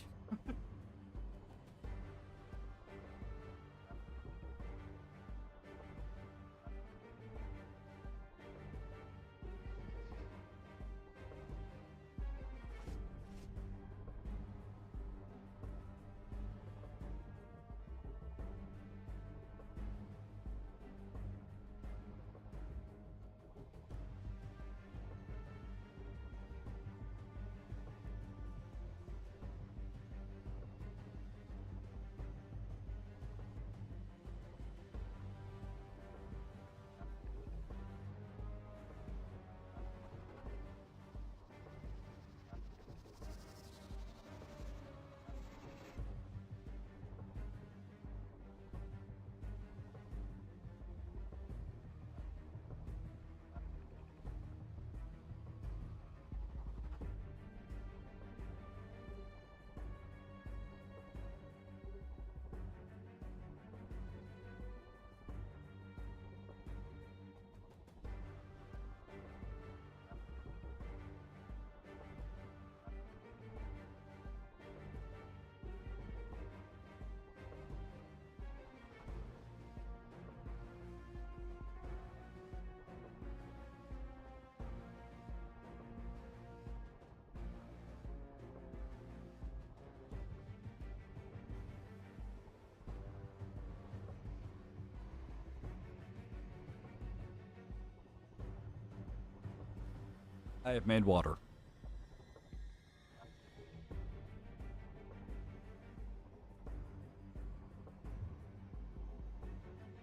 I have made water.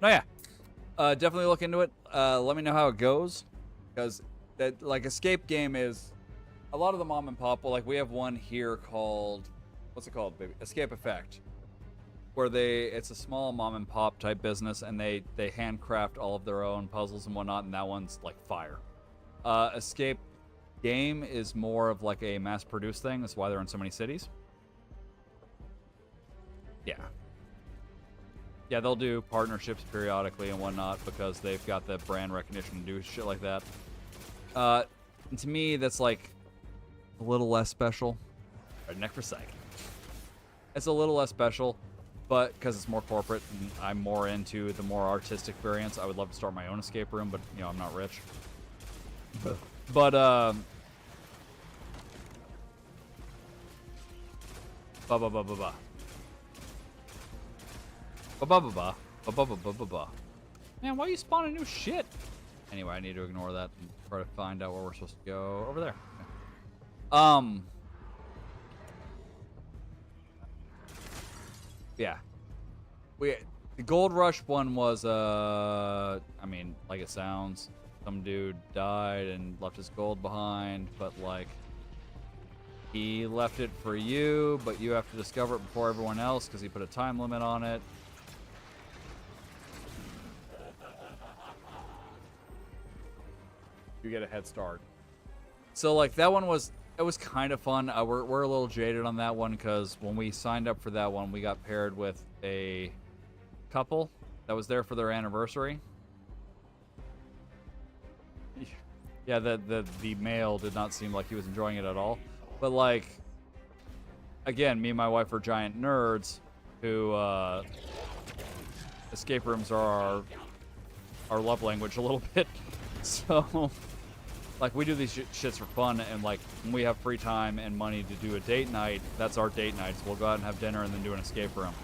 Oh yeah, definitely look into it. Let me know how it goes, because that like escape game is a lot of the mom and pop. Well, like we have one here called, what's it called, baby? Escape Effect, where it's a small mom and pop type business, and they handcraft all of their own puzzles and whatnot, and that one's like fire. Escape Game is more of like a mass-produced thing. That's why they're in so many cities. Yeah. Yeah, they'll do partnerships periodically and whatnot because they've got the brand recognition to do shit like that. And to me, that's like a little less special. Right, neck for psych. It's a little less special, but because it's more corporate and I'm more into the more artistic variants. I would love to start my own escape room, but you know, I'm not rich. But man, why are you spawning new shit? Anyway, I need to ignore that and try to find out where we're supposed to go. Over there. Yeah. The Gold Rush one was, I mean, like it sounds, some dude died and left his gold behind, but like, he left it for you, but you have to discover it before everyone else because he put a time limit on it. You get a head start. So like that one was, it was kind of fun. We're a little jaded on that one because when we signed up for that one, we got paired with a couple that was there for their anniversary. Yeah, the male did not seem like he was enjoying it at all. But like, again, me and my wife are giant nerds who escape rooms are our love language a little bit. So like we do these shits for fun, and like when we have free time and money to do a date night, that's our date nights. We'll go out and have dinner and then do an escape room.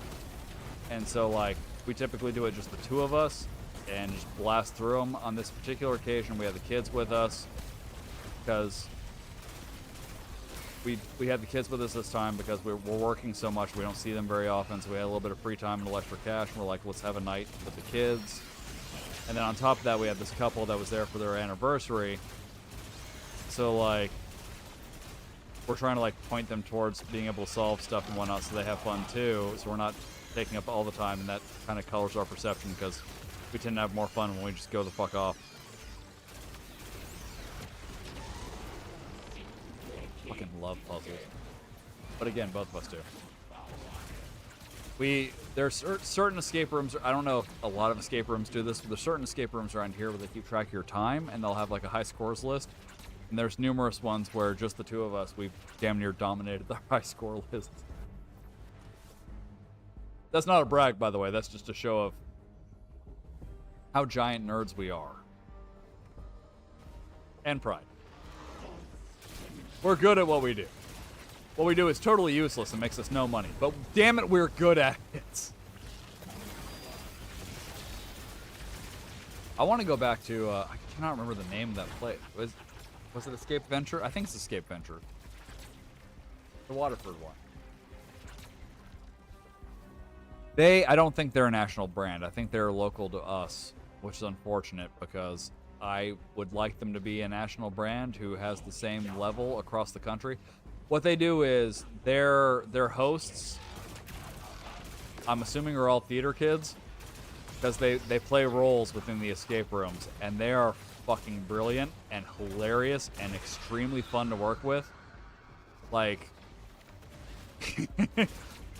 And so like we typically do it just the two of us and just blast through them. On this particular occasion, we had the kids with us because we had the kids with us this time because we're working so much. We don't see them very often, so we had a little bit of free time and a little extra cash. And we're like, let's have a night with the kids. And then on top of that, we had this couple that was there for their anniversary. So like, we're trying to like point them towards being able to solve stuff and whatnot, so they have fun too. So we're not taking up all the time, and that kind of colors our perception because we tend to have more fun when we just go the fuck off. Fucking love puzzles. But again, both of us do. There's certain escape rooms, I don't know if a lot of escape rooms do this, but there's certain escape rooms around here where they keep track of your time, and they'll have like a high scores list. And there's numerous ones where just the two of us, we've damn near dominated the high score list. That's not a brag, by the way. That's just a show of how giant nerds we are. And pride. We're good at what we do. What we do is totally useless and makes us no money. But damn it, we're good at it. I want to go back to, I cannot remember the name of that place. Was it Escape Venture? I think it's Escape Venture. The Waterford one. I don't think they're a national brand. I think they're local to us, which is unfortunate because I would like them to be a national brand who has the same level across the country. What they do is their hosts, I'm assuming, are all theater kids because they play roles within the escape rooms, and they are fucking brilliant and hilarious and extremely fun to work with. Like,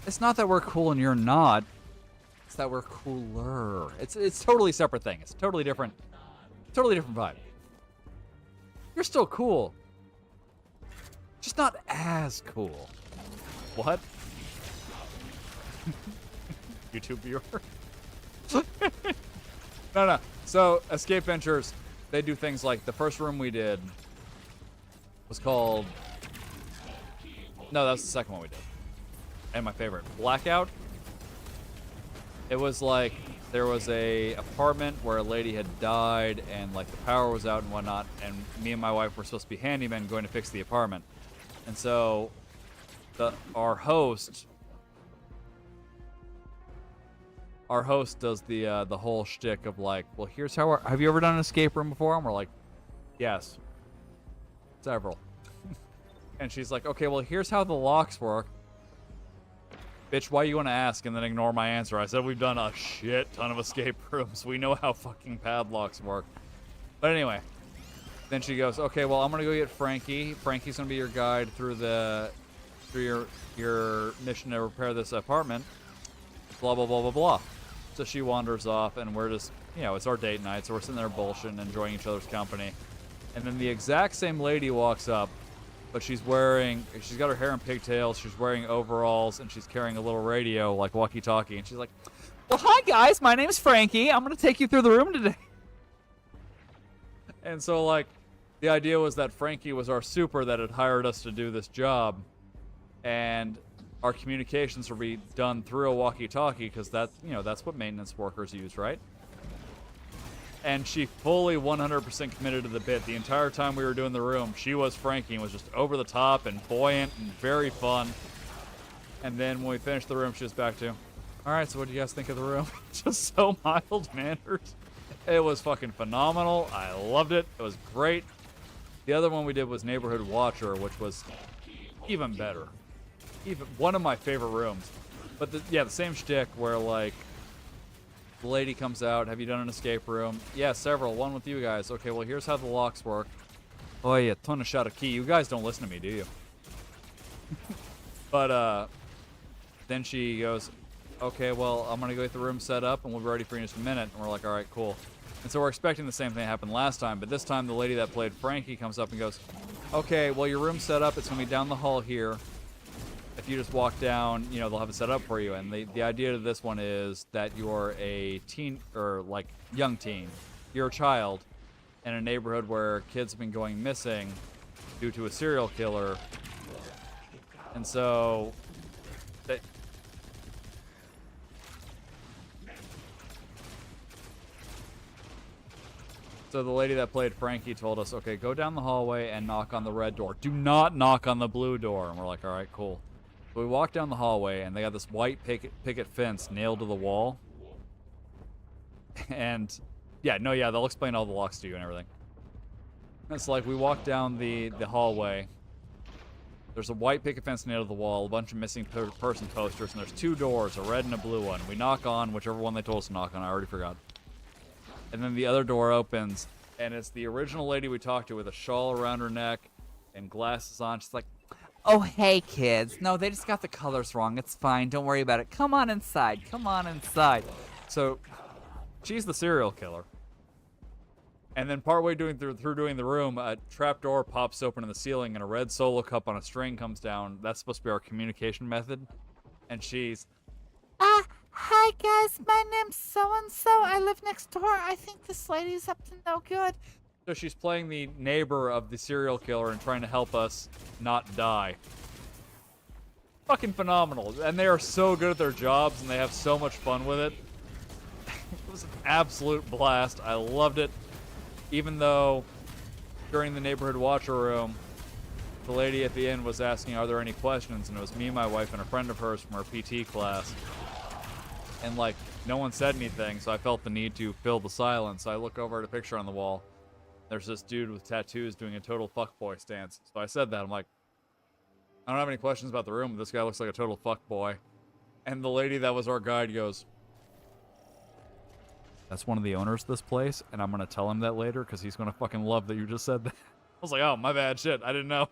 it's not that we're cool and you're not. It's that we're cooler. It's totally separate thing. It's totally different vibe. You're still cool. Just not as cool. What? YouTube viewer? No. So, Escape Ventures, they do things like the first room we did was called... No, that was the second one we did. And my favorite, Blackout. It was like there was a apartment where a lady had died and like the power was out and whatnot, and me and my wife were supposed to be handymen going to fix the apartment. And so our host does the whole shtick of like, well, here's how have you ever done an escape room before? And we're like, yes, several. And she's like, okay, well, here's how the locks work. Bitch, why you want to ask and then ignore my answer? I said we've done a shit ton of escape rooms. We know how fucking padlocks work. But anyway, then she goes, okay, well, I'm gonna go get Frankie. Frankie's gonna be your guide through your mission to repair this apartment. Blah blah blah blah blah. So she wanders off, and we're just, it's our date night, so we're sitting there bullshitting, enjoying each other's company. And then the exact same lady walks up, but she's got her hair in pigtails, she's wearing overalls, and she's carrying a little radio, like walkie-talkie, and she's like, well, hi guys, my name's Frankie. I'm gonna take you through the room today. And so, like, the idea was that Frankie was our super that had hired us to do this job, and our communications will be done through a walkie-talkie because that's what maintenance workers use, right? And she fully 100% committed to the bit. The entire time we were doing the room, she was Frankie and was just over the top and buoyant and very fun. And then when we finished the room, she was back to, All right, so what do you guys think of the room? Just so mild-mannered. It was fucking phenomenal. I loved it. It was great. The other one we did was Neighborhood Watcher, which was even better. Even one of my favorite rooms. But yeah, the same shtick where like the lady comes out. Have you done an escape room? Yeah, several. One with you guys. Okay, well here's how the locks work. Oh yeah, ton of shot of key. You guys don't listen to me, do you? But then she goes, okay, well I'm gonna go get the room set up and we'll be ready for you in just a minute. And we're like, all right, cool. And so we're expecting the same thing happened last time, but this time the lady that played Frankie comes up and goes, okay, well your room's set up. It's gonna be down the hall here. If you just walk down, you know, they'll have it set up for you. And the idea of this one is that you're a teen, or like young teen. You're a child in a neighborhood where kids have been going missing due to a serial killer. And so that So the lady that played Frankie told us, okay, go down the hallway and knock on the red door. Do not knock on the blue door. And we're like, all right, cool. So we walk down the hallway, and they got this white picket fence nailed to the wall. And, yeah, they'll explain all the locks to you and everything. And it's like we walk down the hallway. There's a white picket fence nailed to the wall, a bunch of missing person posters, and there's two doors, a red and a blue one. We knock on whichever one they told us to knock on. I already forgot. And then the other door opens, and it's the original lady we talked to with a shawl around her neck and glasses on. She's like, oh, hey, kids. No, they just got the colors wrong. It's fine. Don't worry about it. Come on inside. Come on inside. So she's the serial killer. And then partway through doing the room, a trap door pops open in the ceiling, and a red solo cup on a string comes down. That's supposed to be our communication method. And she's... Hi guys, my name's so-and-so. I live next door. I think this lady's up to no good. So she's playing the neighbor of the serial killer and trying to help us not die. Fucking phenomenal. And they are so good at their jobs, and they have so much fun with it. It was an absolute blast. I loved it. Even though during the Neighborhood Watcher room, the lady at the end was asking, are there any questions? And it was me, my wife, and a friend of hers from our PT class. And, like, no one said anything, so I felt the need to fill the silence. So I look over at a picture on the wall. There's this dude with tattoos doing a total fuckboy stance. So I said that. I'm like, I don't have any questions about the room, but this guy looks like a total fuckboy. And the lady that was our guide goes, that's one of the owners of this place, and I'm going to tell him that later because he's going to fucking love that you just said that. I was like, oh, my bad, shit, I didn't know.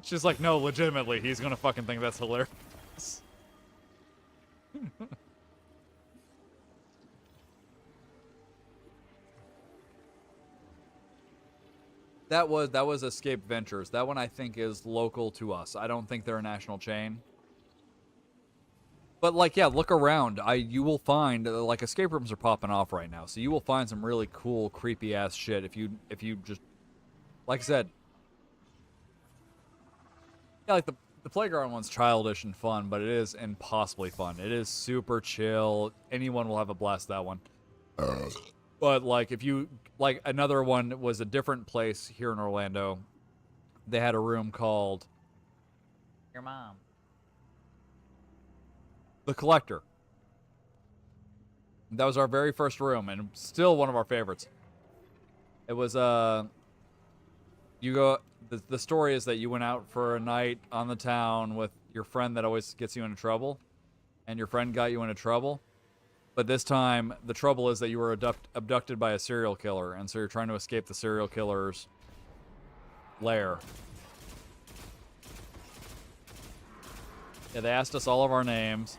She's like, no, legitimately, he's going to fucking think that's hilarious. That was Escape Ventures. That one I think is local to us. I don't think they're a national chain. But like, yeah, look around. You will find like escape rooms are popping off right now. So you will find some really cool, creepy ass shit if you just, like I said, yeah, like the playground one's childish and fun, but it is impossibly fun. It is super chill. Anyone will have a blast that one. But like if you like another one was a different place here in Orlando. They had a room called Your mom. The Collector. That was our very first room and still one of our favorites. It was you go the story is that you went out for a night on the town with your friend that always gets you into trouble, and your friend got you into trouble. But this time, the trouble is that you were abducted by a serial killer, and so you're trying to escape the serial killer's lair. Yeah, they asked us all of our names,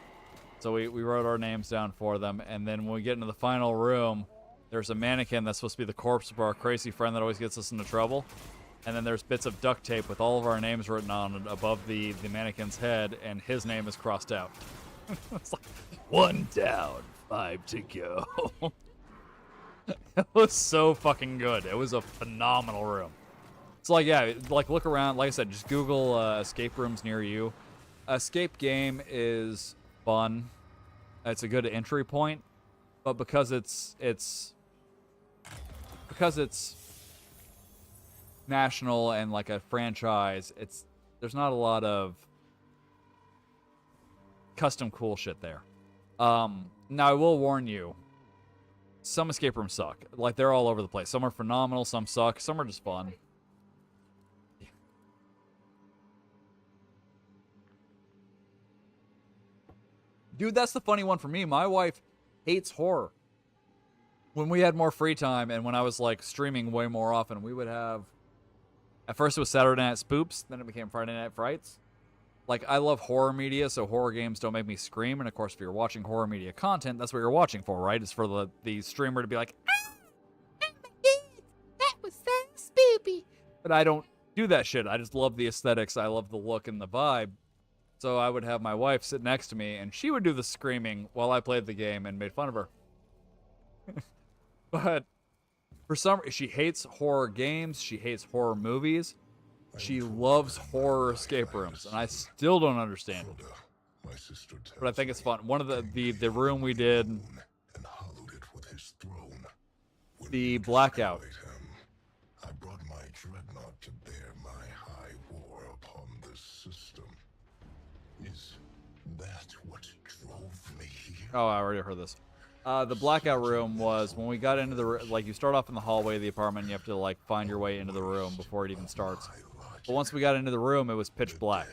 so we wrote our names down for them, and then when we get into the final room, there's a mannequin that's supposed to be the corpse of our crazy friend that always gets us into trouble. And then there's bits of duct tape with all of our names written on it above the mannequin's head, and his name is crossed out. It's like, 1 down, 5 to go. It was so fucking good. It was a phenomenal room. So, like, yeah, like, look around. Like I said, just Google escape rooms near you. Escape game is fun. It's a good entry point. But because it's national and like a franchise, there's not a lot of custom cool shit there. Now I will warn you, some escape rooms suck. Like, they're all over the place. Some are phenomenal, some suck, some are just fun. Dude, that's the funny one for me. My wife hates horror. When we had more free time and when I was like streaming way more often, we would have, at first it was Saturday Night Spoops, then it became Friday Night Frights. Like, I love horror media, so horror games don't make me scream. And of course, if you're watching horror media content, that's what you're watching for, right? It's for the streamer to be like, oh my God, that was so spoopy. But I don't do that shit. I just love the aesthetics. I love the look and the vibe. So I would have my wife sit next to me, and she would do the screaming while I played the game and made fun of her. But for some reason, she hates horror games. She hates horror movies. She loves horror escape rooms, and I still don't understand it. But I think it's fun. One of the room we did, the Blackout. I brought my dreadnought to bear my high war upon this system. Is that what drove me here? Oh, I already heard this. The Blackout room was when we got into the, like, you start off in the hallway of the apartment and you have to, like, find your way into the room before it even starts. But once we got into the room, it was pitch black.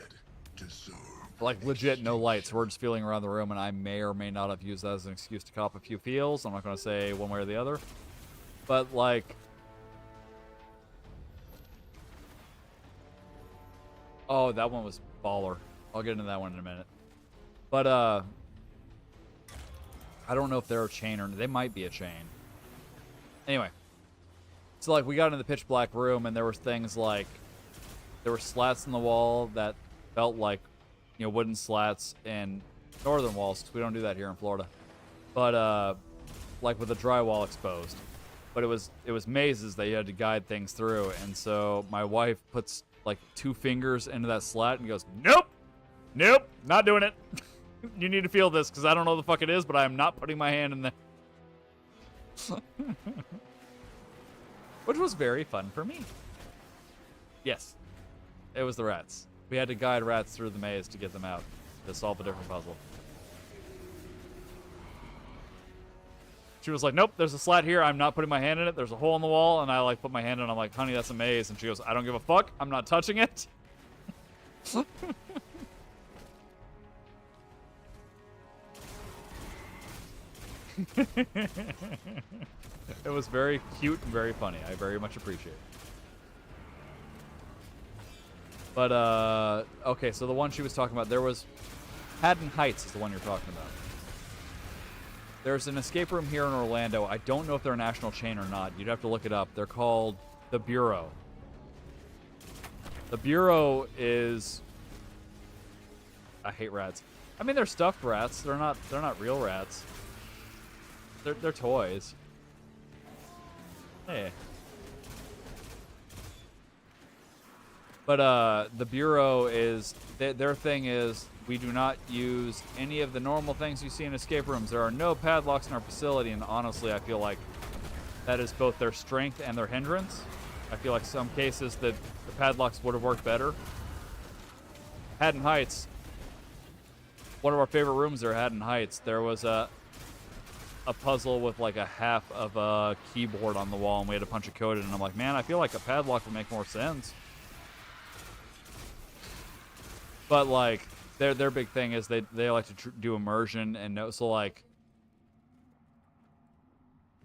Like, legit no lights. We're just feeling around the room, and I may or may not have used that as an excuse to cop a few feels. I'm not going to say one way or the other. But, like... Oh, that one was baller. I'll get into that one in a minute. But, I don't know if they're a chain or... They might be a chain. Anyway. So, like, we got into the pitch black room, and there was things like... There were slats in the wall that felt like, you know, wooden slats in northern walls, because we don't do that here in Florida. But, like, with the drywall exposed. But it was mazes that you had to guide things through, and so my wife puts, like, 2 fingers into that slat and goes, nope! Nope! Not doing it! You need to feel this, because I don't know what the fuck it is, but I am not putting my hand in there. Which was very fun for me. Yes. It was the rats. We had to guide rats through the maze to get them out, to solve a different puzzle. She was like, nope, there's a slat here. I'm not putting my hand in it. There's a hole in the wall. And I, like, put my hand in it. I'm like, honey, that's a maze. And she goes, I don't give a fuck. I'm not touching it. It was very cute and very funny. I very much appreciate it. But, okay, so the one she was talking about, there was... Haddon Heights is the one you're talking about. There's an escape room here in Orlando. I don't know if they're a national chain or not. You'd have to look it up. They're called The Bureau. The Bureau is... I hate rats. I mean, they're stuffed rats. They're not real rats. They're toys. Hey. But the Bureau is, their thing is, we do not use any of the normal things you see in escape rooms. There are no padlocks in our facility, and honestly, I feel like that is both their strength and their hindrance. I feel like some cases that the padlocks would have worked better. Haddon Heights, one of our favorite rooms there, Haddon Heights, there was a puzzle with like a half of a keyboard on the wall, and we had to punch a code in, and I'm like, man, I feel like a padlock would make more sense. But, like, their big thing is they like to do immersion and know, so, like...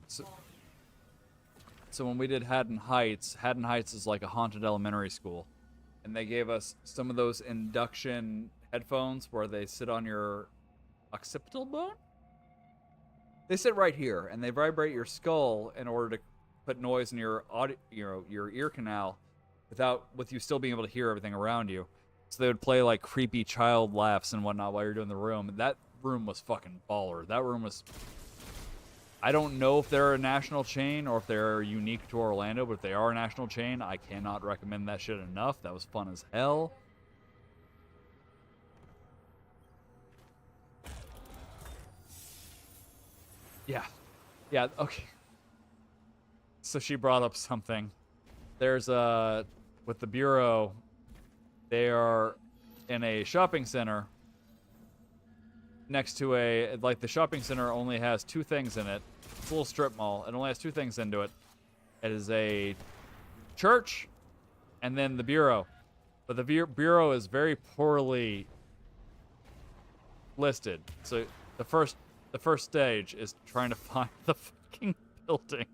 So when we did Haddon Heights is like a haunted elementary school. And they gave us some of those induction headphones where they sit on your occipital bone? They sit right here, and they vibrate your skull in order to put noise in your audio, your ear canal with you still being able to hear everything around you. So they would play, like, creepy child laughs and whatnot while you're doing the room. That room was fucking baller. That room was... I don't know if they're a national chain or if they're unique to Orlando, but if they are a national chain, I cannot recommend that shit enough. That was fun as hell. Yeah. Yeah, okay. So she brought up something. There's with the Bureau... They are in a shopping center, next to the shopping center only has 2 things in it. It's a little strip mall. It only has 2 things into it. It is a church and then the bureau. But the bureau is very poorly listed. So the first stage is trying to find the fucking building.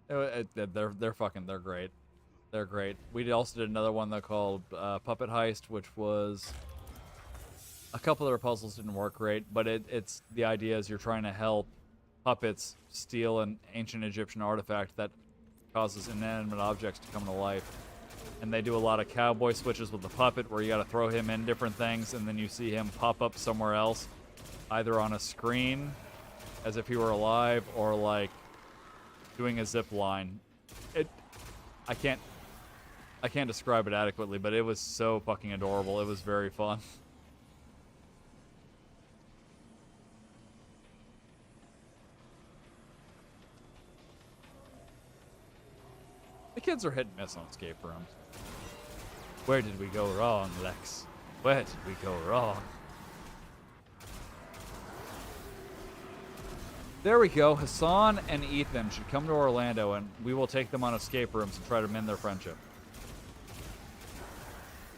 They're great. They're great. We also did another one that called Puppet Heist, which was a couple of their puzzles didn't work great, but it's the idea is you're trying to help puppets steal an ancient Egyptian artifact that causes inanimate objects to come to life. And they do a lot of cowboy switches with the puppet where you got to throw him in different things and then you see him pop up somewhere else, either on a screen as if he were alive or like doing a zip line. I can't describe it adequately, but it was so fucking adorable. It was very fun. The kids are hit and miss on escape rooms. Where did we go wrong, Lex? Where did we go wrong? There we go. Hassan and Ethan should come to Orlando, and we will take them on escape rooms and try to mend their friendship.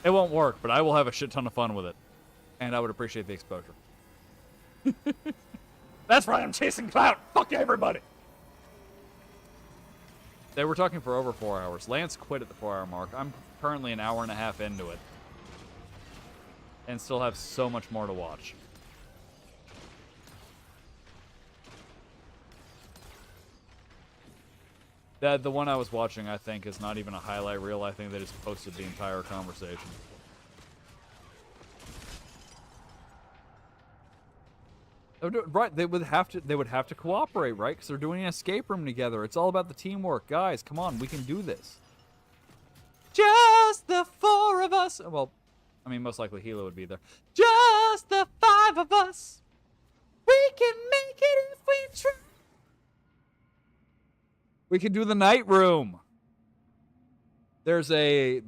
It won't work, but I will have a shit ton of fun with it. And I would appreciate the exposure. That's right, I'm chasing clout! Fuck everybody! They were talking for over 4 hours. Lance quit at the 4-hour mark. I'm currently an hour and a half into it. And still have so much more to watch. The one I was watching, I think, is not even a highlight reel. I think they just posted the entire conversation. Right, they would have to cooperate, right? Because they're doing an escape room together. It's all about the teamwork. Guys, come on, we can do this. Just the 4 of us. Well, I mean, most likely Hilo would be there. Just the 5 of us. We can make it if we try. We can do the night room. There's a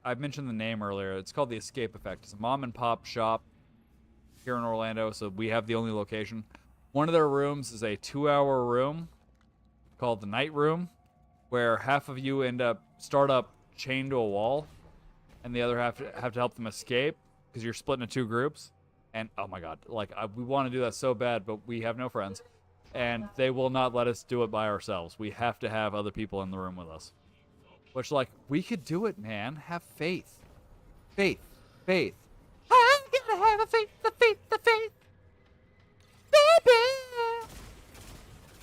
I mentioned the name earlier. It's called the Escape Effect. It's a mom and pop shop here in Orlando, so we have the only location. One of their rooms is a 2-hour room called the night room, where half of you start up chained to a wall, and the other half have to help them escape because you're split into 2 groups. And oh my god, we want to do that so bad, but we have no friends, and they will not let us do it by ourselves. We have to have other people in the room with us. Which, we could do it, man. Have faith. Faith. Faith. I gotta have a faith, the faith, the faith. Baby,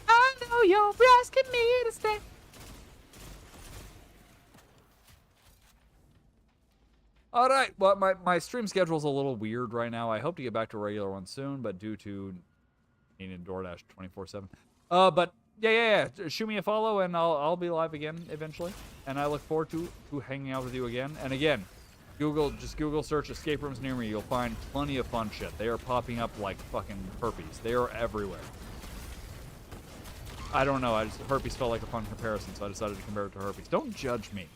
I know you're asking me to stay. Alright, well, my stream schedule's a little weird right now. I hope to get back to a regular one soon, but due to needing DoorDash 24/7. But yeah. Shoot me a follow, and I'll be live again eventually. And I look forward to hanging out with you again. And again, just Google search escape rooms near me. You'll find plenty of fun shit. They are popping up like fucking herpes. They are everywhere. I don't know. Herpes felt like a fun comparison, so I decided to compare it to herpes. Don't judge me.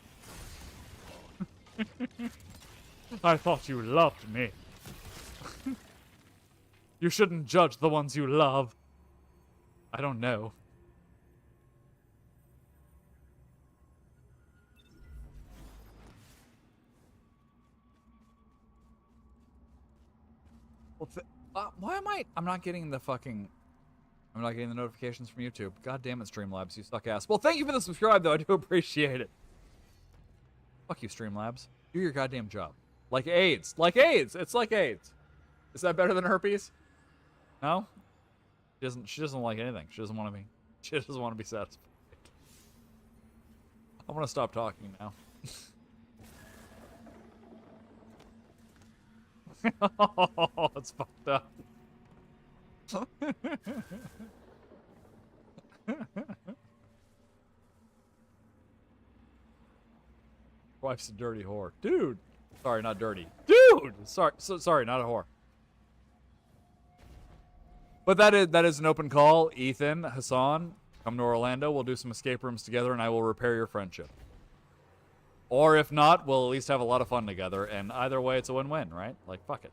I thought you loved me. You shouldn't judge the ones you love. I don't know. Well, why am I'm not getting the notifications from YouTube. God damn it, Streamlabs, you suck ass. Well, thank you for the subscribe, though. I do appreciate it. Fuck you, Streamlabs. Do your goddamn job. Like AIDS. Like AIDS. It's like AIDS. Is that better than herpes? No? She doesn't like anything. She doesn't want to be satisfied. I want to stop talking now. Oh, it's fucked up. Wife's a dirty whore. Dude! Sorry, not dirty. Dude! Sorry, not a whore. But that is an open call. Ethan, Hassan, Come to Orlando, we'll do some escape rooms together, and I will repair your friendship. Or if not, we'll at least have a lot of fun together, and either way, it's a win-win, right? Like, fuck it.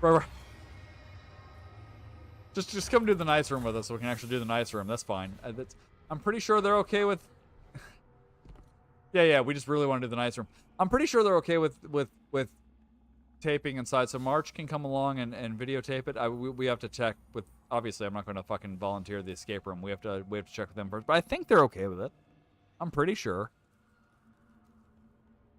Bro, just come do the nice room with us so we can actually do the nice room. That's fine. I'm pretty sure they're okay with... yeah, we just really want to do the nice room. I'm pretty sure they're okay with taping inside, so March can come along and videotape it. We have to check with... Obviously, I'm not going to fucking volunteer the escape room. We have to check with them first, but I think they're okay with it. I'm pretty sure.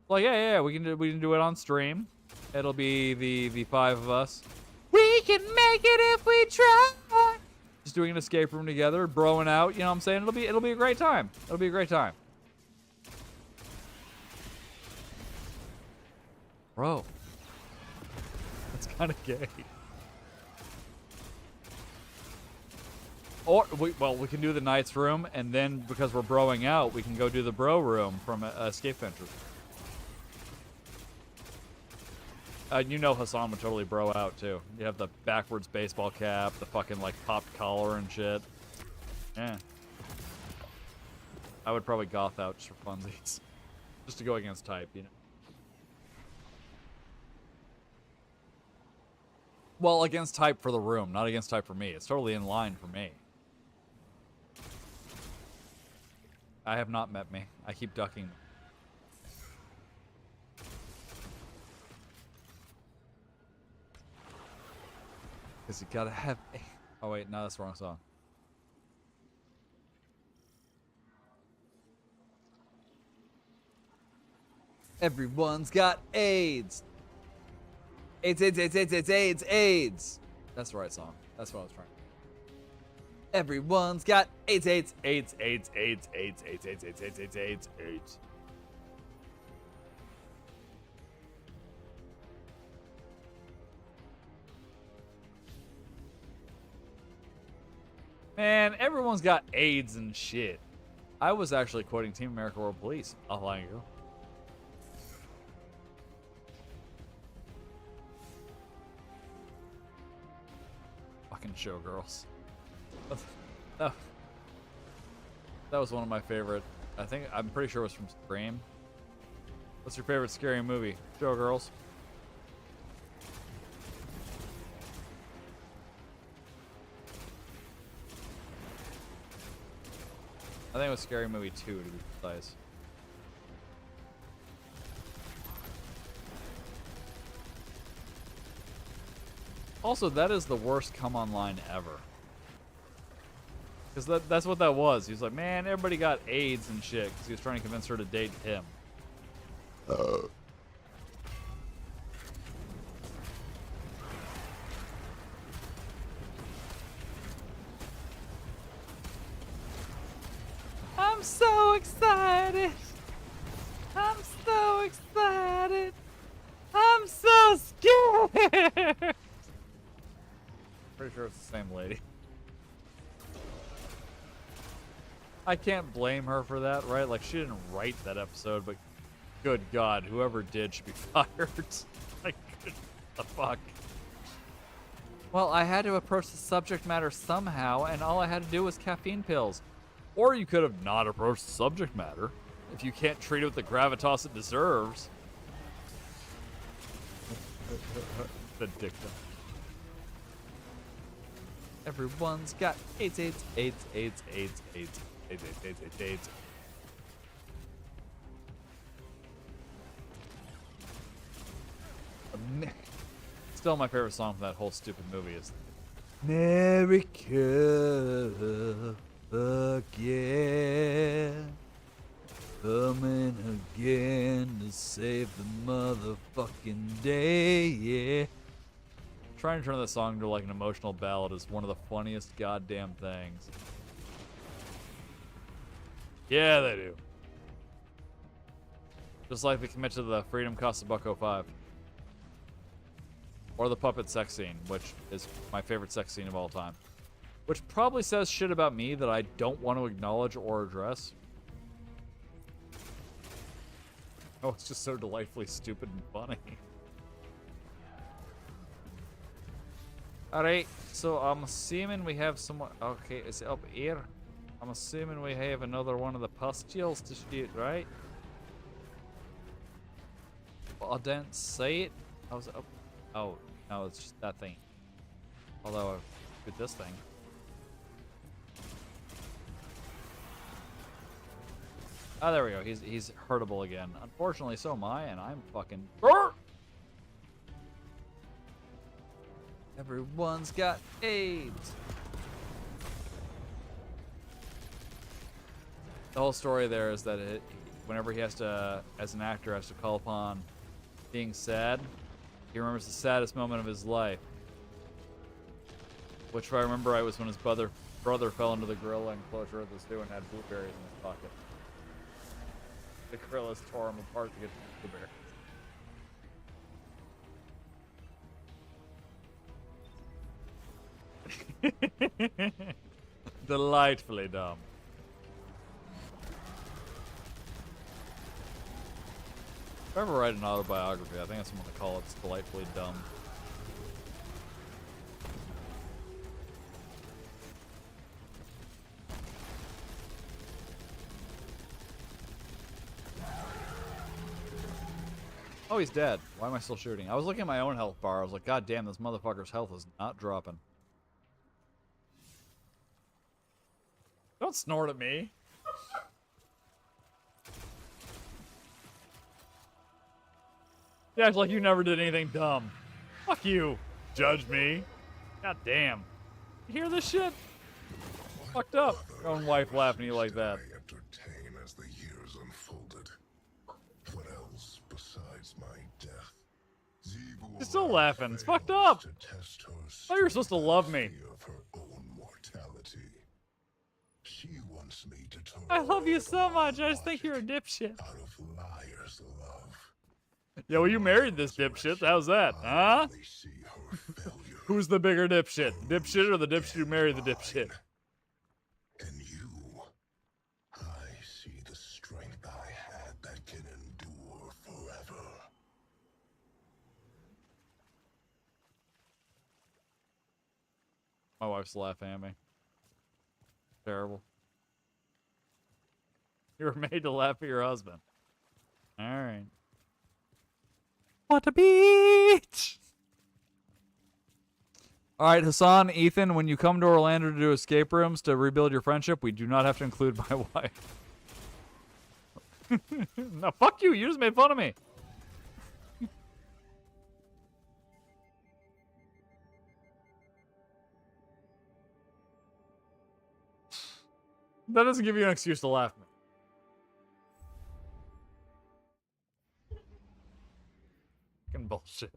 Well, yeah, we can do it on stream. It'll be the 5 of us. We can make it if we try. Just doing an escape room together, broing out. You know what I'm saying? It'll be a great time. It'll be a great time. Bro, that's kind of gay. Or we can do the Knights room, and then because we're broing out, we can go do the bro room from Escape Ventures. You know Hassan would totally bro out too. You have the backwards baseball cap, the fucking like popped collar and shit. Yeah. I would probably goth out just for funsies. Just to go against type, you know. Well, against type for the room, not against type for me. It's totally in line for me. I have not met me. I keep ducking. Because you gotta have... Oh wait, no, that's the wrong song. Everyone's got AIDS. AIDS, AIDS, AIDS, AIDS, AIDS, AIDS, AIDS. That's the right song. That's what I was trying. Everyone's got AIDS, AIDS, AIDS, AIDS, AIDS, AIDS, AIDS, AIDS, AIDS, AIDS, AIDS, AIDS, AIDS. Man, everyone's got AIDS and shit. I was actually quoting Team America World Police. I'll lie to you. Fucking showgirls. That was one of my favorite. I'm pretty sure it was from Scream. What's your favorite scary movie? Showgirls. I think it was Scary Movie 2 to be precise. Also, that is the worst come online ever. Because that's what that was. He was like, man, everybody got AIDS and shit. Because he was trying to convince her to date him. I'm so excited. I'm so excited. I'm so scared. Pretty sure it's the same lady. I can't blame her for that, right? Like, she didn't write that episode, but good God, whoever did should be fired. Like, what the fuck? Well, I had to approach the subject matter somehow, and all I had to do was caffeine pills. Or you could have not approached the subject matter if you can't treat it with the gravitas it deserves. The dictum. Everyone's got AIDS, AIDS, AIDS, AIDS, AIDS, AIDS, AIDS, AIDS, AIDS, AIDS, AIDS. Still, my favorite song from that whole stupid movie is America. Fuck yeah. Coming again to save the motherfucking day, yeah. Trying to turn that song into like an emotional ballad is one of the funniest goddamn things. Yeah, they do. Just like they commit to the Freedom Costs a $1.05. Or the puppet sex scene, which is my favorite sex scene of all time. Which probably says shit about me that I don't want to acknowledge or address. Oh, it's just so delightfully stupid and funny. Alright, so I'm assuming we have someone. Okay, is it up here? I'm assuming we have another one of the pustules to shoot, right? But I don't see it. How's it up? Oh, no, it's just that thing. Although I've put this thing. Oh, there we go. He's hurtable again. Unfortunately, so am I, and I'm fucking. Everyone's got AIDS. The whole story there is that whenever he has to, as an actor, has to call upon being sad, he remembers the saddest moment of his life. Which, if I remember right, was when his brother fell into the gorilla enclosure of the zoo and had blueberries in his pocket. The gorillas tore him apart to get the blueberry. Delightfully dumb. If I ever write an autobiography, I think that's what I'm gonna call it. It's delightfully dumb. Oh, he's dead. Why am I still shooting? I was looking at my own health bar. I was like, God damn, this motherfucker's health is not dropping. Don't snort at me. You act like you never did anything dumb. Fuck you. Judge me. God damn. You hear this shit? Fucked up. Your own wife laughing at you like that. Entertain as the years unfolded. What else besides my death? She's still laughing. It's fucked up. Oh, you're supposed to love me. Of her own mortality. She wants me to turn I love you so much. I just think you're a dipshit. out of liar's love. Yeah, well, you married this dipshit. How's that, huh? Who's the bigger dipshit? Dipshit or the dipshit who married the dipshit? And you, I see the strength I had that can endure forever. My wife's laughing at me. Terrible. You were made to laugh at your husband. Alright. What a beach! Alright, Hassan, Ethan, when you come to Orlando to do escape rooms to rebuild your friendship, we do not have to include my wife. No, fuck you. You just made fun of me. That doesn't give you an excuse to laugh at me. Fucking bullshit.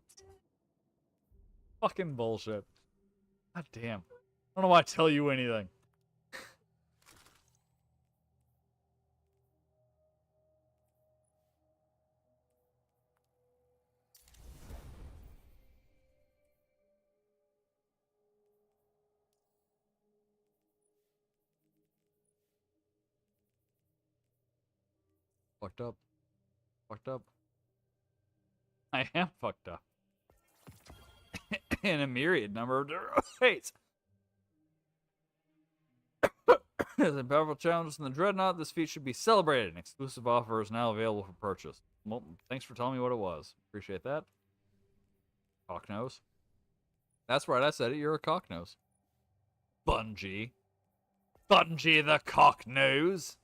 Fucking bullshit. God damn. I don't know why I tell you anything. Fucked up. Fucked up. I am fucked up. In a myriad number of ways. As a powerful challenge in the Dreadnought, this feat should be celebrated. An exclusive offer is now available for purchase. Well, thanks for telling me what it was. Appreciate that. Cocknose. That's right, I said it. You're a cocknose. Bungie. Bungie the cocknose.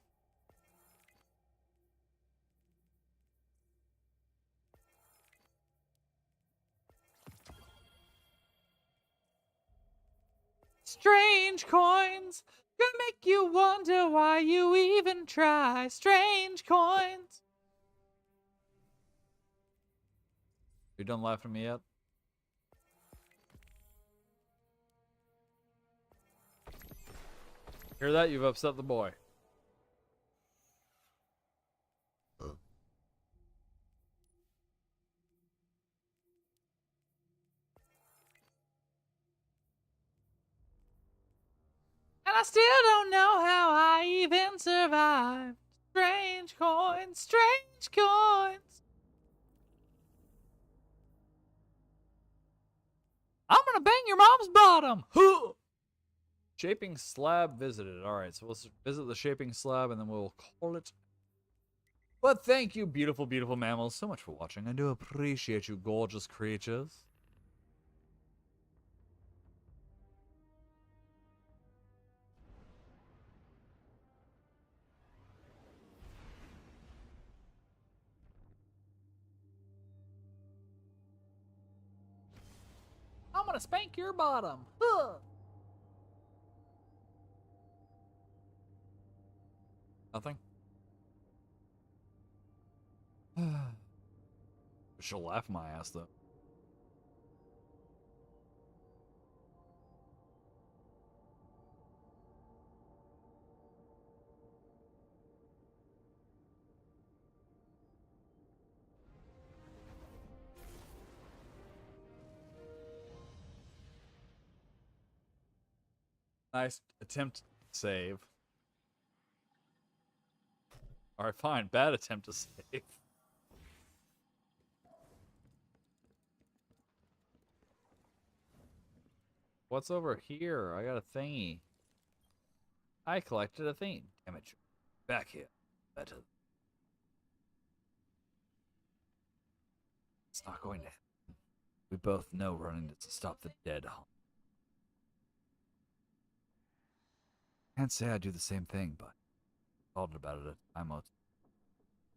Strange coins gonna make you wonder why you even try. Strange coins. You done laughing at me yet? Hear that? You've upset the boy. And I still don't know how I even survived. Strange coins, strange coins. I'm gonna bang your mom's bottom. Huh. Shaping slab visited. All right, so we'll visit the shaping slab and then we'll call it. But thank you, beautiful, beautiful mammals, so much for watching. I do appreciate you, gorgeous creatures. I'm gonna spank your bottom. Huh. Nothing? She'll laugh my ass, though. Nice attempt to save. Alright, fine. Bad attempt to save. What's over here? I got a thingy. I collected a thing. Damn it. Back here. Better. It's not going to happen. We both know running to stop the dead hunt. Can't say I do the same thing, but I thought about it a time or two.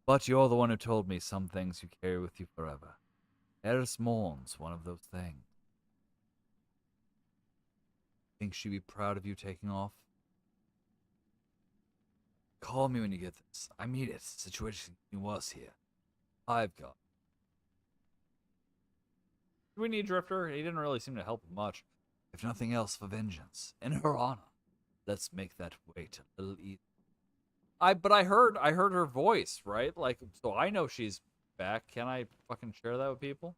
But you're the one who told me some things you carry with you forever. Eris mourns one of those things. Think she'd be proud of you taking off? Call me when you get this. I mean it. Situation was here. I've got. Do we need Drifter? He didn't really seem to help much. If nothing else, for vengeance. In her honor. Let's make that wait a little easier. But I heard her voice, right? Like, so I know she's back. Can I fucking share that with people?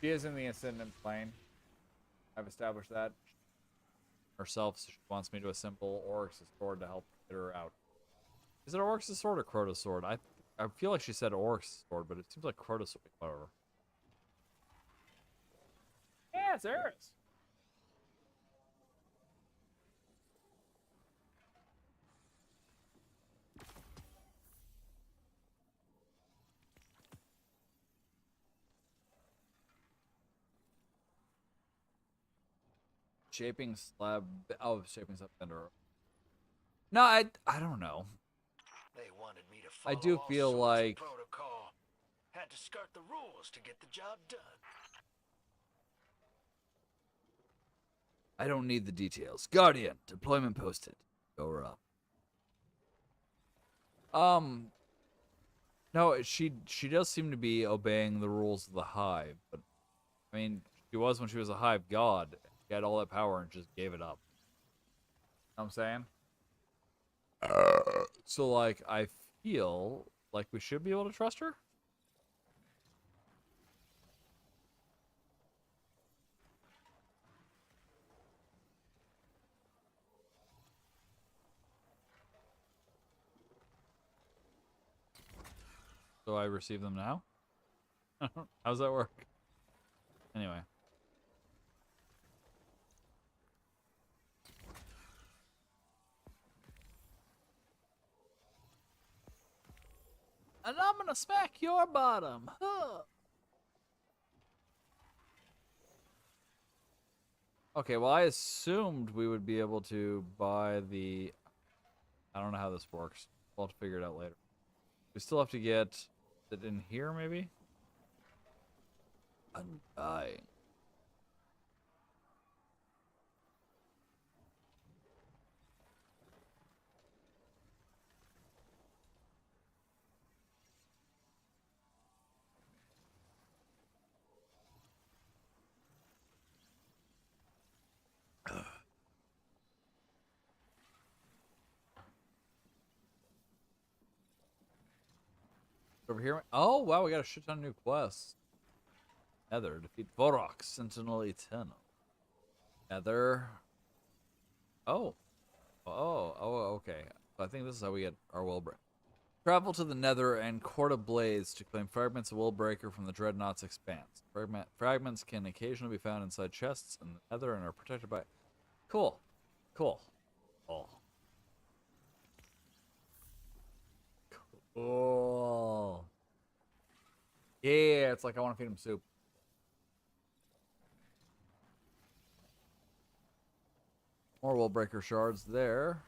She is in the Ascendant plane. I've established that. Herself, so she wants me to assemble Oryx's sword to help get her out. Is it Oryx's sword or Crota's sword? I feel like she said Oryx's sword, but it seems like Crota's sword. Whatever. Yeah, it's Eris. Shaping slab. Oh, shaping slab bender. No, I don't know. They wanted me to follow I do all feel sorts of like protocol. Had to skirt the rules to get the job done. I don't need the details. Guardian, deployment posted. Go up. No, she does seem to be obeying the rules of the hive, but I mean, she was when she was a hive god. She had all that power and just gave it up. You know what I'm saying? So like, I feel like we should be able to trust her. So I receive them now? How's that work? Anyway. And I'm gonna smack your bottom. Huh. Okay, well, I assumed we would be able to buy the... I don't know how this works. We'll have to figure it out later. We still have to get it in here, maybe? Undying. Over here. Oh, wow, we got a shit ton of new quests. Nether, defeat Vorok, Sentinel Eternal. Nether. Oh. Oh, okay. So I think this is how we get our Wilbur. Travel to the Nether and Court of Blaze to claim fragments of Willbreaker from the Dreadnought's expanse. Fragments can occasionally be found inside chests in the Nether and are protected by... Cool. Cool. Cool. Cool. Yeah, it's like I want to feed him soup. More Willbreaker shards there.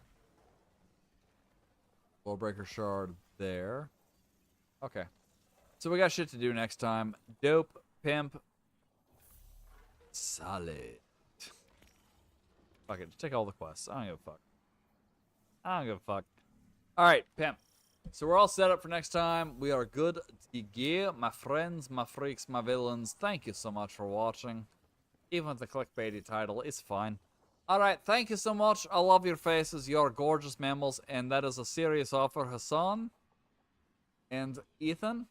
Willbreaker shard there. Okay. So we got shit to do next time. Dope, pimp, solid. Fuck it, just take all the quests. I don't give a fuck. I don't give a fuck. Alright, pimp. So we're all set up for next time. We are good to go. My friends, my freaks, my villains, thank you so much for watching. Even with the clickbaity title, it's fine. Alright, thank you so much. I love your faces. You're gorgeous mammals. And that is a serious offer, Hassan and Ethan.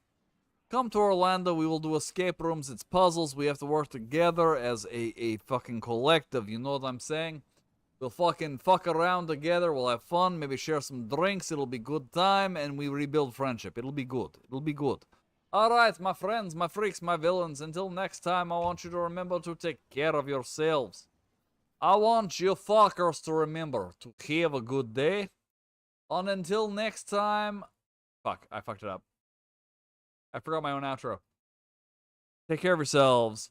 Come to Orlando. We will do escape rooms. It's puzzles. We have to work together as a fucking collective. You know what I'm saying? We'll fucking fuck around together. We'll have fun. Maybe share some drinks. It'll be good time. And we rebuild friendship. It'll be good. It'll be good. Alright, my friends, my freaks, my villains. Until next time, I want you to remember to take care of yourselves. I want you fuckers to remember to have a good day. And until next time... Fuck, I fucked it up. I forgot my own outro. Take care of yourselves.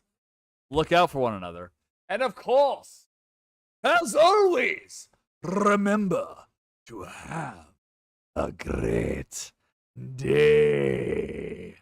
Look out for one another. And of course, as always, remember to have a great day.